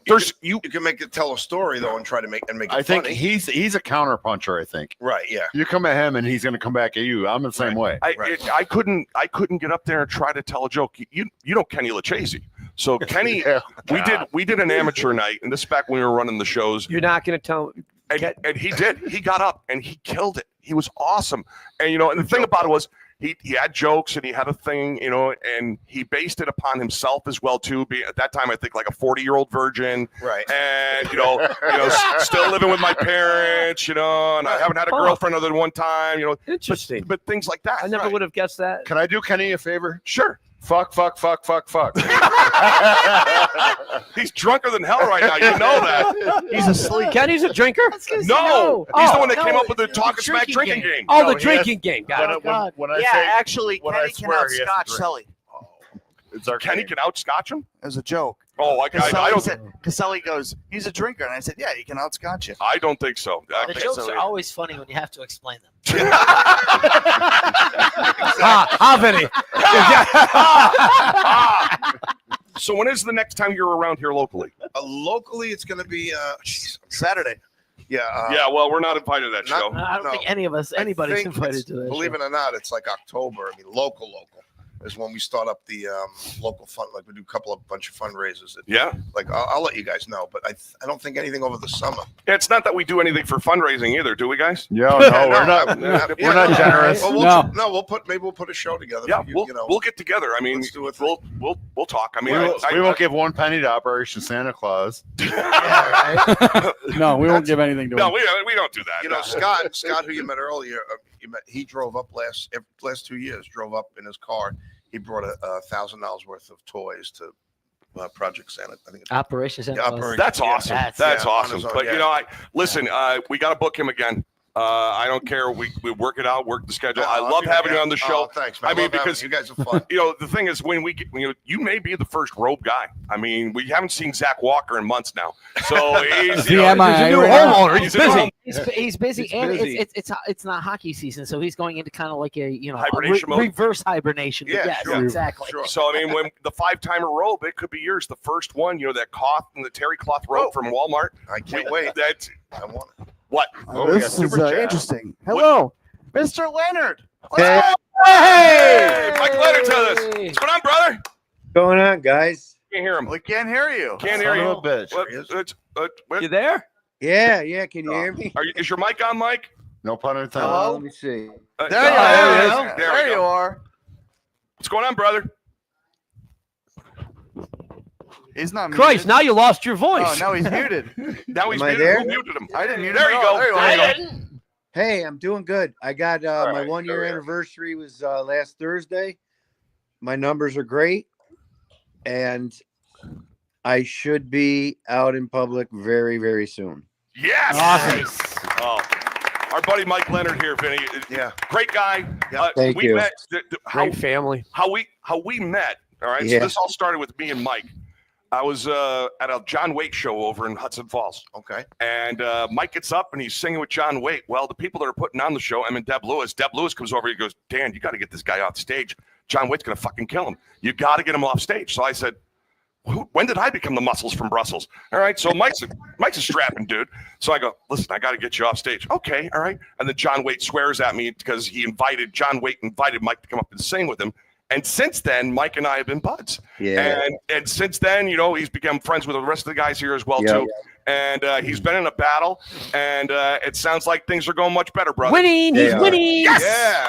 can make it tell a story though, and try to make it. I think funny. he's a counter puncher. I think. Right. Yeah. You come at him and he's going to come back at you. I'm the same way. I couldn't get up there and try to tell a joke. You know Kenny Lucchese. So Kenny, we did an amateur night, and this is back when we were running the shows. You're not going to tell. And he did. He got up and he killed it. He was awesome. And and the thing about it was he had jokes and he had a thing, and he based it upon himself as well too. At that time, I think like a 40-year-old virgin, right? And still living with my parents, and I haven't had a girlfriend other than one time, Interesting. But things like that. I never would have guessed that. Can I do Kenny a favor? Sure. Fuck. He's drunker than hell right now. You know that. He's asleep. Kenny's a drinker? No, he's the one that came up with the Talkin Smack drinking game. Oh, the drinking game. Got it. When I Yeah, say, actually, when Kenny I can swear he has to outscotch drink. Sully. It's our Kenny can outscotch him? It was a joke. Oh, I don't. Because Sully goes, he's a drinker. And I said, yeah, he can outscotch you. I don't think so. The jokes are always funny when you have to explain them. Vinny. So when is the next time you're around here locally? Locally, it's going to be Saturday. Yeah. Yeah. Well, we're not invited to that show. I don't think anybody's invited to that. Believe it or not, it's like October. I mean, local. is when we start up the local fund. Like we do a bunch of fundraisers. Like I'll let you guys know, but I don't think anything over the summer. Yeah, it's not that we do anything for fundraising either, do we, guys? Yeah, no, we're not. We're not generous. Well, we'll put a show together. Yeah, for you, we'll get together. I mean, we'll talk. I mean, we won't give 1 penny to Operation Santa Claus. No, we won't give anything to him. No, we don't do that. You know, Scott, who you met earlier, he drove up last 2 years. Drove up in his car. He brought $1,000 worth of toys to Project Santa. I think Operation Santa. That's awesome. That's awesome. But yeah. you know, listen, we got to book him again. I don't care. We work it out, work the schedule. I love having you on the show. Oh, thanks, man. I mean, because you guys are fun. You know, the thing is, when we get, you may be the first robe guy. I mean, we haven't seen Zach Walker in months now. So he's he's a new homeowner. He's busy. He's busy, and it's not hockey season, so he's going into kind of like a hibernation mode. Reverse hibernation. Yeah, yes, sure. exactly. Sure. So I mean, when the 5-timer robe, it could be yours. The first one, the cloth and the terry cloth robe from Walmart. I can't wait. I want it. What? This is interesting. Hello, Mr. Leonard. Hey, Mike Leonard's with us. What's going on, brother? What's going on, guys? Can't hear him. We can't hear you. Can't hear you. You there? Yeah. Can you hear me? Is your mic on, Mike? No pun intended. Let me see. There you are. What's going on, brother? He's not muted. Christ, now you lost your voice. Oh, now he's muted. Now he's Am I muted. there? Who muted him? I didn't mute There him. you go. There you go. Hey, I'm doing good. I got my right, 1 year there we are. anniversary was last Thursday. My numbers are great, and I should be out in public very, very soon. Yes. Awesome. Oh, our buddy Mike Leonard here, Vinny. Yeah. Great guy. Thank we you. met. Great family. How we met. All right. Yeah. So this all started with me and Mike. I was at a John Waite show over in Hudson Falls. Okay. And Mike gets up and he's singing with John Waite. Well, the people that are putting on the show, Deb Lewis comes over. He goes, Dan, you got to get this guy off stage. John Waite's going to fucking kill him. You got to get him off stage. So I said, when did I become the muscles from Brussels? All right. So Mike's a strapping dude. So I go, listen, I got to get you off stage. Okay. All right. And then John Waite swears at me because John Waite invited Mike to come up and sing with him. And since then, Mike and I have been buds. Yeah. And since then, he's become friends with the rest of the guys here as well, too. And he's been in a battle, and it sounds like things are going much better, brother. Winning. He's winning. Yes.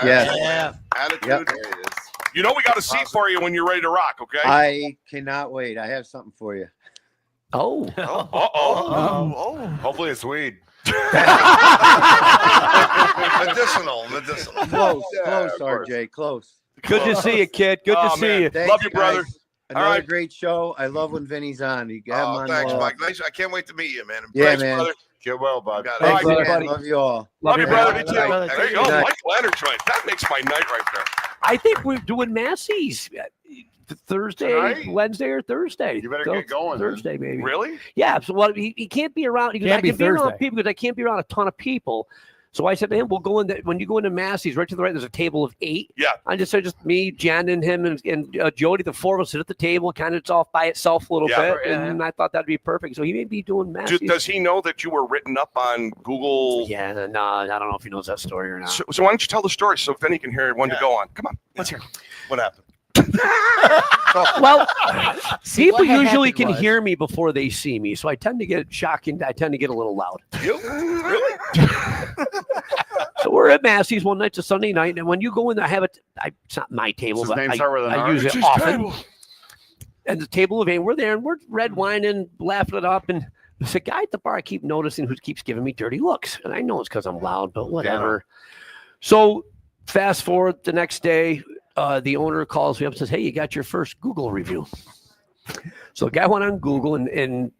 Yeah. Attitude. Yep. There it is. We got a seat for you when you're ready to rock, okay? I cannot wait. I have something for you. Oh. Hopefully it's weed. Medicinal. Close, RJ, close. Good to see you, kid. Good to see you. Thanks, Love you, brother. guys. Another great show. I love when Vinny's on. You have him on Thanks, more. Mike. Nice. I can't wait to meet you, man. Yeah, Thanks, man. brother. Get well, bud. Got it. Thanks, All right, man. Love you all. Love you, brother. Good Me too. night. There you go. Good night. Mike Leonard joint. That makes my night right there. I think we're doing Massey's Thursday, Tonight? Wednesday, or Thursday. You better get going, Thursday, maybe. Really? Yeah. So he can't be around. Because Can't I be can be around Thursday. people because I can't be around a ton of people. So I said to him, we'll go in when you go into Massey's, right to the right, there's a table of 8. Yeah. I just said, just me, Jan, and him, and Jody, the 4 of us sit at the table, kind of it's off by itself a little bit. And I thought that'd be perfect. So he may be doing Massey's. Does he know that you were written up on Google? Yeah, no, I don't know if he knows that story or not. So why don't you tell the story so Vinny can hear one to go on? Come on, let's hear it. What happened? Well, people what had usually happened can was- hear me before they see me, so I tend to get shocking. I tend to get a little loud. You? Really? So we're at Massey's one night. It's a Sunday night, and when you go in there, I have it. It's not my table, Does his but name start with an I R? use It's it his often. table. And the table of 8, we're there, and we're red wining, laughing it up, and there's a guy at the bar I keep noticing who keeps giving me dirty looks, and I know it's because I'm loud, but whatever. So fast forward the next day. The owner calls me up and says, hey, you got your first Google review. So the guy went on Google and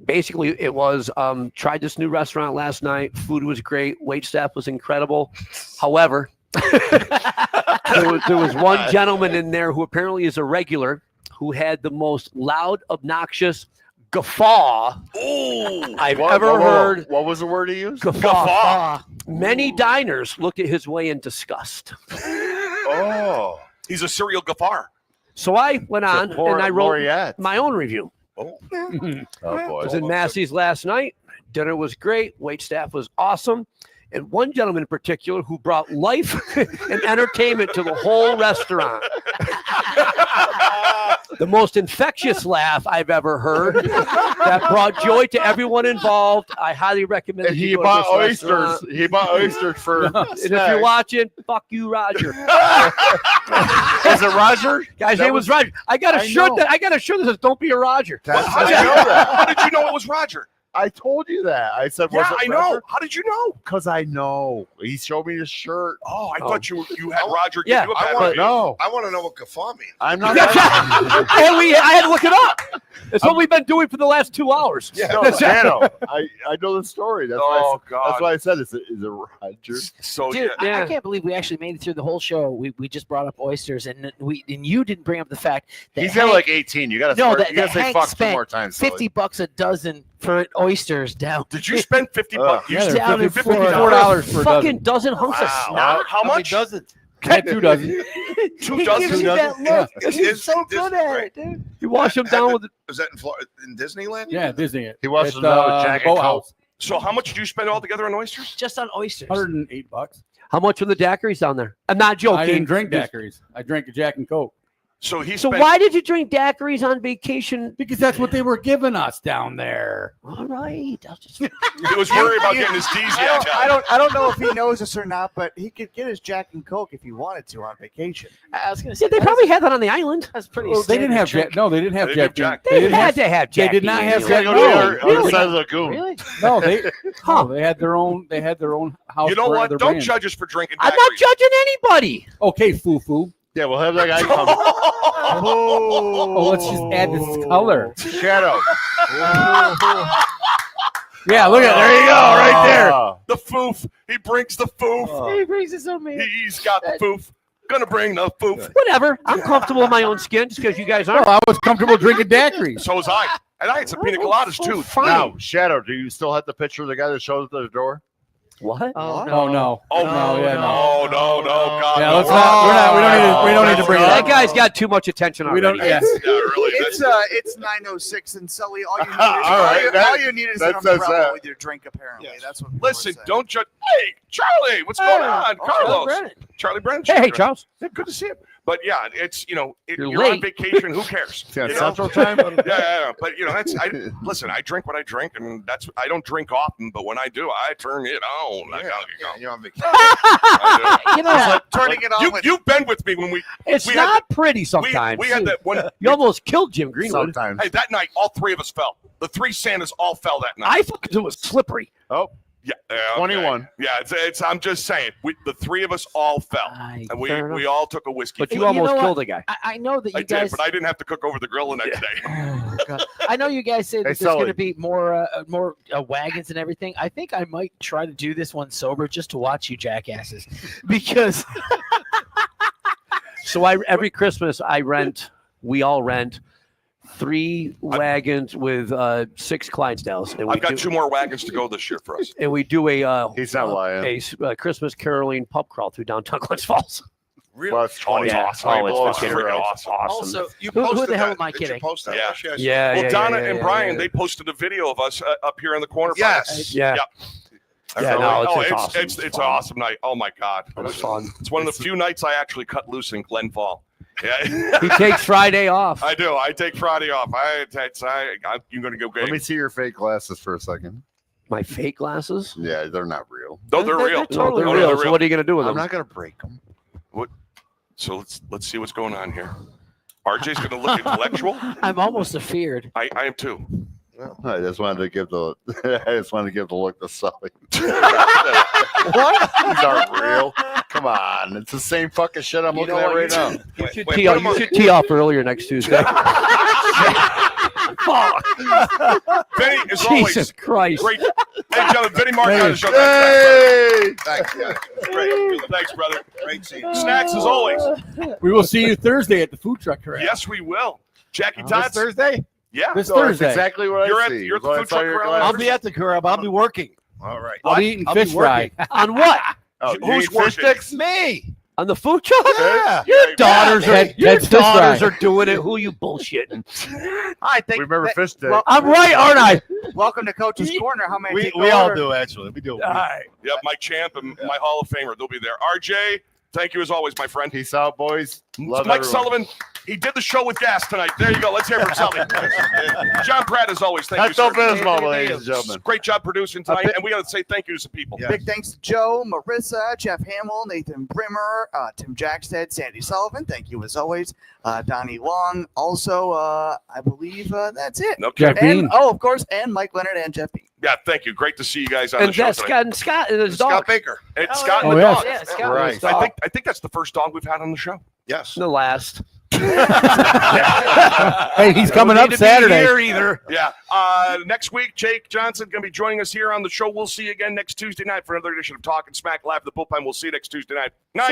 basically it was tried this new restaurant last night. Food was great. Wait staff was incredible. However, there was one gentleman in there who apparently is a regular who had the most loud, obnoxious guffaw I've ever heard. What was the word he used? Guffaw. Many diners looked at his way in disgust. Oh. He's a serial gaffer. So I went on and I wrote Laureate. my own review. Oh I boy. was in Massey's last night. Dinner was great. Wait staff was awesome. And one gentleman in particular who brought life and entertainment to the whole restaurant. The most infectious laugh I've ever heard that brought joy to everyone involved. I highly recommend that He you go bought to this oysters. restaurant. He bought oysters for. And if you're watching, fuck you, Roger. Is it Roger? Guy's name was Roger. I got a shirt that says "Don't be a Roger." How did you know that? How did you know it was Roger? I told you that. I said, Yeah, was it I know. Roger? How did you know? Because I know. He showed me his shirt. Oh, I thought you had Roger Yeah, give you a I bad want review. No. I want to know what guffaw means. I'm not. I had to look it up. It's what we've been doing for the last 2 hours. Yeah, no, I know the story. That's why. Oh, God. That's why I said is it Roger? So Dude, yeah. I can't believe we actually made it through the whole show. We just brought up oysters, and you didn't bring up the fact that He's got like 18. You got to that say Hank fuck 2 spent more times. Sully. $50 a dozen for oysters down. Did you spend $50? You Yeah, spent they're $54 $54 for a fucking dozen hunks of Wow. snot. How much? doesn't? Had 2 dozen. 2 He dozen? gives you that look. Is- He's is- so is- good at right. it, dude. You wash them down with. Was that in Florida, in Disneyland? Yeah, Disney. He wants At, to know Jack and Boathouse. So how much did you spend altogether on oysters? Just on oysters. $108. How much were the daiquiris down there? I'm not joking. I didn't drink daiquiris. I drank a Jack and Coke. So he So spent. why did you drink daiquiris on vacation? Because that's what they were giving us down there. All right. I'll just... He was worried about getting his D's yet. I don't know if he knows this or not, but he could get his Jack and Coke if he wanted to on vacation. I was gonna say Yeah, they probably had that on the island. that's pretty. Well, they didn't have standard Jack. No, they didn't have They Jack. didn't have Jack. They didn't had to have Jack. They did not have Daniels. Jack. Go to the No, other side of the lagoon. Really? no, they had their own. They had their own house. You know brand, what? their Don't brand. judge us for drinking I'm daiquiris. not judging anybody. Okay, foo. Yeah, we'll have that guy come. Oh, let's just add this color. Shadow. Yeah, look at there you go, right there. The foof. He brings the foof. He brings his own man. He's got the foof. Gonna bring the foof. Whatever. I'm comfortable in my own skin just because you guys aren't. Well, I was comfortable drinking daiquiris. So was I. And I had some pina coladas too. Fine. Now, Shadow, do you still have the picture of the guy that shows at the door? What? Oh, Oh no. Oh no, yeah, no, no, God. Yeah, no. let's not. We don't need to bring it That up. guy's got too much attention already. We don't. Yeah. Yeah, really. It's 9:06, and Sully, all you need is All right, all you need is that an says umbrella that. with your drink. Apparently, Yes. that's what. Listen, don't judge. Hey, Charlie, what's going on? Carlos. Brennan. Charlie Brennan. Hey, Charles. Yeah, good to see him. But yeah, it's you're You're on late. vacation. Who cares? Yeah, You know? Central Time. Yeah. But listen. I drink what I drink, and I don't drink often. But when I do, I turn it on. You're on vacation. You know, turning it on. You've been with me when we. It's we had not pretty sometimes. We had that one. You almost killed Jim Greenwood. Sometimes. Hey, that night, all 3 of us fell. The 3 Santas all fell that night. I thought it was slippery. Oh, Yeah, okay. 21. Yeah, it's. I'm just saying, the 3 of us all fell, and fair we enough. all took a whiskey. But you Well, you almost know killed what? a guy. I know that you I guys. did, but I didn't have to cook over the grill the next day. Oh, God. I know you guys say that Hey, there's going Sully. to be more wagons and everything. I think I might try to do this one sober just to watch you jackasses, because So every Christmas we all rent 3 wagons with 6 Clydesdales. And I've got 2 more wagons to go this year for us. And we do He's not lying. a Christmas caroling pub crawl through downtown Glens Falls. Really? Well, it's Oh, 20. it's Yeah. awesome. Oh, it's Oh, fucking freaking awesome. awesome. also You who posted the hell that. am I Did you kidding? post that? Yeah. Yes, yes. Yeah. Well, yeah, Donna yeah, and yeah, Brian, yeah. they posted a video of us up here in the corner. Yes. Yeah. Yeah. Yeah, no, it's awesome. It's an fun. awesome night. Oh my God, It was fun. It's one of the few nights I actually cut loose in Glen Fall. Yeah. He takes Friday off. I do. I take Friday off. You're going to go game. Let me see your fake glasses for a second. My fake glasses? Yeah, they're not real. No, they're real. No, they're No, real. they're So real. what are you going to do with I'm them? not gonna break them. So let's see what's going on here. RJ's going to look intellectual. I'm almost afeared. I am too. I just wanted to give the look to Sully. What? These aren't real. Come on, it's the same fucking shit I'm looking at right now. You should tee off earlier next Tuesday. Benny, as always, Jesus Christ. great. Hey, gentlemen, Vinnie Mark on the show. Hey! Thanks, guys. Thanks, brother. Great seeing you. Snacks as always. We will see you Thursday at the food truck corral. Yes, we will. Jackie This Tots. Thursday? Yeah. This So that's Thursday. exactly what You're I at see. you're at the That's why I food saw truck your corral. glasses. I'll be at the corral, but I'll be working. All right. I'll be eating I'll be fish fry. On what? Oh, you Who's eat fish working? sticks? Me. On the food truck? Yeah. Your daughters are Head- your head fish daughters fry. are doing it. Who you bullshitting? I think. We remember fish sticks. Well, I'm right, aren't I? welcome to Coach's Corner. How many? We all do, actually. We do. Yep, Mike Champ and my Hall of Famer. They'll be there. RJ, Thank you as always, my friend. Peace out, boys. Love Mike everyone. Sullivan, he did the show with gas tonight. There you go. Let's hear from Sully. John Pratt, as always, thank you, That's sir. abysmal, ladies and gentlemen. Great job producing tonight, and we got to say thank you to some people. Big thanks to Joe, Marissa, Jeff Hamill, Nathan Brimmer, Tim Jackstead, Sandy Sullivan. Thank you as always. Donnie Long. Also, I believe that's it. Okay. Jeff Bean. And, of course, and Mike Leonard and Jeff Bean. Yeah, thank you. Great to see you guys on And the show that's tonight. Scott and his dog. Scott Baker. It's Scott and Oh, the yes. dog. Yeah, Scott and Right. his dog. I think that's the first dog we've had on the show. Yes. The last. Hey, he's coming up Saturday. Yeah. Next week, Jake Johnson going to be joining us here on the show. We'll see you again next Tuesday night for another edition of Talkin Smack live at the Bullpen. We'll see you next Tuesday night. Night.